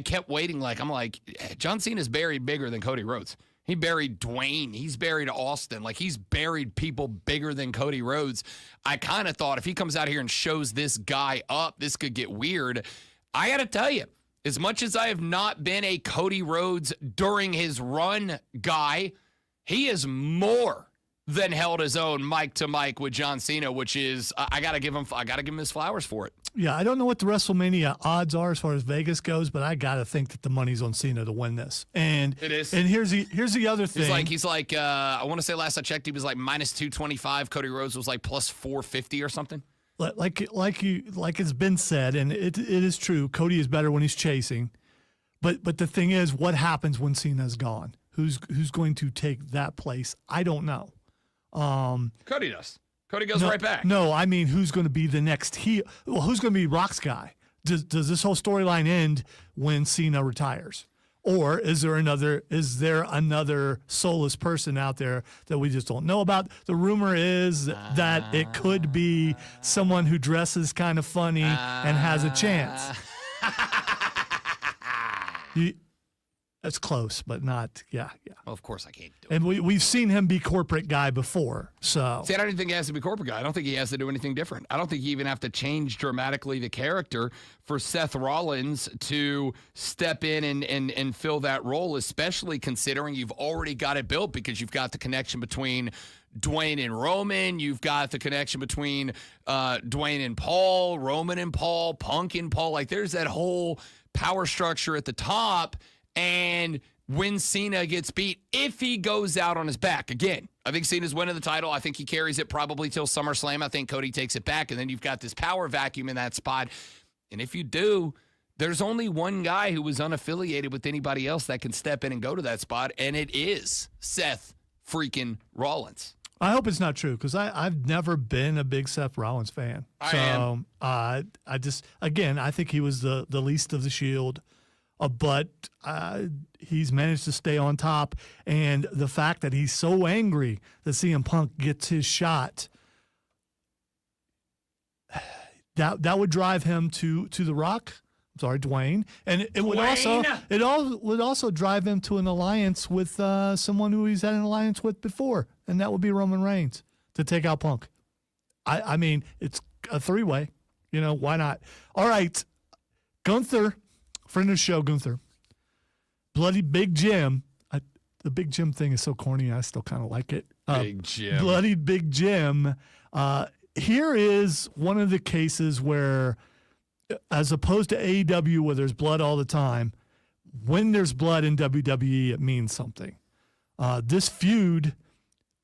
kept waiting. I'm like, John Cena's buried bigger than Cody Rhodes. He buried Dwayne. He's buried Austin. Like, he's buried people bigger than Cody Rhodes. I kind of thought if he comes out here and shows this guy up, this could get weird. I got to tell you, as much as I have not been a Cody Rhodes during his run guy, he is more than held his own mic to mic with John Cena, which is, I got to give him his flowers for it. Yeah, I don't know what the WrestleMania odds are as far as Vegas goes, but I got to think that the money's on Cena to win this. And it is. And here's the other thing. He's like I want to say last I checked, he was like minus 225. Cody Rhodes was like plus 450 or something. Like it's been said, and it is true, Cody is better when he's chasing. But the thing is, what happens when Cena's gone? who's going to take that place. I don't know. Cody does. Cody goes right back. No, I mean, who's going to be the next heel? Well, who's going to be Rock's guy? Does this whole storyline end when Cena retires? Or is there another soulless person out there that we just don't know about? The rumor is that it could be someone who dresses kind of funny and has a chance. That's close, but not, yeah. Well, of course I can't do it. And we've seen him be corporate guy before, so. See, I don't even think he has to be corporate guy. I don't think he has to do anything different. I don't think you even have to change dramatically the character for Seth Rollins to step in and fill that role, especially considering you've already got it built because you've got the connection between Dwayne and Roman. You've got the connection between Dwayne and Paul, Roman and Paul, Punk and Paul. Like, there's that whole power structure at the top. And when Cena gets beat, if he goes out on his back, again, I think Cena's winning the title. I think he carries it probably till SummerSlam. I think Cody takes it back, and then you've got this power vacuum in that spot. And if you do, there's only one guy who was unaffiliated with anybody else that can step in and go to that spot, and it is Seth freaking Rollins. I hope it's not true because I've never been a big Seth Rollins fan. I just, again, I think he was the least of the Shield. But he's managed to stay on top, and the fact that he's so angry that CM Punk gets his shot, that would drive him to The Rock. I'm sorry, Dwayne, and it would also drive him to an alliance with someone who he's had an alliance with before, and that would be Roman Reigns to take out Punk. I mean, it's a three-way. Why not? All right, Gunther. Friend of the show, Gunther. Bloody Big Jim. The Big Jim thing is so corny. I still kind of like it. Big Jim. Bloody Big Jim. Here is one of the cases where, as opposed to AEW where there's blood all the time, when there's blood in WWE, it means something. This feud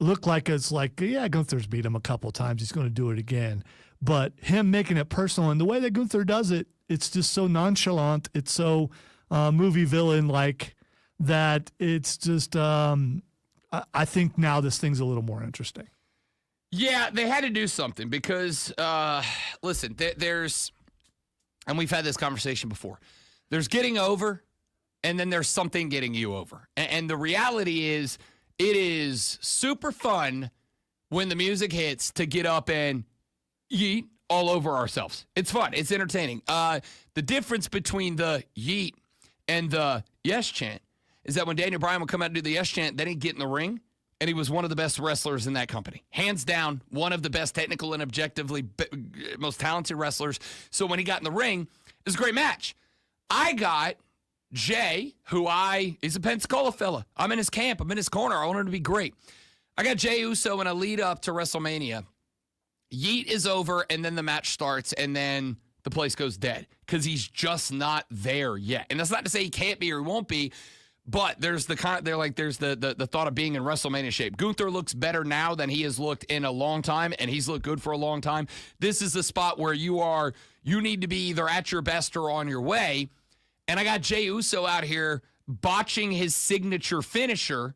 looked like it's like, yeah, Gunther's beat him a couple times. He's going to do it again. But him making it personal, and the way that Gunther does it, it's just so nonchalant. It's so movie villain-like that it's just, I think now this thing's a little more interesting. Yeah, they had to do something because, listen, there's, and we've had this conversation before, there's getting over, and then there's something getting you over. And the reality is, it is super fun when the music hits to get up and yeet all over ourselves. It's fun. It's entertaining. The difference between the yeet and the yes chant is that when Daniel Bryan would come out and do the yes chant, then he'd get in the ring, and he was one of the best wrestlers in that company. Hands down, one of the best technical and objectively most talented wrestlers. So when he got in the ring, it was a great match. I got Jay, he's a Pensacola fella. I'm in his camp. I'm in his corner. I want him to be great. I got Jey Uso in a lead up to WrestleMania. Yeet is over, and then the match starts, and then the place goes dead because he's just not there yet. And that's not to say he can't be or he won't be, but there's the thought of being in WrestleMania shape. Gunther looks better now than he has looked in a long time, and he's looked good for a long time. This is the spot where you need to be either at your best or on your way. And I got Jey Uso out here botching his signature finisher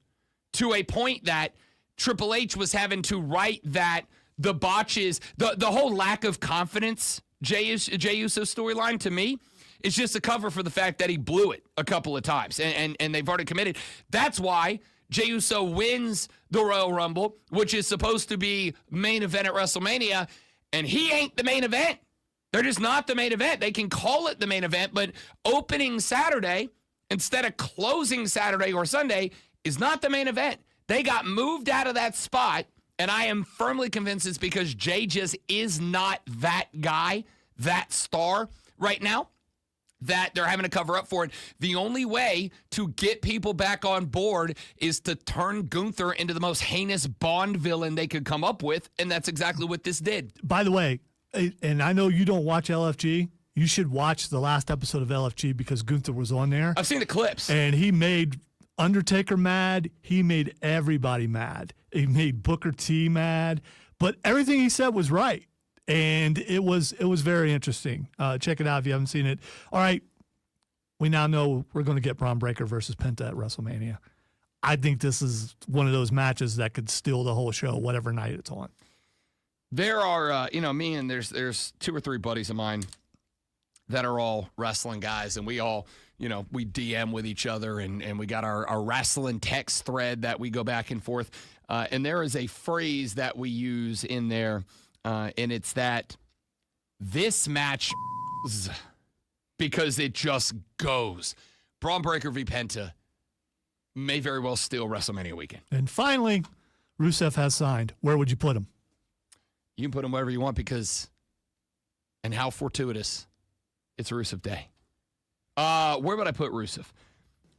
to a point that Triple H was having to write that the botches, the whole lack of confidence, Jey Uso storyline to me is just a cover for the fact that he blew it a couple of times, and they've already committed. That's why Jey Uso wins the Royal Rumble, which is supposed to be main event at WrestleMania, and he ain't the main event. They're just not the main event. They can call it the main event, but opening Saturday instead of closing Saturday or Sunday is not the main event. They got moved out of that spot. And I am firmly convinced it's because Jay just is not that guy, that star right now, that they're having to cover up for it. The only way to get people back on board is to turn Gunther into the most heinous Bond villain they could come up with, and that's exactly what this did. By the way, and I know you don't watch LFG, you should watch the last episode of LFG because Gunther was on there. I've seen the clips. And he made Undertaker mad. He made everybody mad. He made Booker T mad, but everything he said was right, and it was very interesting. Check it out if you haven't seen it. All right, we now know we're going to get Braun Breaker versus Penta at WrestleMania. I think this is one of those matches that could steal the whole show, whatever night it's on. There are, me and there's 2 or 3 buddies of mine that are all wrestling guys, and we all, we DM with each other, and we got our wrestling text thread that we go back and forth. And there is a phrase that we use in there, and it's that this match, because it just goes. Braun Breaker v. Penta may very well steal WrestleMania weekend. And finally, Rusev has signed. Where would you put him? You can put him wherever you want because, and how fortuitous, it's Rusev Day. Where would I put Rusev?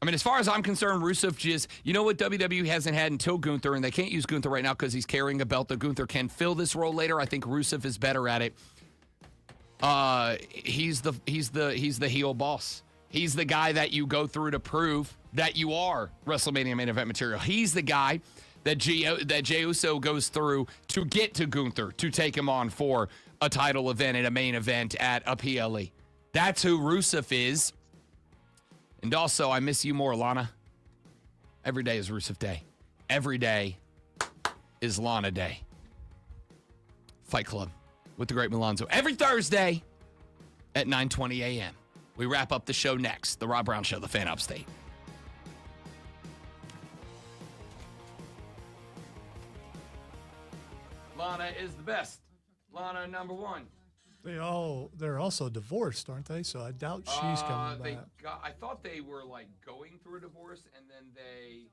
I mean, as far as I'm concerned, Rusev just, you know what WWE hasn't had until Gunther, and they can't use Gunther right now because he's carrying a belt. That Gunther can fill this role later. I think Rusev is better at it. He's the heel boss. He's the guy that you go through to prove that you are WrestleMania main event material. He's the guy that Jey Uso goes through to get to Gunther to take him on for a title event and a main event at a PLE. That's who Rusev is. And also, I miss you more, Lana. Every day is Rusev Day. Every day is Lana Day. Fight Club with the great Milonzo. Every Thursday at 9:20 a.m. We wrap up the show next. The Rob Brown Show, the Fan Upstate. Lana is the best. Lana number 1. They're also divorced, aren't they? So I doubt she's coming back. I thought they were like going through a divorce and then they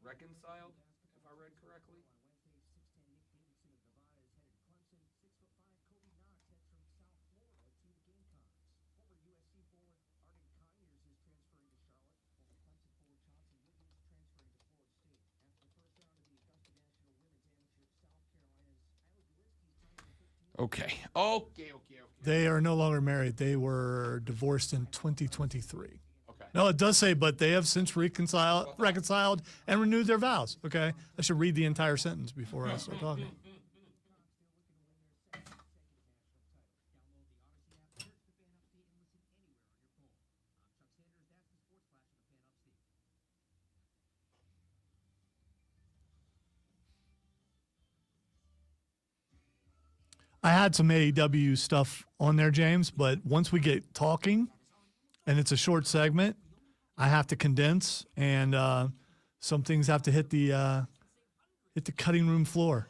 reconciled, if I read correctly. Okay. They are no longer married. They were divorced in 2023. Okay. No, it does say, but they have since reconciled and renewed their vows. Okay. I should read the entire sentence before I start talking. I had some AEW stuff on there, James, but once we get talking and it's a short segment, I have to condense, and some things have to hit the cutting room floor.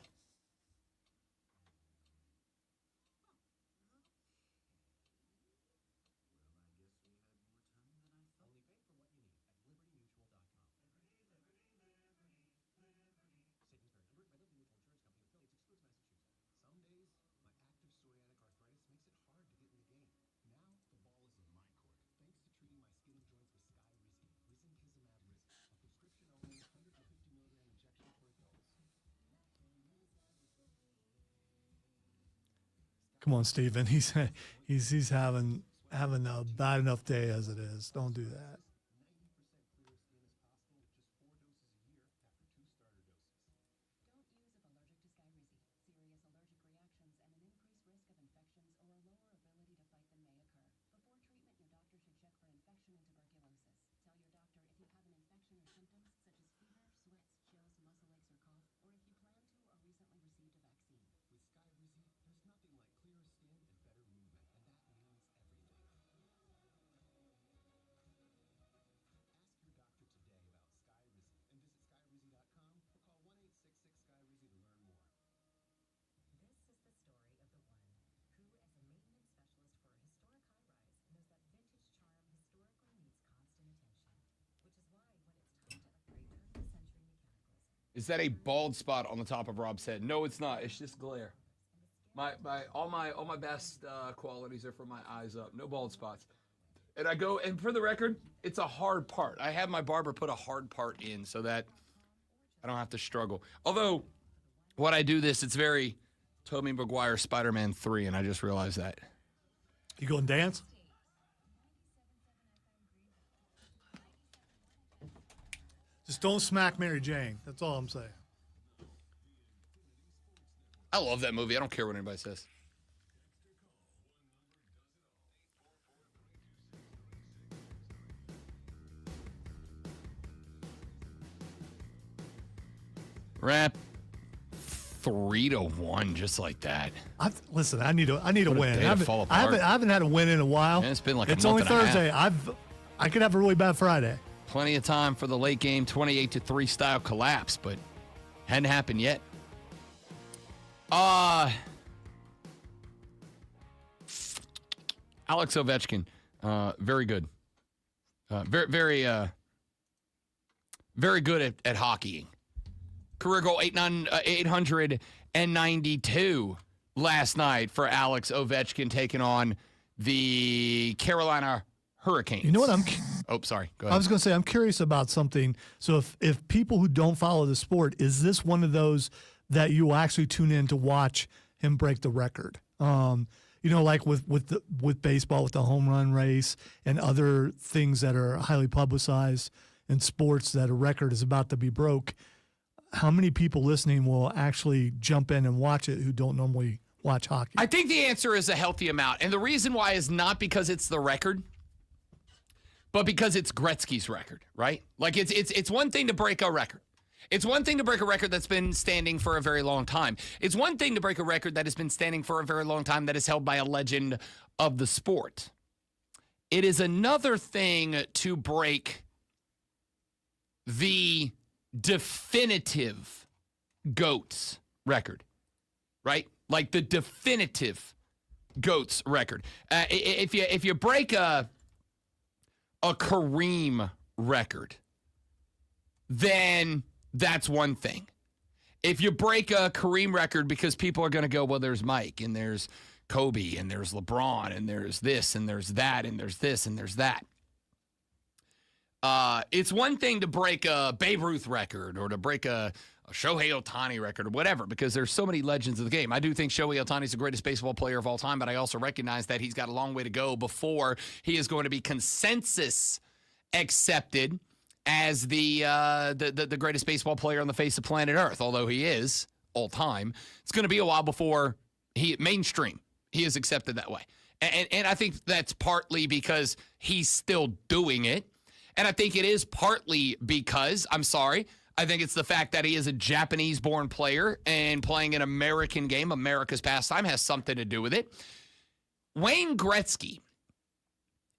Come on, Steven. He's having a bad enough day as it is. Don't do that. Is that a bald spot on the top of Rob's head? No, it's not. It's just glare. All my best qualities are from my eyes up. No bald spots. And for the record, it's a hard part. I have my barber put a hard part in so that I don't have to struggle. Although, when I do this, it's very Tobey Maguire Spider-Man 3, and I just realized that. You go and dance? Just don't smack Mary Jane. That's all I'm saying. I love that movie. I don't care what anybody says. Wrap 3-1, just like that. Listen, I need a win. day to fall I apart. haven't had a win in a while. Yeah, it's been like a it's month only and a half. Thursday. I could have a really bad Friday. Plenty of time for the late game 28-3 style collapse, but hadn't happened yet. Alex Ovechkin, very good. Very good at hockeying. Career goal 892 last night for Alex Ovechkin taking on the Carolina Hurricanes. You know what sorry. Go ahead. I was going to say, I'm curious about something. So if people who don't follow the sport, is this one of those that you will actually tune in to watch him break the record? Like with baseball, with the home run race and other things that are highly publicized in sports that a record is about to be broke. How many people listening will actually jump in and watch it who don't normally watch hockey? I think the answer is a healthy amount. And the reason why is not because it's the record, but because it's Gretzky's record, right? Like it's one thing to break a record. It's one thing to break a record that's been standing for a very long time. It's one thing to break a record that has been standing for a very long time that is held by a legend of the sport. It is another thing to break the definitive GOAT's record, right? Like the definitive GOAT's record. If you break a Kareem record, then that's one thing. If you break a Kareem record because people are going to go, well, there's Mike and there's Kobe and there's LeBron and there's this and there's that and there's this and there's that. It's one thing to break a Babe Ruth record or to break a Shohei Ohtani record or whatever, because there's so many legends of the game. I do think Shohei Ohtani is the greatest baseball player of all time, but I also recognize that he's got a long way to go before he is going to be consensus accepted as the greatest baseball player on the face of planet Earth, although he is all time. It's going to be a while before he is accepted that way. And I think that's partly because he's still doing it. And I think it is partly because, I think it's the fact that he is a Japanese-born player and playing an American game, America's pastime, has something to do with it. Wayne Gretzky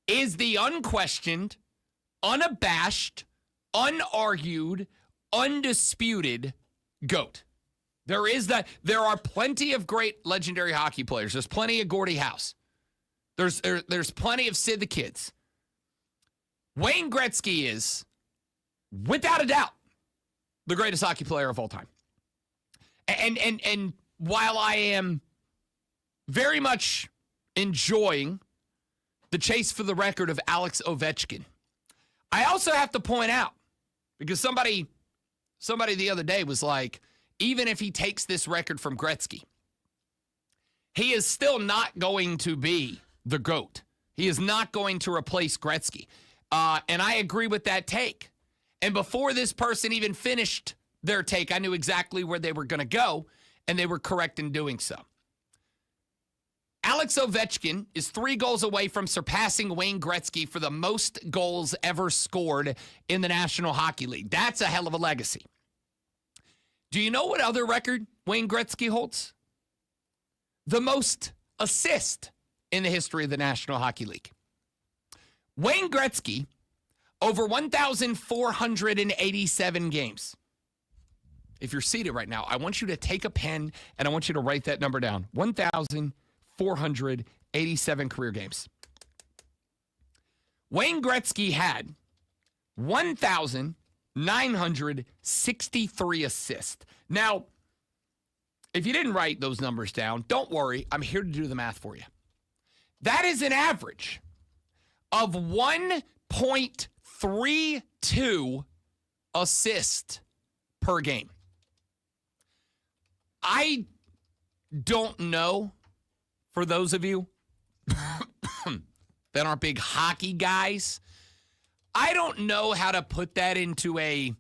is the unquestioned, unabashed, unargued, undisputed GOAT. There are plenty of great legendary hockey players. There's plenty of Gordie Howe. There's plenty of Sid the Kids. Wayne Gretzky is, without a doubt, the greatest hockey player of all time. And while I am very much enjoying the chase for the record of Alex Ovechkin, I also have to point out, because somebody the other day was like, even if he takes this record from Gretzky, he is still not going to be the GOAT. He is not going to replace Gretzky. And I agree with that take. And before this person even finished their take, I knew exactly where they were going to go, and they were correct in doing so. Alex Ovechkin is 3 goals away from surpassing Wayne Gretzky for the most goals ever scored in the National Hockey League. That's a hell of a legacy. Do you know what other record Wayne Gretzky holds? The most assist in the history of the National Hockey League. Wayne Gretzky, over 1,487 games. If you're seated right now, I want you to take a pen and I want you to write that number down. 1,487 career games. Wayne Gretzky had 1,963 assists. Now, if you didn't write those numbers down, don't worry. I'm here to do the math for you. That is an average of 1.32 assists per game. I don't know, for those of you that aren't big hockey guys, I don't know how to put that into a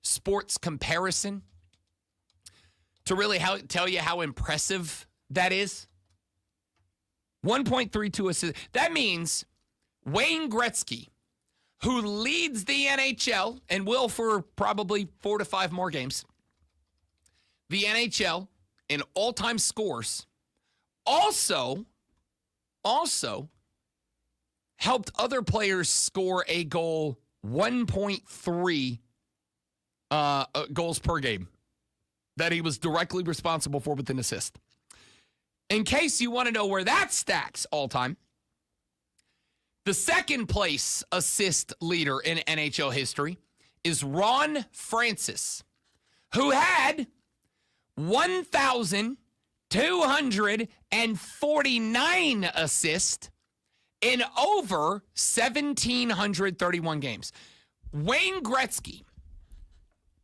sports comparison to really tell you how impressive that is. 1.32 assists. That means Wayne Gretzky, who leads the NHL and will for probably 4 to 5 more games, the NHL in all-time scores also helped other players score a goal 1.3 goals per game that he was directly responsible for with an assist. In case you want to know where that stacks all-time, the second place assist leader in NHL history is Ron Francis, who had 1,249 assists in over 1,731 games. Wayne Gretzky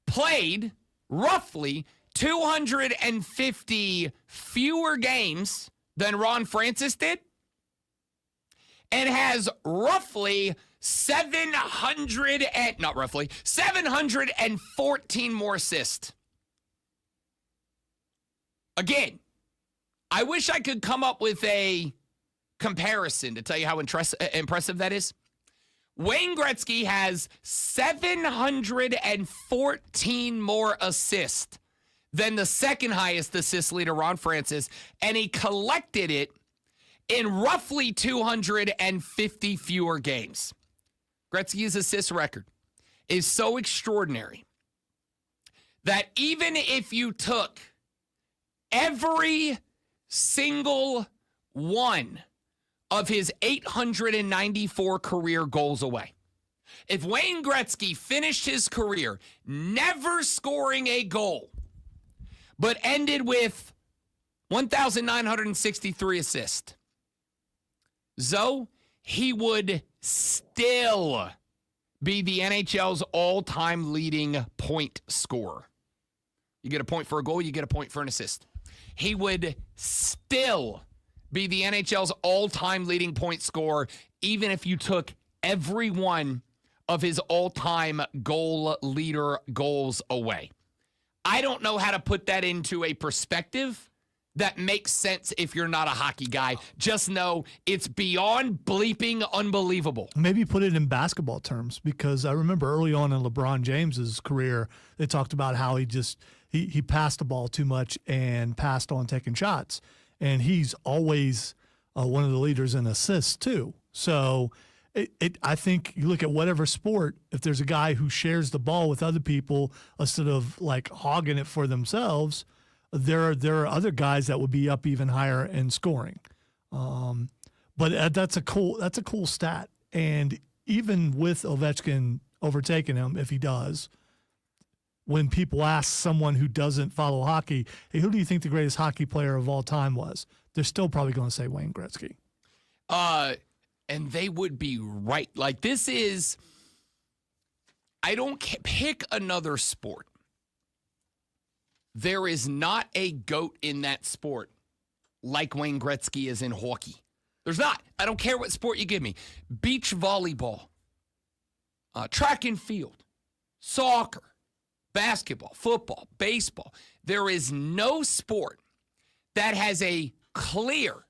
played roughly 250 fewer games than Ron Francis did and has roughly 714 more assists. Again, I wish I could come up with a comparison to tell you how impressive that is. Wayne Gretzky has 714 more assists than the second highest assist leader, Ron Francis, and he collected it in roughly 250 fewer games. Gretzky's assist record is so extraordinary that even if you took every single one of his 894 career goals away, if Wayne Gretzky finished his career never scoring a goal, but ended with 1,963 assists, he would still be the NHL's all-time leading point scorer. You get a point for a goal, you get a point for an assist. He would still be the NHL's all-time leading point scorer, even if you took every one of his all-time goal leader goals away. I don't know how to put that into a perspective that makes sense if you're not a hockey guy. Just know it's beyond bleeping unbelievable. Maybe put it in basketball terms, because I remember early on in LeBron James's career, they talked about how he passed the ball too much and passed on taking shots. And he's always one of the leaders in assists too. So I think you look at whatever sport, if there's a guy who shares the ball with other people instead of like hogging it for themselves, there are other guys that would be up even higher in scoring. But that's a cool stat. And even with Ovechkin overtaking him, if he does, when people ask someone who doesn't follow hockey, hey, who do you think the greatest hockey player of all time was? They're still probably going to say Wayne Gretzky. And they would be right. Like, this is, I don't pick another sport. There is not a GOAT in that sport like Wayne Gretzky is in hockey. There's not. I don't care what sport you give me. Beach volleyball, track and field, soccer, basketball, football, baseball. There is no sport that has a clear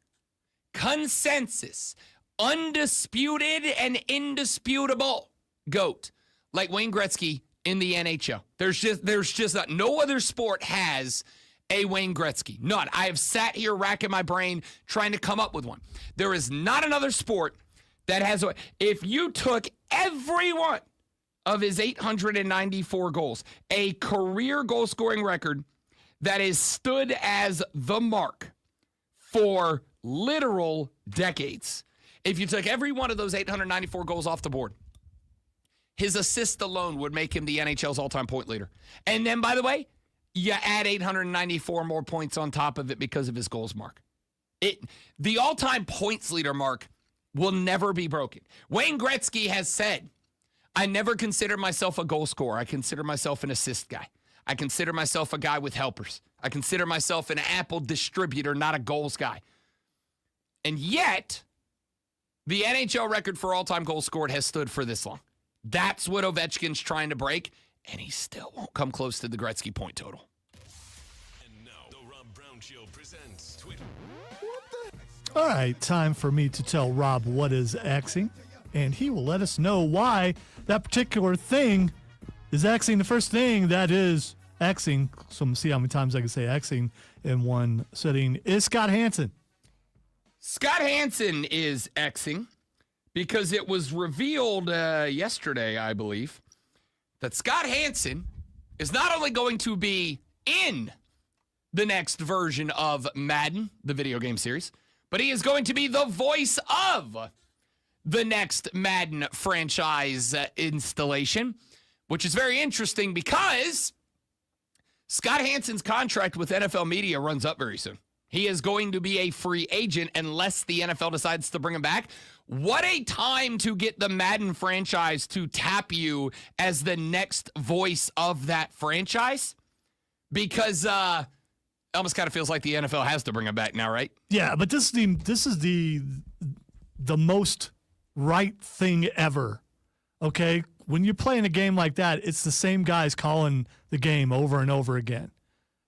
consensus, undisputed and indisputable GOAT like Wayne Gretzky in the NHL. There's just not, no other sport has a Wayne Gretzky. None. I have sat here racking my brain trying to come up with one. There is not another sport that has a, if you took every one of his 894 goals, a career goal scoring record that has stood as the mark for literal decades. If you took every one of those 894 goals off the board, his assist alone would make him the NHL's all-time point leader. And then, by the way, you add 894 more points on top of it because of his goals mark. The all-time points leader mark will never be broken. Wayne Gretzky has said, I never consider myself a goal scorer. I consider myself an assist guy. I consider myself a guy with helpers. I consider myself an apple distributor, not a goals guy. And yet, the NHL record for all-time goals scored has stood for this long. That's what Ovechkin's trying to break, and he still won't come close to the Gretzky point total. And now, the Rob Brown Show presents Twitter. All right, time for me to tell Rob what is Xing, and he will let us know why that particular thing is Xing. The first thing that is Xing, so I'm going to see how many times I can say Xing in one sitting, is Scott Hansen. Scott Hansen is Xing because it was revealed yesterday, I believe, that Scott Hansen is not only going to be in the next version of Madden, the video game series, but he is going to be the voice of the next Madden franchise installation, which is very interesting because Scott Hansen's contract with NFL Media runs up very soon. He is going to be a free agent unless the NFL decides to bring him back. What a time to get the Madden franchise to tap you as the next voice of that franchise, because it almost kind of feels like the NFL has to bring him back now, right? Yeah, but this is the most right thing ever. Okay, when you're playing a game like that, it's the same guys calling the game over and over again.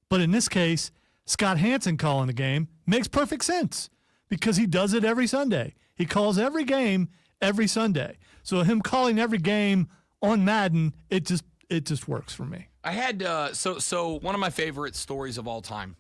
But in this case, Scott Hansen calling the game makes perfect sense because he does it every Sunday. He calls every game every Sunday. So him calling every game on Madden, it just works for me. I had so one of my favorite stories of all time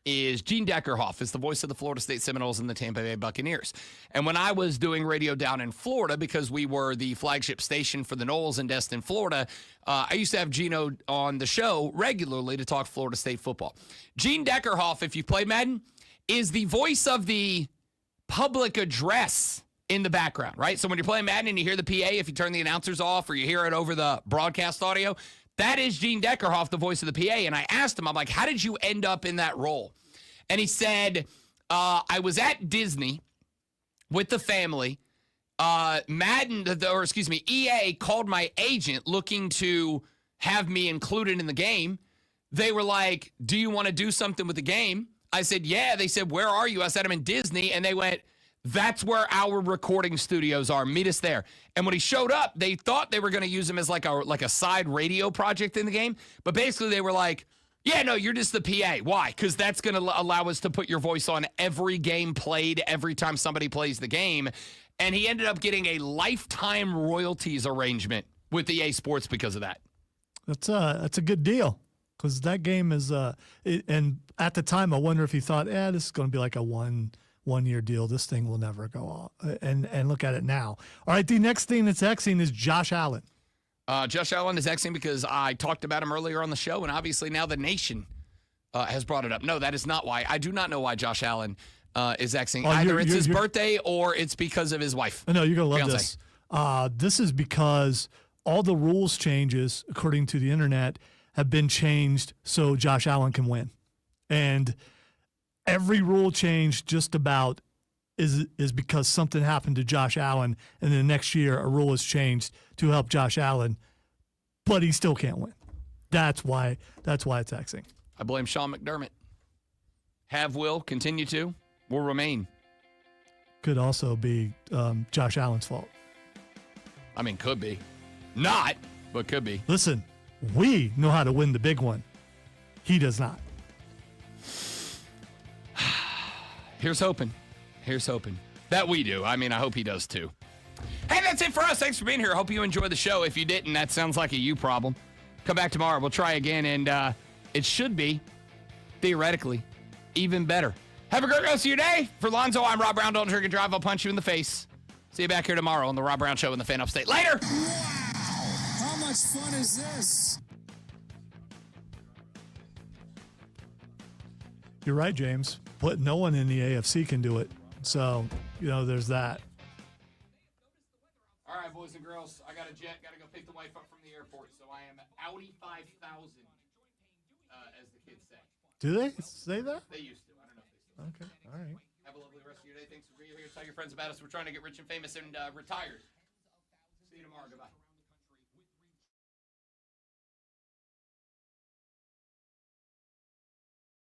is Gene Deckerhoff is the voice of the Florida State Seminoles and the Tampa Bay Buccaneers. And when I was doing radio down in Florida, because we were the flagship station for the Noles in Destin, Florida, I used to have Gino on the show regularly to talk Florida State football. Gene Deckerhoff, if you play Madden, is the voice of the public address in the background, right? So when you're playing Madden and you hear the PA, if you turn the announcers off or you hear it over the broadcast audio, that is Gene Deckerhoff, the voice of the PA. And I asked him, I'm like, how did you end up in that role? And he said, I was at Disney with the family. EA called my agent looking to have me included in the game. They were like, do you want to do something with the game? I said, yeah. They said, where are you? I said, I'm in Disney. And they went, that's where our recording studios are. Meet us there. And when he showed up, they thought they were going to use him as like a side radio project in the game. But basically they were like, yeah, no, you're just the PA. Why? Because that's going to allow us to put your voice on every game played every time somebody plays the game. And he ended up getting a lifetime royalties arrangement with EA Sports because of that. That's a good deal because that game is and at the time I wonder if he thought, this is going to be like a one-year deal. This thing will never go off. And look at it now. All right, the next thing that's Xing is Josh Allen. Josh Allen is Xing because I talked about him earlier on the show, and obviously now the nation has brought it up. No, that is not why. I do not know why Josh Allen is Xing. Either it's his birthday or it's because of his wife. No, you're going to love this. This is because all the rules changes, according to the internet, have been changed so Josh Allen can win. And every rule change just about is because something happened to Josh Allen, and then the next year a rule is changed to help Josh Allen, but he still can't win. That's why it's Xing. I blame Sean McDermott. Will, continue to, will remain. Could also be Josh Allen's fault. I mean, could be. Not, but could be. Listen, we know how to win the big one. He does not. Here's hoping. That we do. I mean, I hope he does too. Hey, that's it for us. Thanks for being here. Hope you enjoyed the show. If you didn't, that sounds like a you problem. Come back tomorrow. We'll try again, and it should be, theoretically, even better. Have a great rest of your day. For Lonzo, I'm Rob Brown. Don't drink and drive. I'll punch you in the face. See you back here tomorrow on the Rob Brown Show in the Fan Upstate. Later! Wow! How much fun is this? You're right, James. But no one in the AFC can do it. So, there's that. All right, boys and girls. I got a jet. Got to go pick the wife up from the airport. So I am Audi 5000, as the kids say. Do they say that? They used to. I don't know if they still. Okay. All right. Have a lovely rest of your day. Thanks for being here. Tell your friends about us. We're trying to get rich and famous and retired. See you tomorrow. Goodbye.